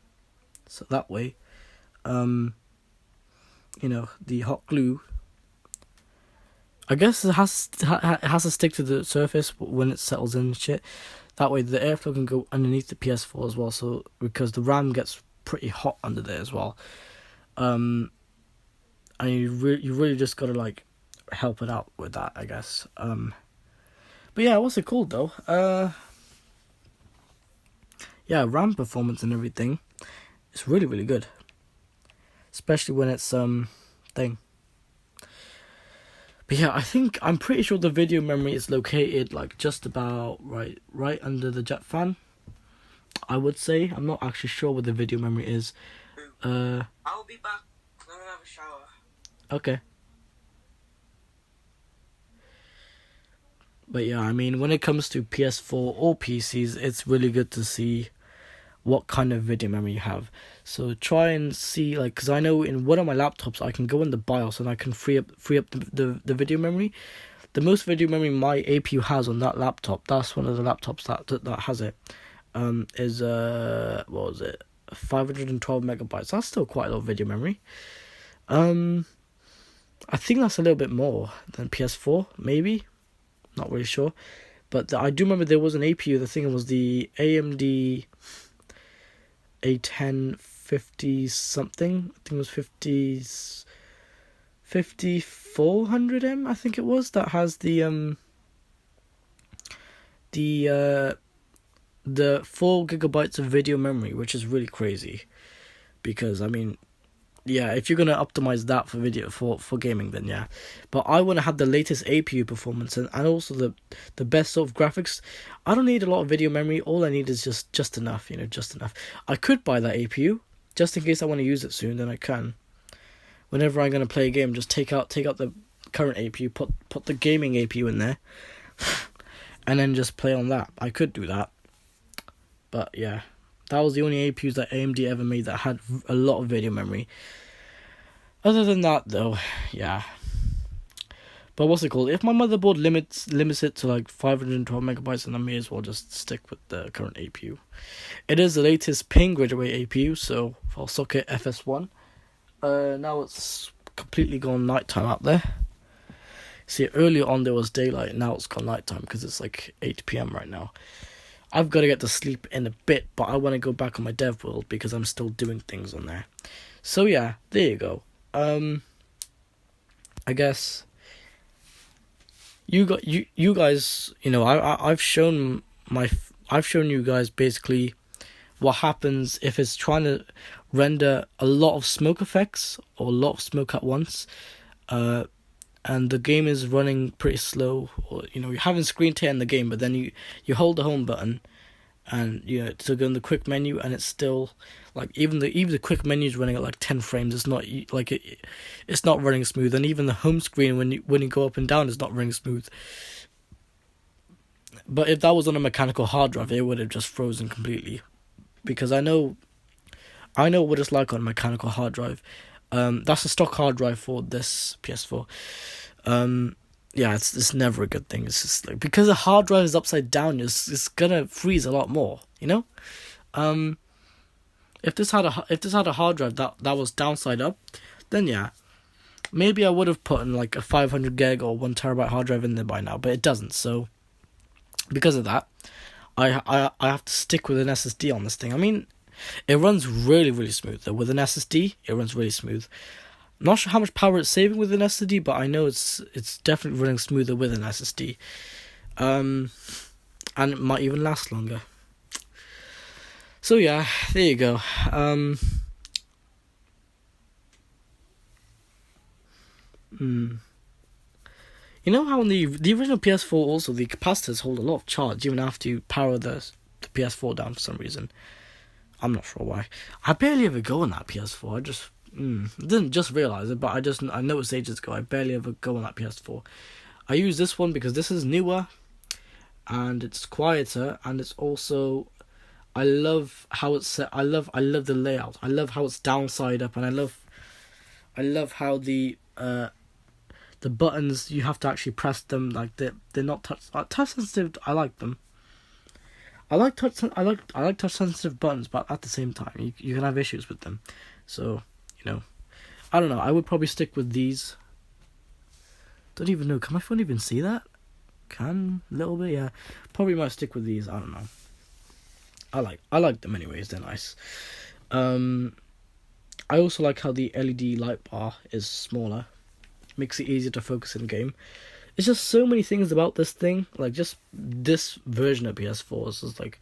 So that way, the hot glue, I guess it has to stick to the surface when it settles in and shit. That way the airflow can go underneath the PS4 as well, so because the RAM gets pretty hot under there as well. And you really just gotta like help it out with that, I guess. But yeah, what's it called though? Yeah, RAM performance and everything. It's really, really good. Especially when it's thing. But yeah, I'm pretty sure the video memory is located like just about right under the jet fan. I would say. I'm not actually sure where the video memory is. I'll be back. I'm gonna have a shower. Okay. But yeah, I mean, when it comes to PS4 or PCs, it's really good to see what kind of video memory you have. So try and see, like, because I know in one of my laptops I can go in the BIOS and I can free up the video memory. The most video memory my APU has on that laptop, that's one of the laptops that has it, is what was it, 512 megabytes. That's still quite a lot of video memory. I think that's a little bit more than PS4, maybe. Not really sure, but I do remember there was an APU. The thing was the AMD A1050 something. I think it was 5400M. I think it was, that has the 4 gigabytes of video memory, which is really crazy, because I mean, Yeah, if you're gonna optimize that for video for gaming, then yeah. But I want to have the latest APU performance and also the best sort of graphics. I don't need a lot of video memory. All I need is just enough, just enough. I could buy that APU just in case I want to use it soon. Then I can. Whenever I'm gonna play a game, just take out the current APU, put the gaming APU in there, and then just play on that. I could do that, but yeah. That was the only APUs that AMD ever made that had a lot of video memory. Other than that, though, yeah. But what's it called? If my motherboard limits it to like 512 megabytes, then I may as well just stick with the current APU. It is the latest ping grid array APU, so for socket FS1. Now it's completely gone nighttime out there. See, earlier on there was daylight, now it's gone nighttime because it's like 8 p.m. right now. I've got to get to sleep in a bit, but I want to go back on my dev world because I'm still doing things on there. So yeah, there you go. I guess you guys, I've shown you guys basically what happens if it's trying to render a lot of smoke effects or a lot of smoke at once. And the game is running pretty slow, or you're having screen tear in the game, but then you hold the home button and to go in the quick menu, and it's still like even the quick menu is running at like 10 frames. It's not like it's not running smooth, and even the home screen when you go up and down is not running smooth. But if that was on a mechanical hard drive, it would have just frozen completely, because I know what it's like on a mechanical hard drive. That's a stock hard drive for this PS4. Yeah, it's never a good thing. It's just like, because the hard drive is upside down, it's gonna freeze a lot more. If this had a hard drive that was downside up, then yeah, maybe I would have put in like a 500 gig or 1 terabyte hard drive in there by now, but it doesn't. So because of that, I have to stick with an SSD on this thing. I mean, it runs really, really smooth. Though. With an SSD, it runs really smooth. I'm not sure how much power it's saving with an SSD, but I know it's definitely running smoother with an SSD. And it might even last longer. So yeah, there you go. You know how in the original PS4 also the capacitors hold a lot of charge even after you power the PS4 down for some reason. I'm not sure why. I barely ever go on that PS4. I just didn't just realise it, but I noticed ages ago. I barely ever go on that PS4. I use this one because this is newer, and it's quieter, and it's also, I love how it's set. I love the layout. I love how it's downside up, and I love how the buttons, you have to actually press them, like they're not touch sensitive. I like them. I like touch sensitive buttons, but at the same time, you can have issues with them. So, I don't know. I would probably stick with these. Don't even know. Can my phone even see that? Can a little bit, yeah. Probably might stick with these. I don't know. I like them anyways. They're nice. I also like how the LED light bar is smaller. Makes it easier to focus in game. It's just so many things about this thing. Like, just this version of PS4 is just like,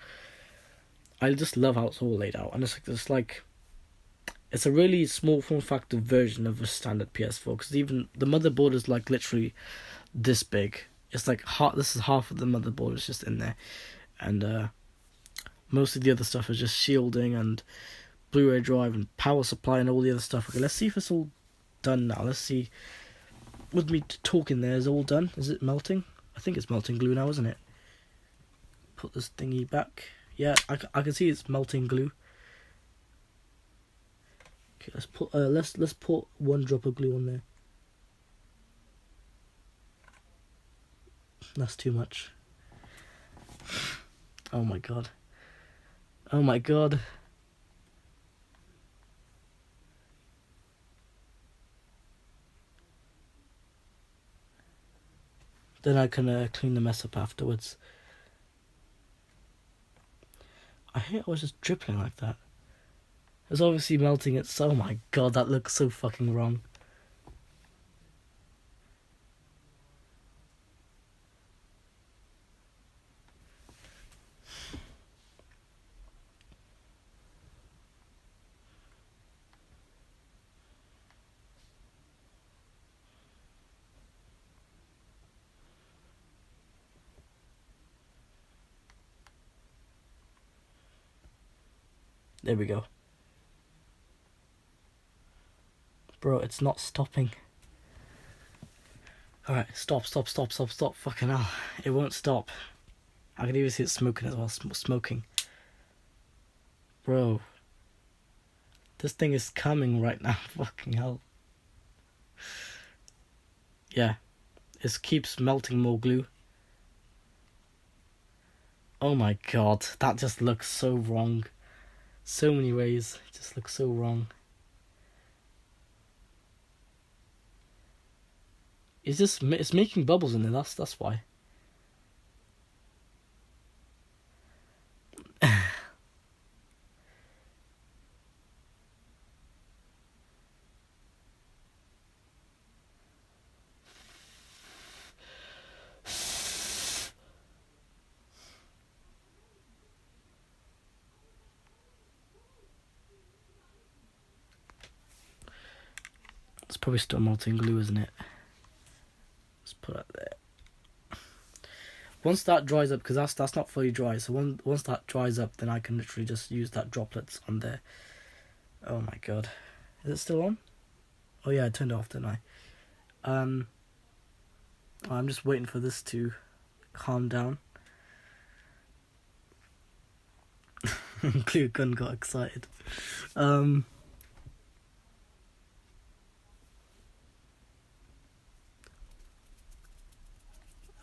I just love how it's all laid out. And it's a really small form factor version of a standard PS4. Because even the motherboard is like literally this big. It's like this is half of the motherboard is just in there. And most of the other stuff is just shielding and Blu-ray drive and power supply and all the other stuff. Okay, let's see if it's all done now. Let's see. With me talking there, is it all done? Is it melting? I think it's melting glue now, isn't it? Put this thingy back. Yeah, I can see it's melting glue. Okay, let's put 1 drop of glue on there. That's too much. Oh my god. Oh my god. Then I can clean the mess up afterwards. I hate how it's just dripping like that. It's obviously melting it. Oh my god, that looks so fucking wrong. There we go. Bro, it's not stopping. Alright, stop. Fucking hell. It won't stop. I can even see it smoking as well. Smoking. Bro. This thing is coming right now. Fucking hell. Yeah. It keeps melting more glue. Oh my god. That just looks so wrong. So many ways. It just looks so wrong. It's making bubbles in there. That's why. It's probably still melting glue, isn't it? Let's put it there. Once that dries up, because that's not fully dry, so once that dries up, then I can literally just use that droplets on there. Oh my god. Is it still on? Oh yeah, I turned it off, didn't I? I'm just waiting for this to calm down. Glue gun got excited.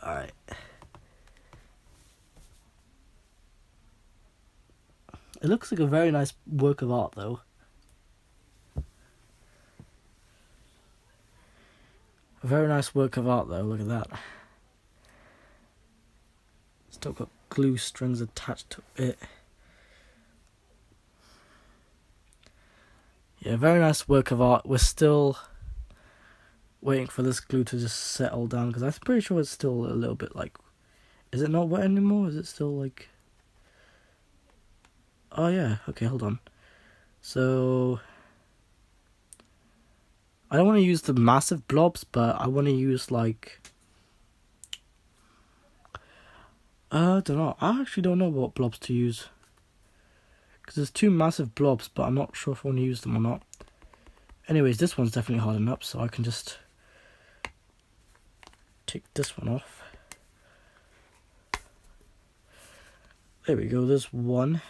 Alright. It looks like a very nice work of art, though. A very nice work of art, though. Look at that. Still got glue strings attached to it. Yeah, very nice work of art. We're still waiting for this glue to just settle down, because I'm pretty sure it's still a little bit like... Is it not wet anymore? Is it still like... Oh yeah, okay, hold on. So... I don't want to use the massive blobs, but I want to use like... I don't know. I actually don't know what blobs to use. Because there's two massive blobs, but I'm not sure if I want to use them or not. Anyways, this one's definitely hard enough, so I can just take this one off. There we go, there's one.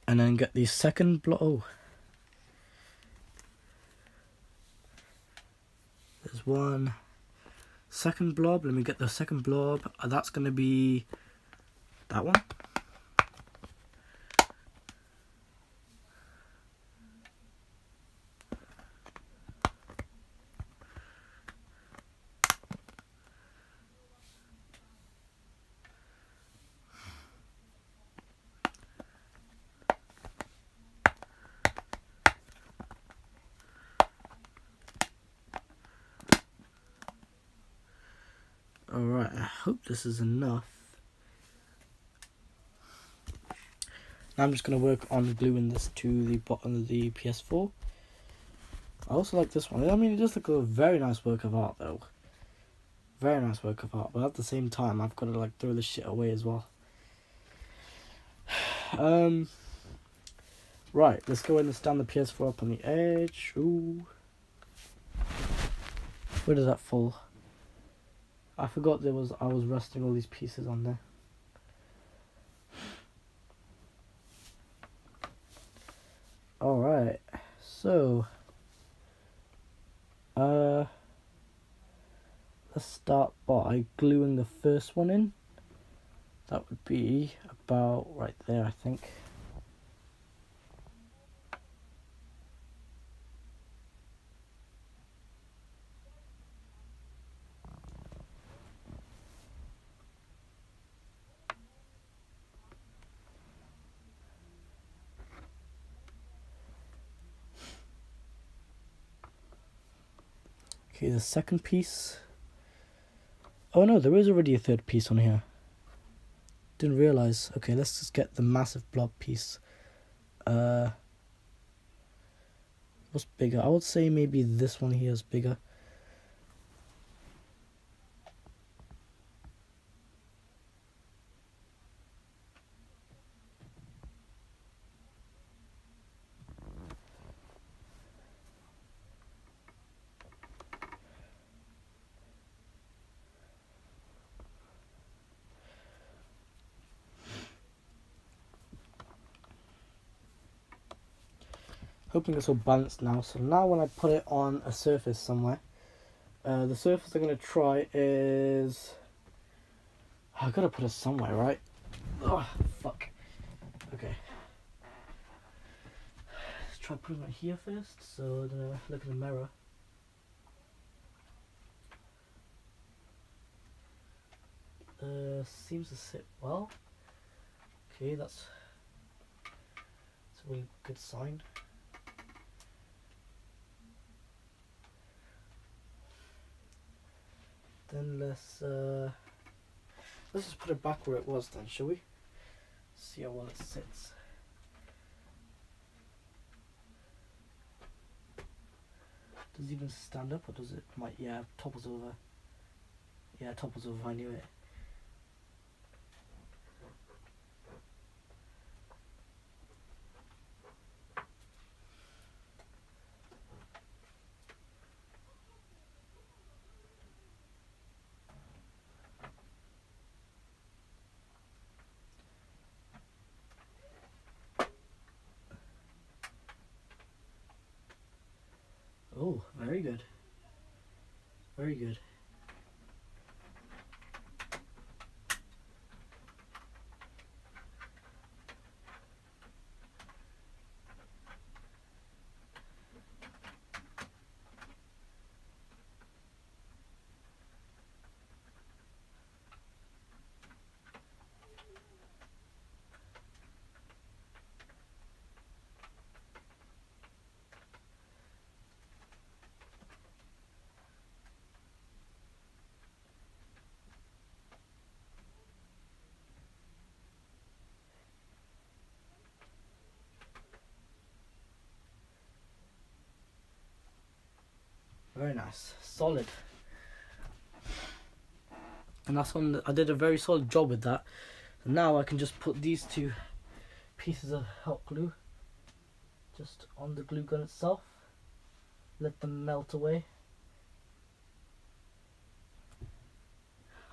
And then get the second blob. Oh. There's one. Second blob, let me get the second blob. That's going to be that one. Alright, I hope this is enough. Now I'm just going to work on gluing this to the bottom of the PS4. I also like this one. I mean, it does look a very nice work of art, though. Very nice work of art, but at the same time, I've got to like throw this shit away as well. Right, let's go ahead and stand the PS4 up on the edge. Ooh. Where does that fall? I forgot I was resting all these pieces on there. Alright, so let's start by gluing the first one in. That would be about right there, I think. Okay, the second piece. Oh no, there is already a third piece on here. Didn't realize. Okay, let's just get the massive blob piece. What's bigger? I would say maybe this one here is bigger. Hoping it's all balanced now. So now when I put it on a surface somewhere, the surface I'm going to try is... I gotta put it somewhere, right? Oh, fuck. Okay. Let's try putting it here first. So I'm gonna look in the mirror. Seems to sit well. Okay, that's a really good sign. Then let's just put it back where it was then, shall we? See how well it sits. Does it even stand up, or does it topples over? Yeah, it topples over, I knew it. Oh, very good. Very good. Very nice. Solid. And that's on I did a very solid job with that. And now I can just put these two pieces of hot glue just on the glue gun itself. Let them melt away.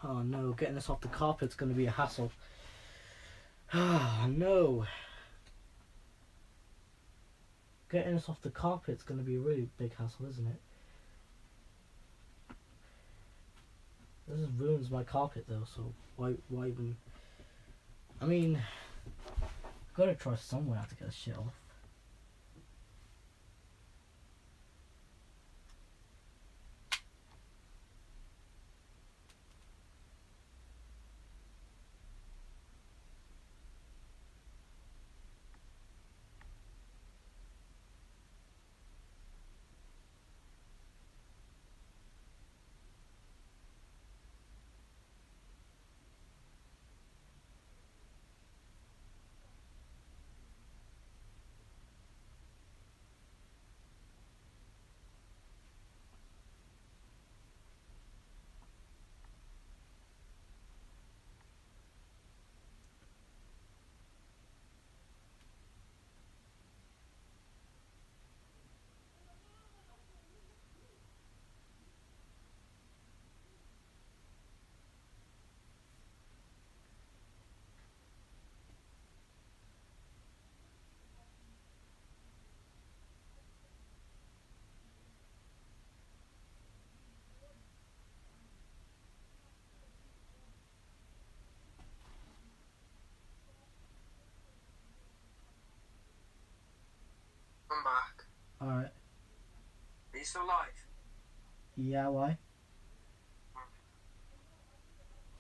Oh no, getting this off the carpet's going to be a hassle. Ah no. Getting this off the carpet's going to be a really big hassle, isn't it? This just ruins my carpet though, so why even... I mean, gotta try somewhere to get this shit off. I'm back. Alright. Are you still alive? Yeah, why?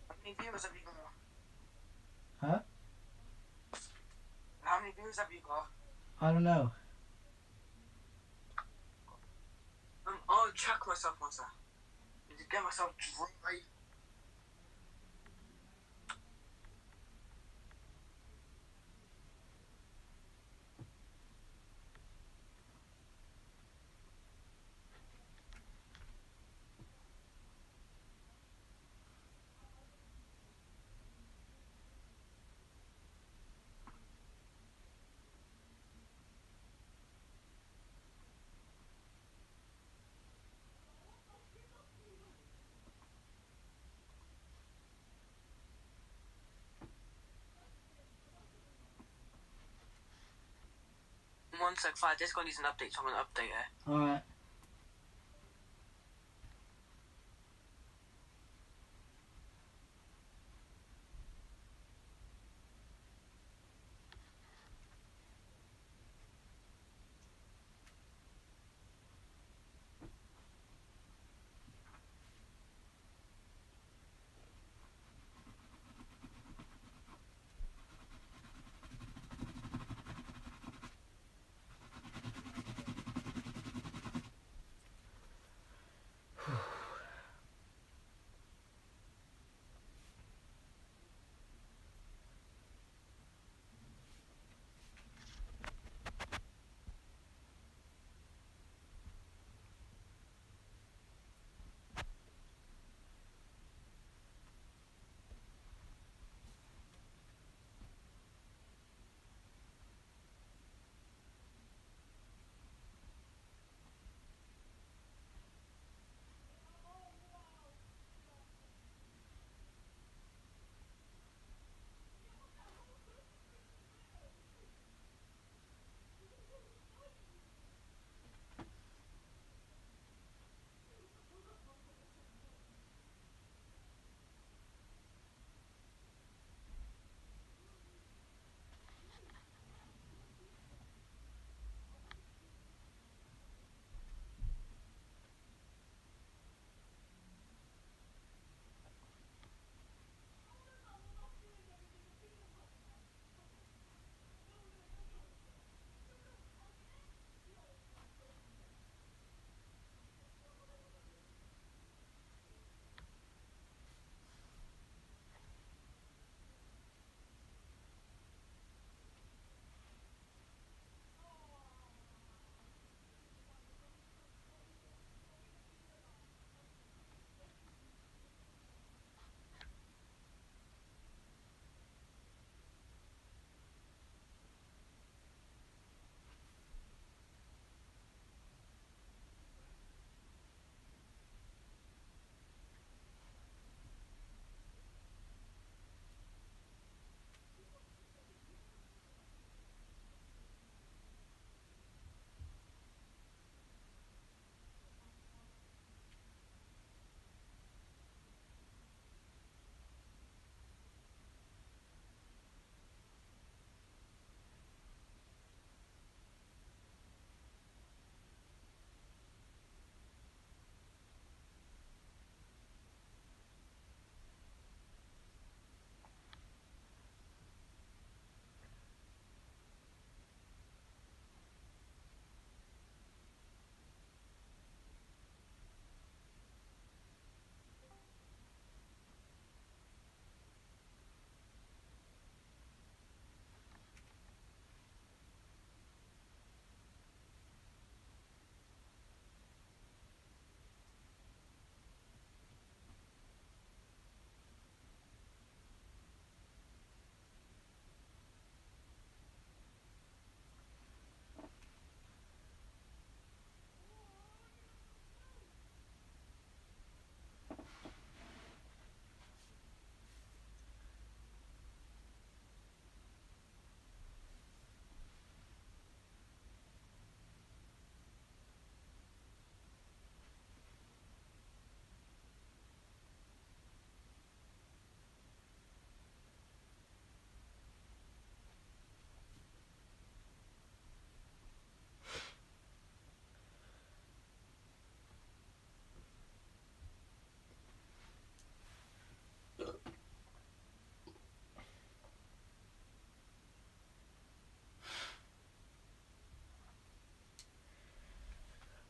How many viewers have you got? Huh? How many viewers have you got? I don't know. I'll check myself myself. To get myself dry. one sec, Fire. Discord needs an update, so I'm gonna update it. Alright.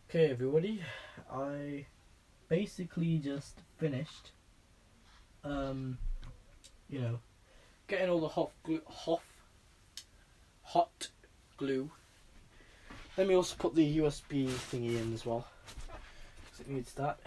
Okay, everybody, I basically just finished, you know, getting all the hot glue. Let me also put the USB thingy in as well, because it needs that.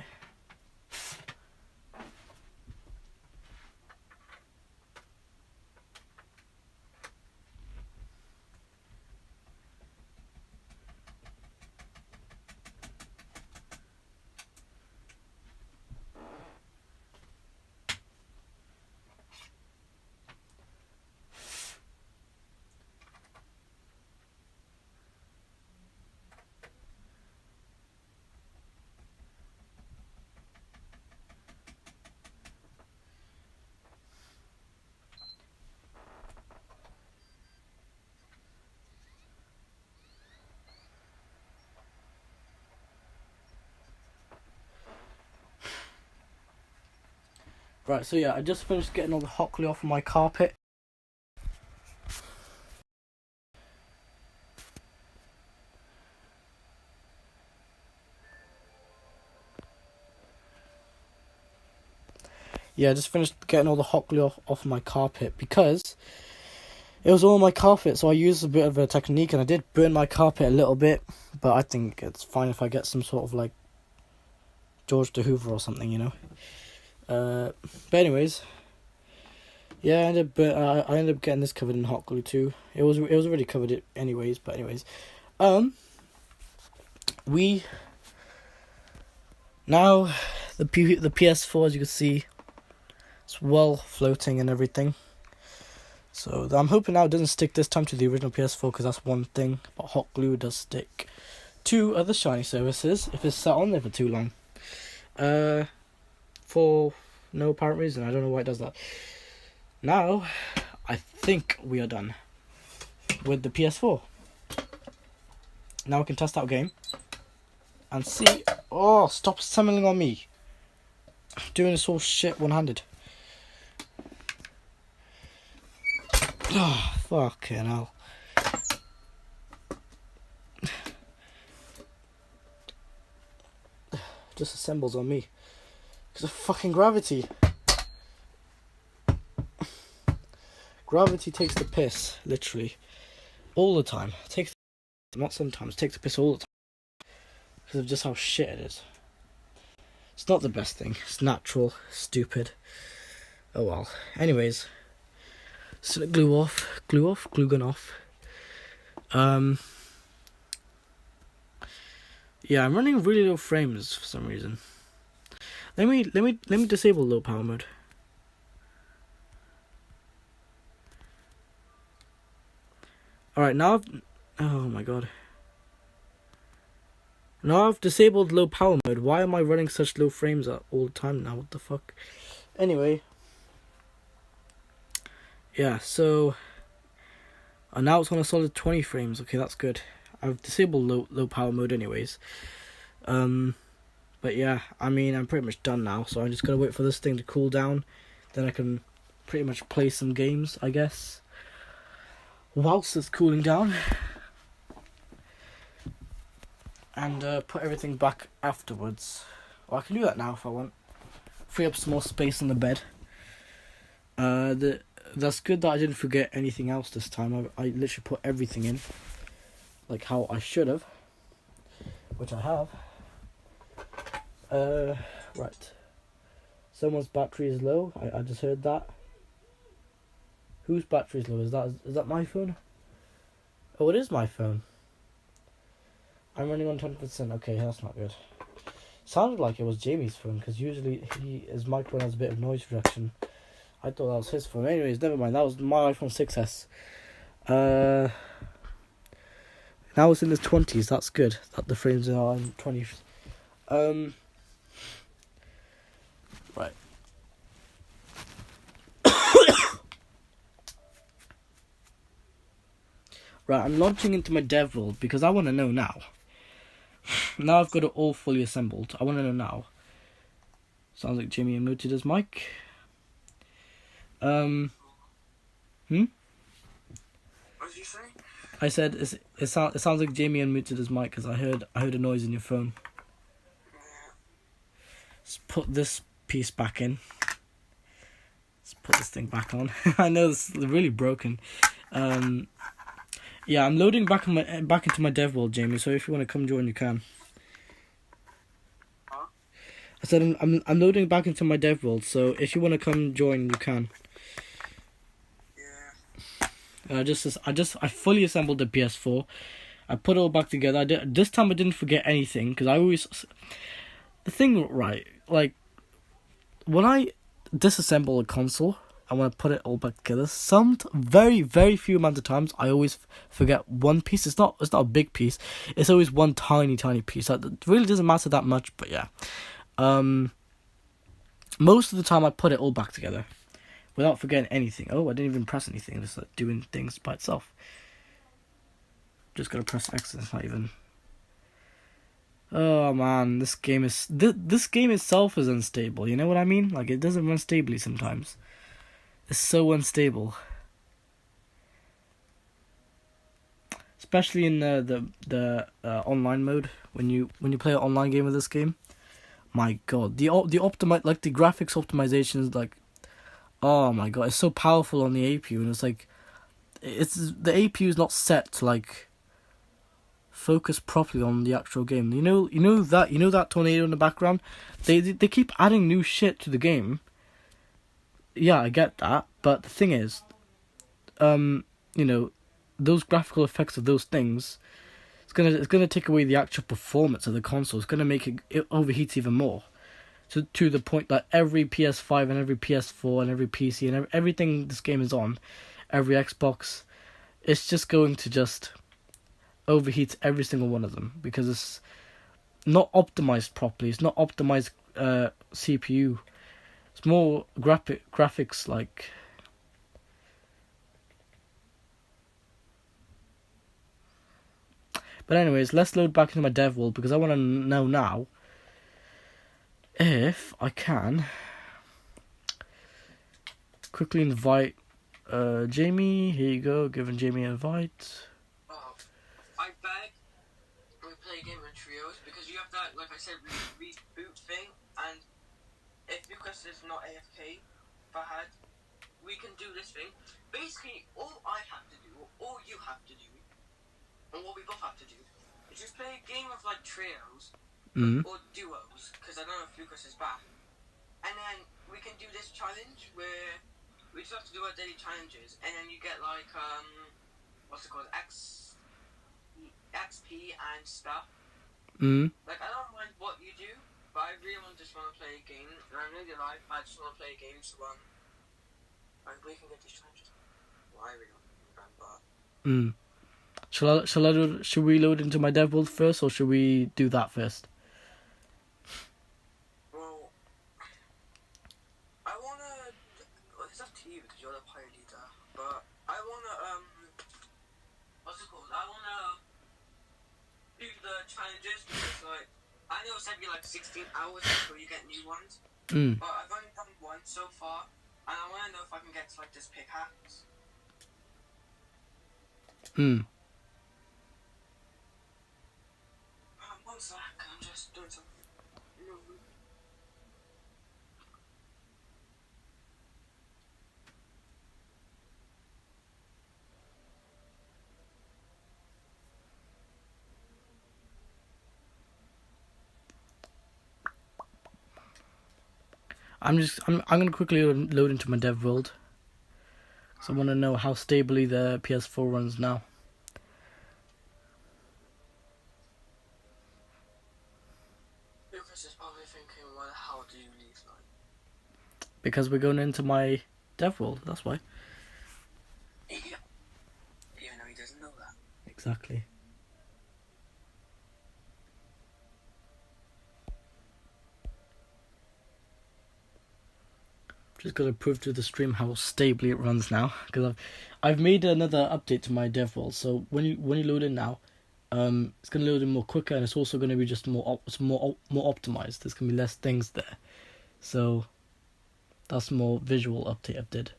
Right, so yeah, I just finished getting all the hot glue off of my carpet. Yeah, I just finished getting all the hot glue off my carpet because it was all on my carpet, so I used a bit of a technique and I did burn my carpet a little bit, but I think it's fine if I get some sort of like George the Hoover or something, you know. But anyways, yeah, I ended up getting this covered in hot glue too. It was already covered it anyways, but anyways, we now the PS4, as you can see, it's well floating and everything. So I'm hoping now it doesn't stick this time to the original PS4, because that's one thing. But hot glue does stick to other shiny surfaces if it's sat on there for too long. For no apparent reason. I don't know why it does that. Now, I think we are done with the PS4. Now we can test out game and see. Oh, stop summoning on me. Doing this whole shit one-handed. Oh, fucking hell. Just assembles on me. Because of fucking gravity. Gravity takes the piss, literally. All the time. Not sometimes, takes the piss all the time. Because of just how shit it is. It's not the best thing. It's natural, stupid. Oh well. Anyways. So glue glue gun off. Yeah, I'm running really low frames for some reason. Let me disable low power mode. Alright, now oh my god. Now I've disabled low power mode. Why am I running such low frames all the time now? What the fuck? Anyway. Yeah, so now it's on a solid 20 frames. Okay, that's good. I've disabled low power mode anyways. But yeah, I mean, I'm pretty much done now, so I'm just gonna wait for this thing to cool down. Then I can pretty much play some games, I guess, whilst it's cooling down. And put everything back afterwards. Well, I can do that now if I want. Free up some more space on the bed. That's good that I didn't forget anything else this time. I literally put everything in, like how I should have, which I have. Right. Someone's battery is low. I just heard that. Whose battery is low? Is that my phone? Oh, it is my phone. I'm running on 20%. Okay, that's not good. Sounded like it was Jamie's phone, because usually his microphone has a bit of noise reduction. I thought that was his phone. Anyways, never mind. That was my iPhone 6s. Now it's in the 20s. That's good. That the frames are in 20s. Right. Right, I'm launching into my dev world because I want to know now. Now I've got it all fully assembled. I want to know now. Sounds like Jimmy muted his mic. What did you say? I said it sounds like Jamie unmuted his mic because I heard a noise in your phone. Yeah. Let's put this piece back in. Let's put this thing back on. I know it's really broken. Yeah, I'm loading back into my dev world, Jamie. So if you want to come join, you can. Huh? I said I'm loading back into my dev world. So if you want to come join, you can. Yeah. I fully assembled the PS4. I put it all back together. This time I didn't forget anything because I always. The thing, right? Like when I disassemble a console, I want to put it all back together. Some very, very few amount of times, I always forget one piece. It's not a big piece. It's always one tiny piece. It really doesn't matter that much, but yeah. Most of the time, I put it all back together without forgetting anything. Oh, I didn't even press anything. Just like doing things by itself. Just gotta press X. It's not even. Oh man, this game itself is unstable. You know what I mean? Like it doesn't run stably sometimes. It's so unstable, especially in the online mode. When you play an online game with this game, my god, the graphics optimization is like, oh my god, it's so powerful on the APU, and it's like, it's the APU is not set to like focus properly on the actual game. You know that tornado in the background. They keep adding new shit to the game. Yeah, I get that, but the thing is, you know, those graphical effects of those things, it's gonna take away the actual performance of the console. It's gonna make it overheats even more. To the point that every PS5 and every PS4 and every PC and everything this game is on, every Xbox, it's just going to just overheat every single one of them because it's not optimized properly. It's not optimized CPU. It's more graphics like. But anyways, let's load back into my dev world because I want to know now if I can quickly invite Jamie. Here you go, giving Jamie an invite. I beg we play a game in trios because you have that, like I said, reboot thing, and if Lucas is not AFK, Fahad, we can do this thing. Basically, all I have to do, or all you have to do, and what we both have to do, is just play a game of like trios or duos, because I don't know if Lucas is back. And then we can do this challenge where we just have to do our daily challenges, and then you get like what's it called, XP and stuff. Like I don't mind what you do, but I really just want to play a game, and I know you're live. I just want to play a game, so like we can get these challenges. Well, I really want to, but. Should we load into my dev world first, or should we do that first? Well, I wanna. Well, it's up to you because you're the player leader. But I wanna what's it called? I wanna do the challenges because like I know it's every like 16 hours until you get new ones. But I've only done one so far, and I wanna know if I can get to like this pickaxe. One sec, I'm just doing something. I'm gonna quickly load into my dev world. So I want to know how stably the PS4 runs now. Lucas is probably thinking, well, how do you leave like? Because we're going into my dev world, that's why. Yeah. Even though he doesn't know that. Exactly. Just gotta prove to the stream how stably it runs now, because I've made another update to my dev world. So when you load in now, it's gonna load in more quicker, and it's also gonna be just more optimized. There's gonna be less things there, so that's more visual update I did.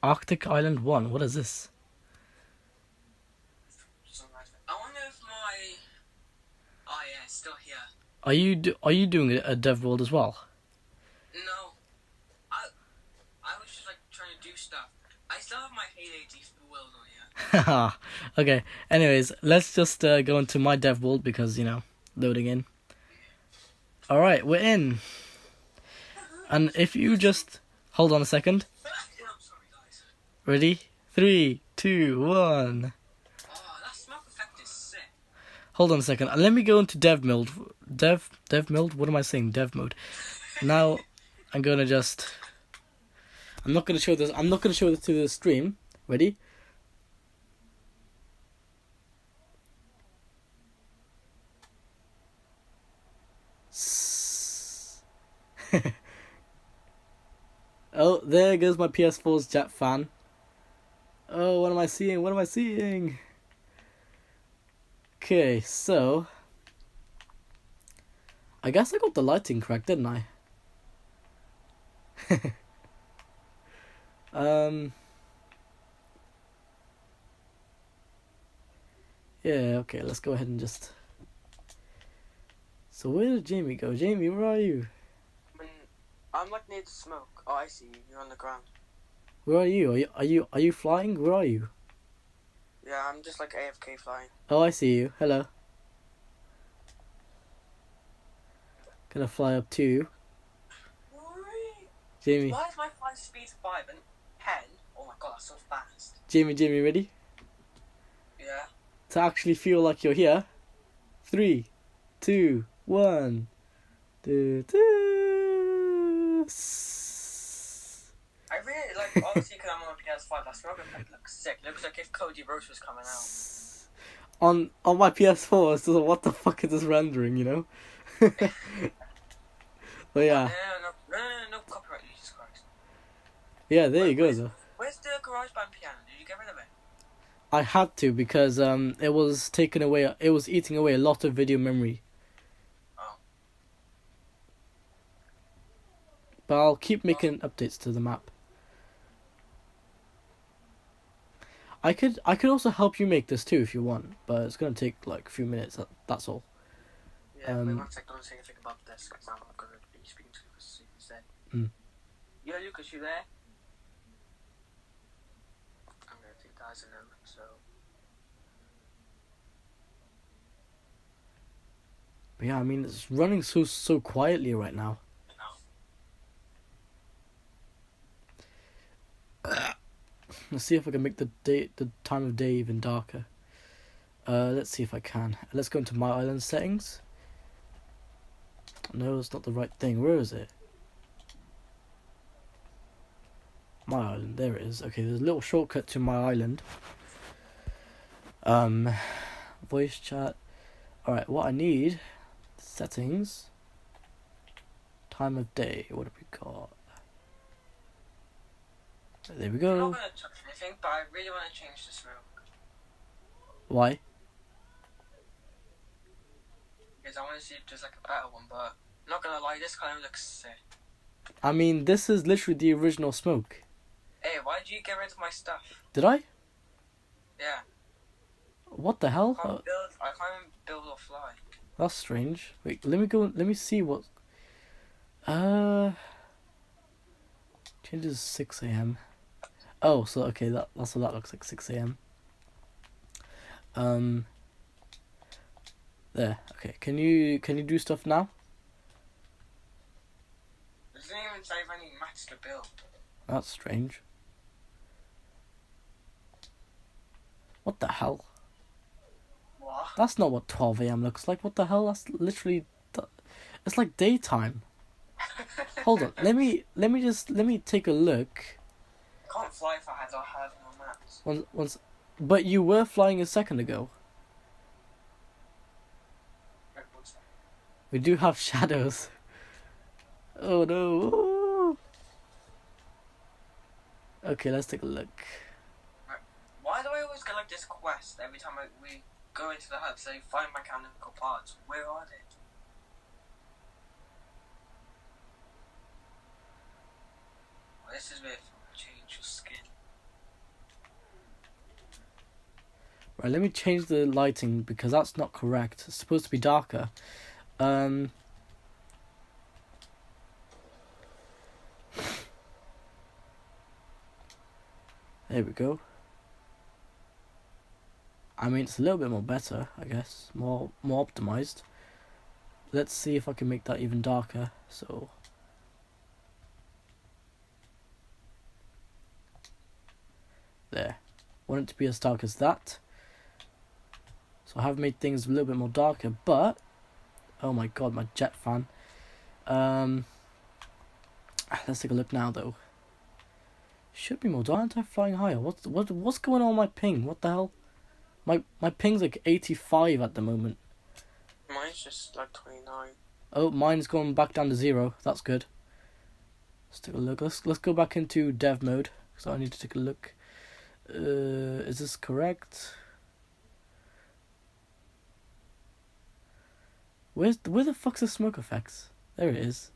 Arctic Island 1, what is this? I wonder if my... Oh yeah, it's still here. Are you doing a dev world as well? No. I was just like trying to do stuff. I still have my Heyday world on here. Haha. Okay, anyways, let's just go into my dev world because, you know, loading in. Alright, we're in. And if you just... Hold on a second. Ready? 3, 2, 1. Oh, that smoke effect is sick. Hold on a second. Let me go into dev mode. Dev mode. What am I saying? Dev mode. Now, I'm gonna just. I'm not gonna show this. I'm not gonna show this to the stream. Ready? Oh, there goes my PS4's Jet fan. Oh, what am I seeing? What am I seeing? Okay, so I guess I got the lighting correct, didn't I? Yeah, okay, let's go ahead and just. So where did Jamie go? Jamie, where are you? I'm like near the smoke. Oh, I see you. You're on the ground. Where are you? Are you flying? Where are you? Yeah, I'm just like AFK flying. Oh, I see you. Hello. Gonna fly up to you. Jamie. Why is my flight speed 5 and 10? Oh my god, that's so fast. Jamie, ready? Yeah. To actually feel like you're here. 3, 2, 1. Do, do. I really like, obviously, because I'm on PS5, that smoke effect looks sick. It looks like if Cody Rose was coming out. On my PS4, so what the fuck is this rendering, you know? But yeah. No copyright, Jesus Christ. Yeah, there you go, though. Where's the GarageBand piano? Did you get rid of it? I had to because it was taking away. It was eating away a lot of video memory. Oh. But I'll keep making updates to the map. I could also help you make this too if you want, but it's gonna take like a few minutes. That's all. Yeah, wait 1 sec, don't say anything about this because I'm not gonna be speaking to you instead. Yeah, Lucas, you there? I'm gonna take that as a no, so. But yeah, I mean it's running so quietly right now. Let's see if I can make the time of day even darker. Let's see if I can. Let's go into my island settings. No, it's not the right thing. Where is it? My island. There it is. Okay, there's a little shortcut to my island. Voice chat. All right, what I need. Settings. Time of day. What have we got? There we go. I'm not gonna touch anything, but I really want to change the smoke. Why? Because I want to see if there's like a better one, but I'm not gonna lie, this kind of looks sick. I mean, this is literally the original smoke. Hey, why did you get rid of my stuff? Did I? Yeah. What the hell? I can't even build or fly. That's strange. Wait, let me go. Let me see what. Changes 6 a.m. Oh, so okay, that's what that looks like. 6 a.m. There. Okay. Can you do stuff now? It doesn't even say if I need mats to build. That's strange. What the hell? What? That's not what 12 a.m. looks like. What the hell? That's literally. It's like daytime. Hold on. Let me take a look. I can't fly if I had no mats. Once, but you were flying a second ago. Wait, what's that? We do have shadows. Oh no. Okay, let's take a look. Why do I always get like this quest every time we go into the hub? Say, find mechanical parts. Where are they? Well, this is weird. Change your skin. Right, let me change the lighting because that's not correct. It's supposed to be darker. There we go. I mean, it's a little bit more better, I guess. More optimized. Let's see if I can make that even darker. So there. Want it to be as dark as that. So I have made things a little bit more darker, but oh my god, my jet fan. Let's take a look now though. Should be more dark. Aren't I flying higher? What's going on with my ping? What the hell? My ping's like 85 at the moment. Mine's just like 29. Oh, mine's going back down to 0. That's good. Let's take a look. Let's go back into dev mode. So I need to take a look. Is this correct? Where the fuck's the smoke effects? There it is.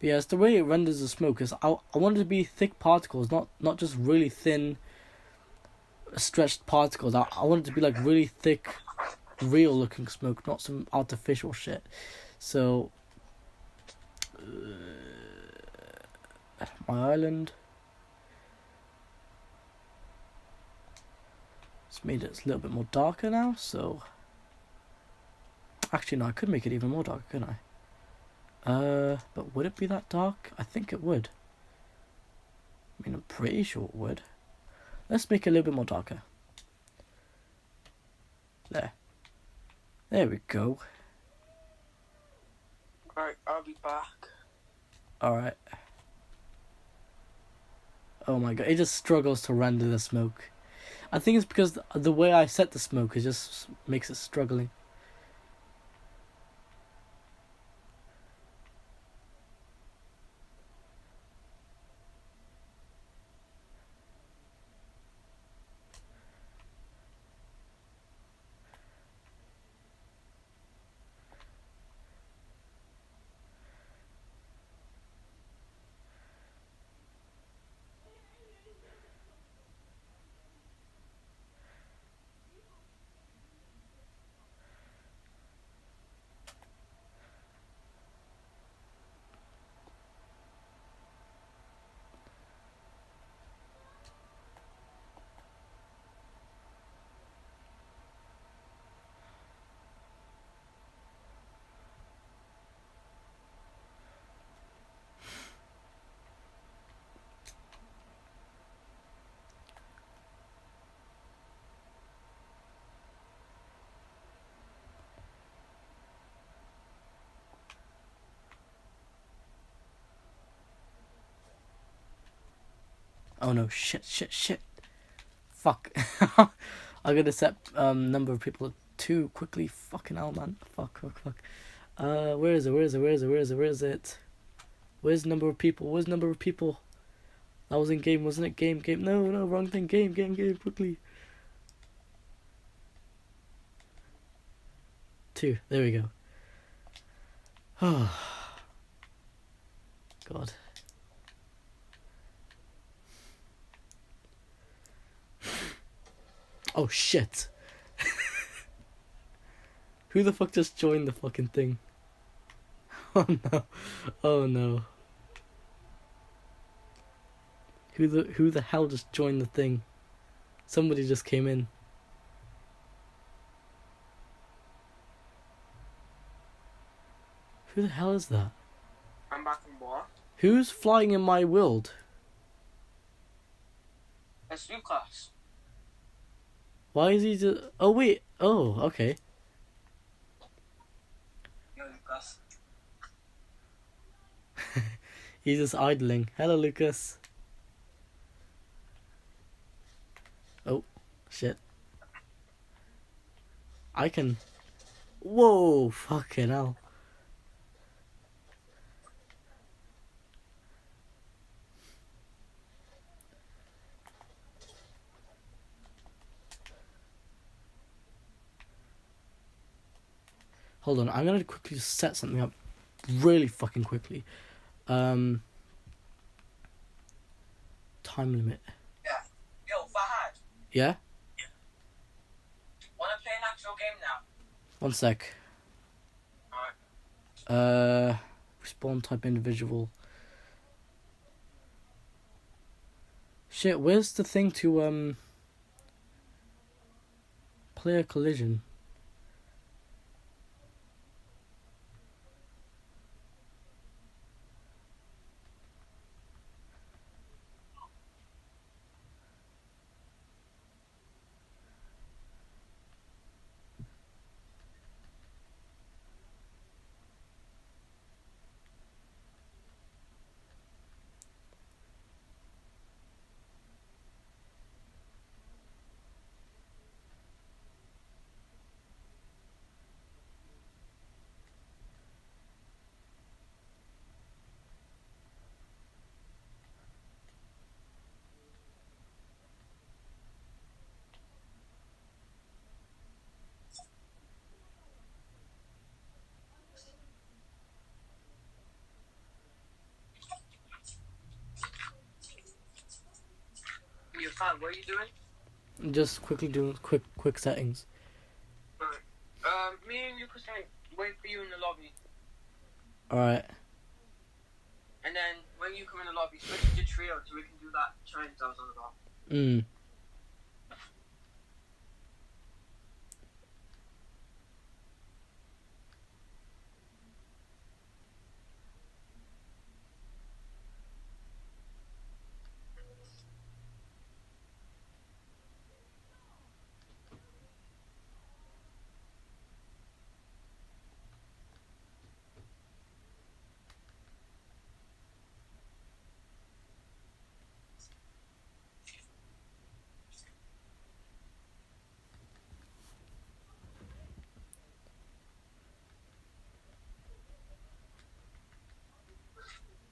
But yeah, it's the way it renders the smoke. Is I want it to be thick particles, not just really thin, stretched particles. I want it to be like really thick, real looking smoke, not some artificial shit. So, my island. It's made it a little bit more darker now. So, actually no, I could make it even more darker, couldn't I? But would it be that dark? I think it would. I mean, I'm pretty sure it would. Let's make it a little bit more darker. There we go. Right, I'll be back. Alright. Oh my god, it just struggles to render the smoke. I think it's because the way I set the smoke, it just makes it struggling. Oh no, shit. Fuck. I'm gonna set number of people too quickly. Fucking hell, man. Fuck. Where is it? Where's number of people? That was in game, wasn't it? Game. No, wrong thing. Game, quickly. 2. There we go. Oh. God. Oh shit. Who the fuck just joined the fucking thing? Oh no. Who the hell just joined the thing? Somebody just came in. Who the hell is that? I'm back in what? Who's flying in my world? It's Lucas. Why is he just... Oh wait. Oh, okay. Yo, Lucas. He's just idling. Hello, Lucas. Oh, shit. I can... Whoa, fucking hell. Hold on, I'm gonna quickly set something up really fucking quickly. Time limit. Yeah. Yo, Fahad. Yeah? Wanna play an actual game now? 1 sec. Alright. Respawn type individual. Shit, where's the thing to play a collision? Fine, what are you doing? Just quickly doing quick settings. Right. Me and Lucas can wait for you in the lobby. Alright. And then when you come in the lobby, switch to trio so we can do that challenge I was on about.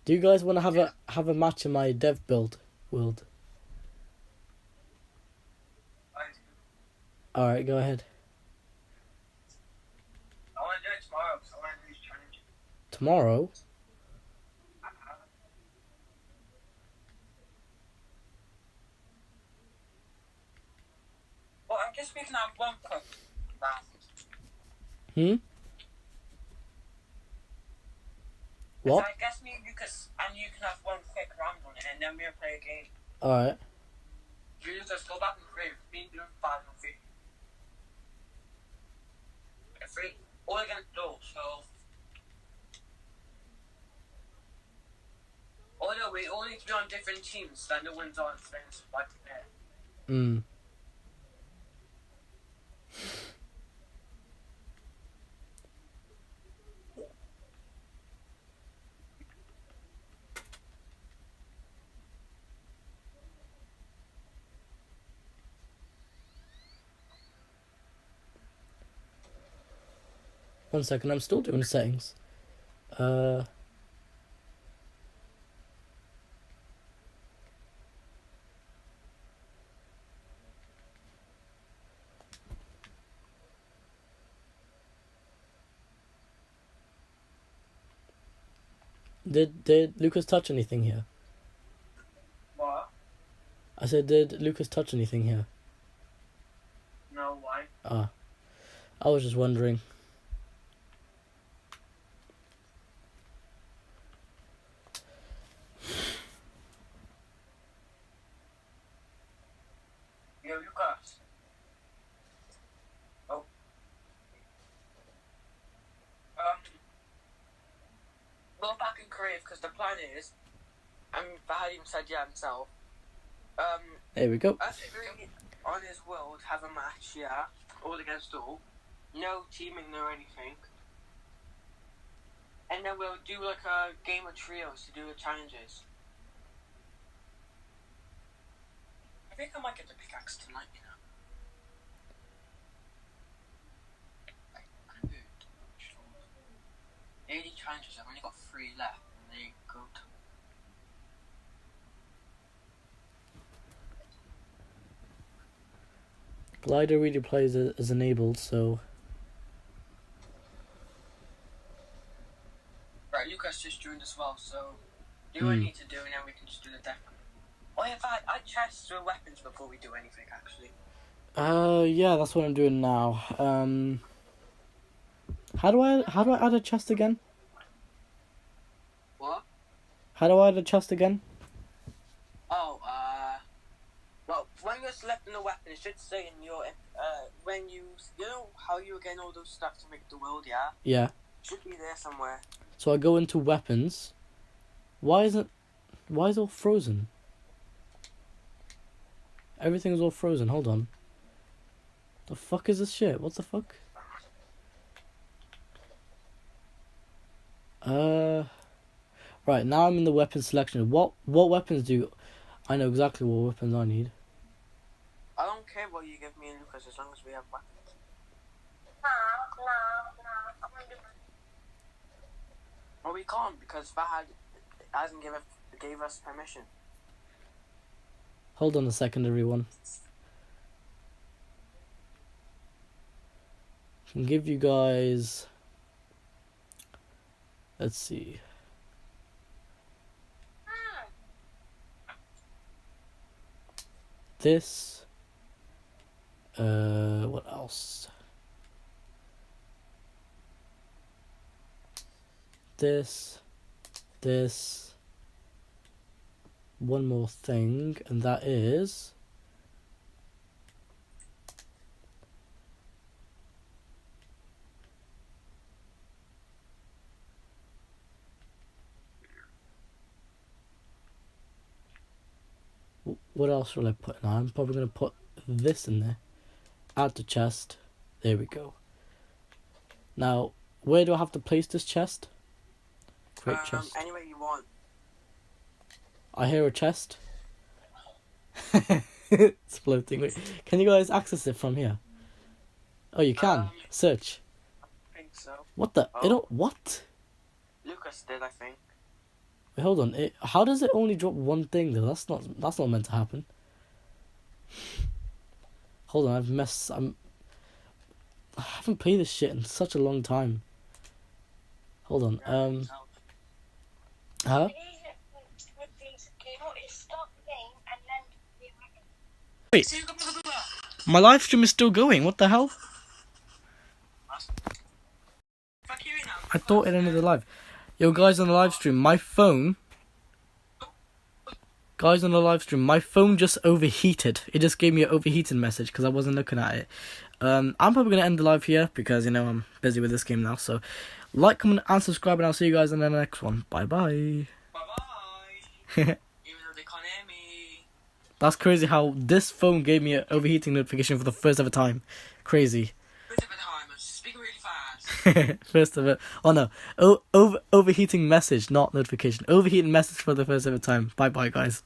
Do you guys want to have a match in my dev build world? Alright, go ahead. I want to do it tomorrow because I want to do this challenge. Tomorrow? Well, I guess we can have one quick Hmm? What? So I guess me and Lucas and you can have one quick round on it and then we'll play a game. Alright. You just go back and play. We've been doing 5 and 3. 3. All against all, so. Although we all need to be on different teams, then the ones on things like there. One second, I'm still doing settings. Did Lucas touch anything here? What? I said, did Lucas touch anything here? No, why? I was just wondering. Yo, Lucas. Oh. Go back and crave because the plan is, and Fahad even said yeah himself. There we go. Us three on his world have a match, yeah, all against all, no teaming or anything, and then we'll do like a game of trios to do the challenges. I think I might get the pickaxe tonight, you know. I could. 80 challenges, I've only got 3 left, and they go to. Glider really plays as enabled, so. Right, Lucas just joined as well, so do what I need to do, and then we can just do the death. Oh, in fact, I test the weapons before we do anything, actually. Yeah, that's what I'm doing now. How do I add a chest again? What? How do I add a chest again? Oh, well, when you're selecting the weapon, it should say in your, when you know how you were getting all those stuff to make the world, yeah? Yeah. It should be there somewhere. So I go into weapons. Why is it all frozen? Everything's all frozen. Hold on. The fuck is this shit? What the fuck? Right, now I'm in the weapon selection. What weapons do I know exactly what weapons I need. I don't care what you give me and Lucas as long as we have weapons. Well, we can't because Fahad hasn't gave us permission. Hold on a second, everyone. I can give you guys. Let's see. this. What else? This. One more thing, and that is what else will I put in? I'm probably going to put this in there. Add to chest. There we go. Now, where do I have to place this chest? Create chest. Anywhere you want. I hear a chest. It's floating. Wait, can you guys access it from here? Oh, you can. Search. I think so. What the? Oh. It don't. What? Lucas did, I think. Wait, hold on. How does it only drop one thing though? That's not meant to happen. Hold on, I haven't played this shit in such a long time. Hold on. Huh? Wait. My live stream is still going. What the hell? I thought it ended the live. Yo, guys on the live stream, my phone. Guys on the live stream, my phone just overheated. It just gave me an overheating message because I wasn't looking at it. I'm probably going to end the live here because, I'm busy with this game now. So, like, comment, and subscribe, and I'll see you guys in the next one. Bye-bye. Bye-bye. Even though they can't hear me. That's crazy how this phone gave me an overheating notification for the first ever time. Crazy. First ever time. I'm speaking really fast. First of it. Oh, no. Overheating message, not notification. Overheating message for the first ever time. Bye-bye, guys.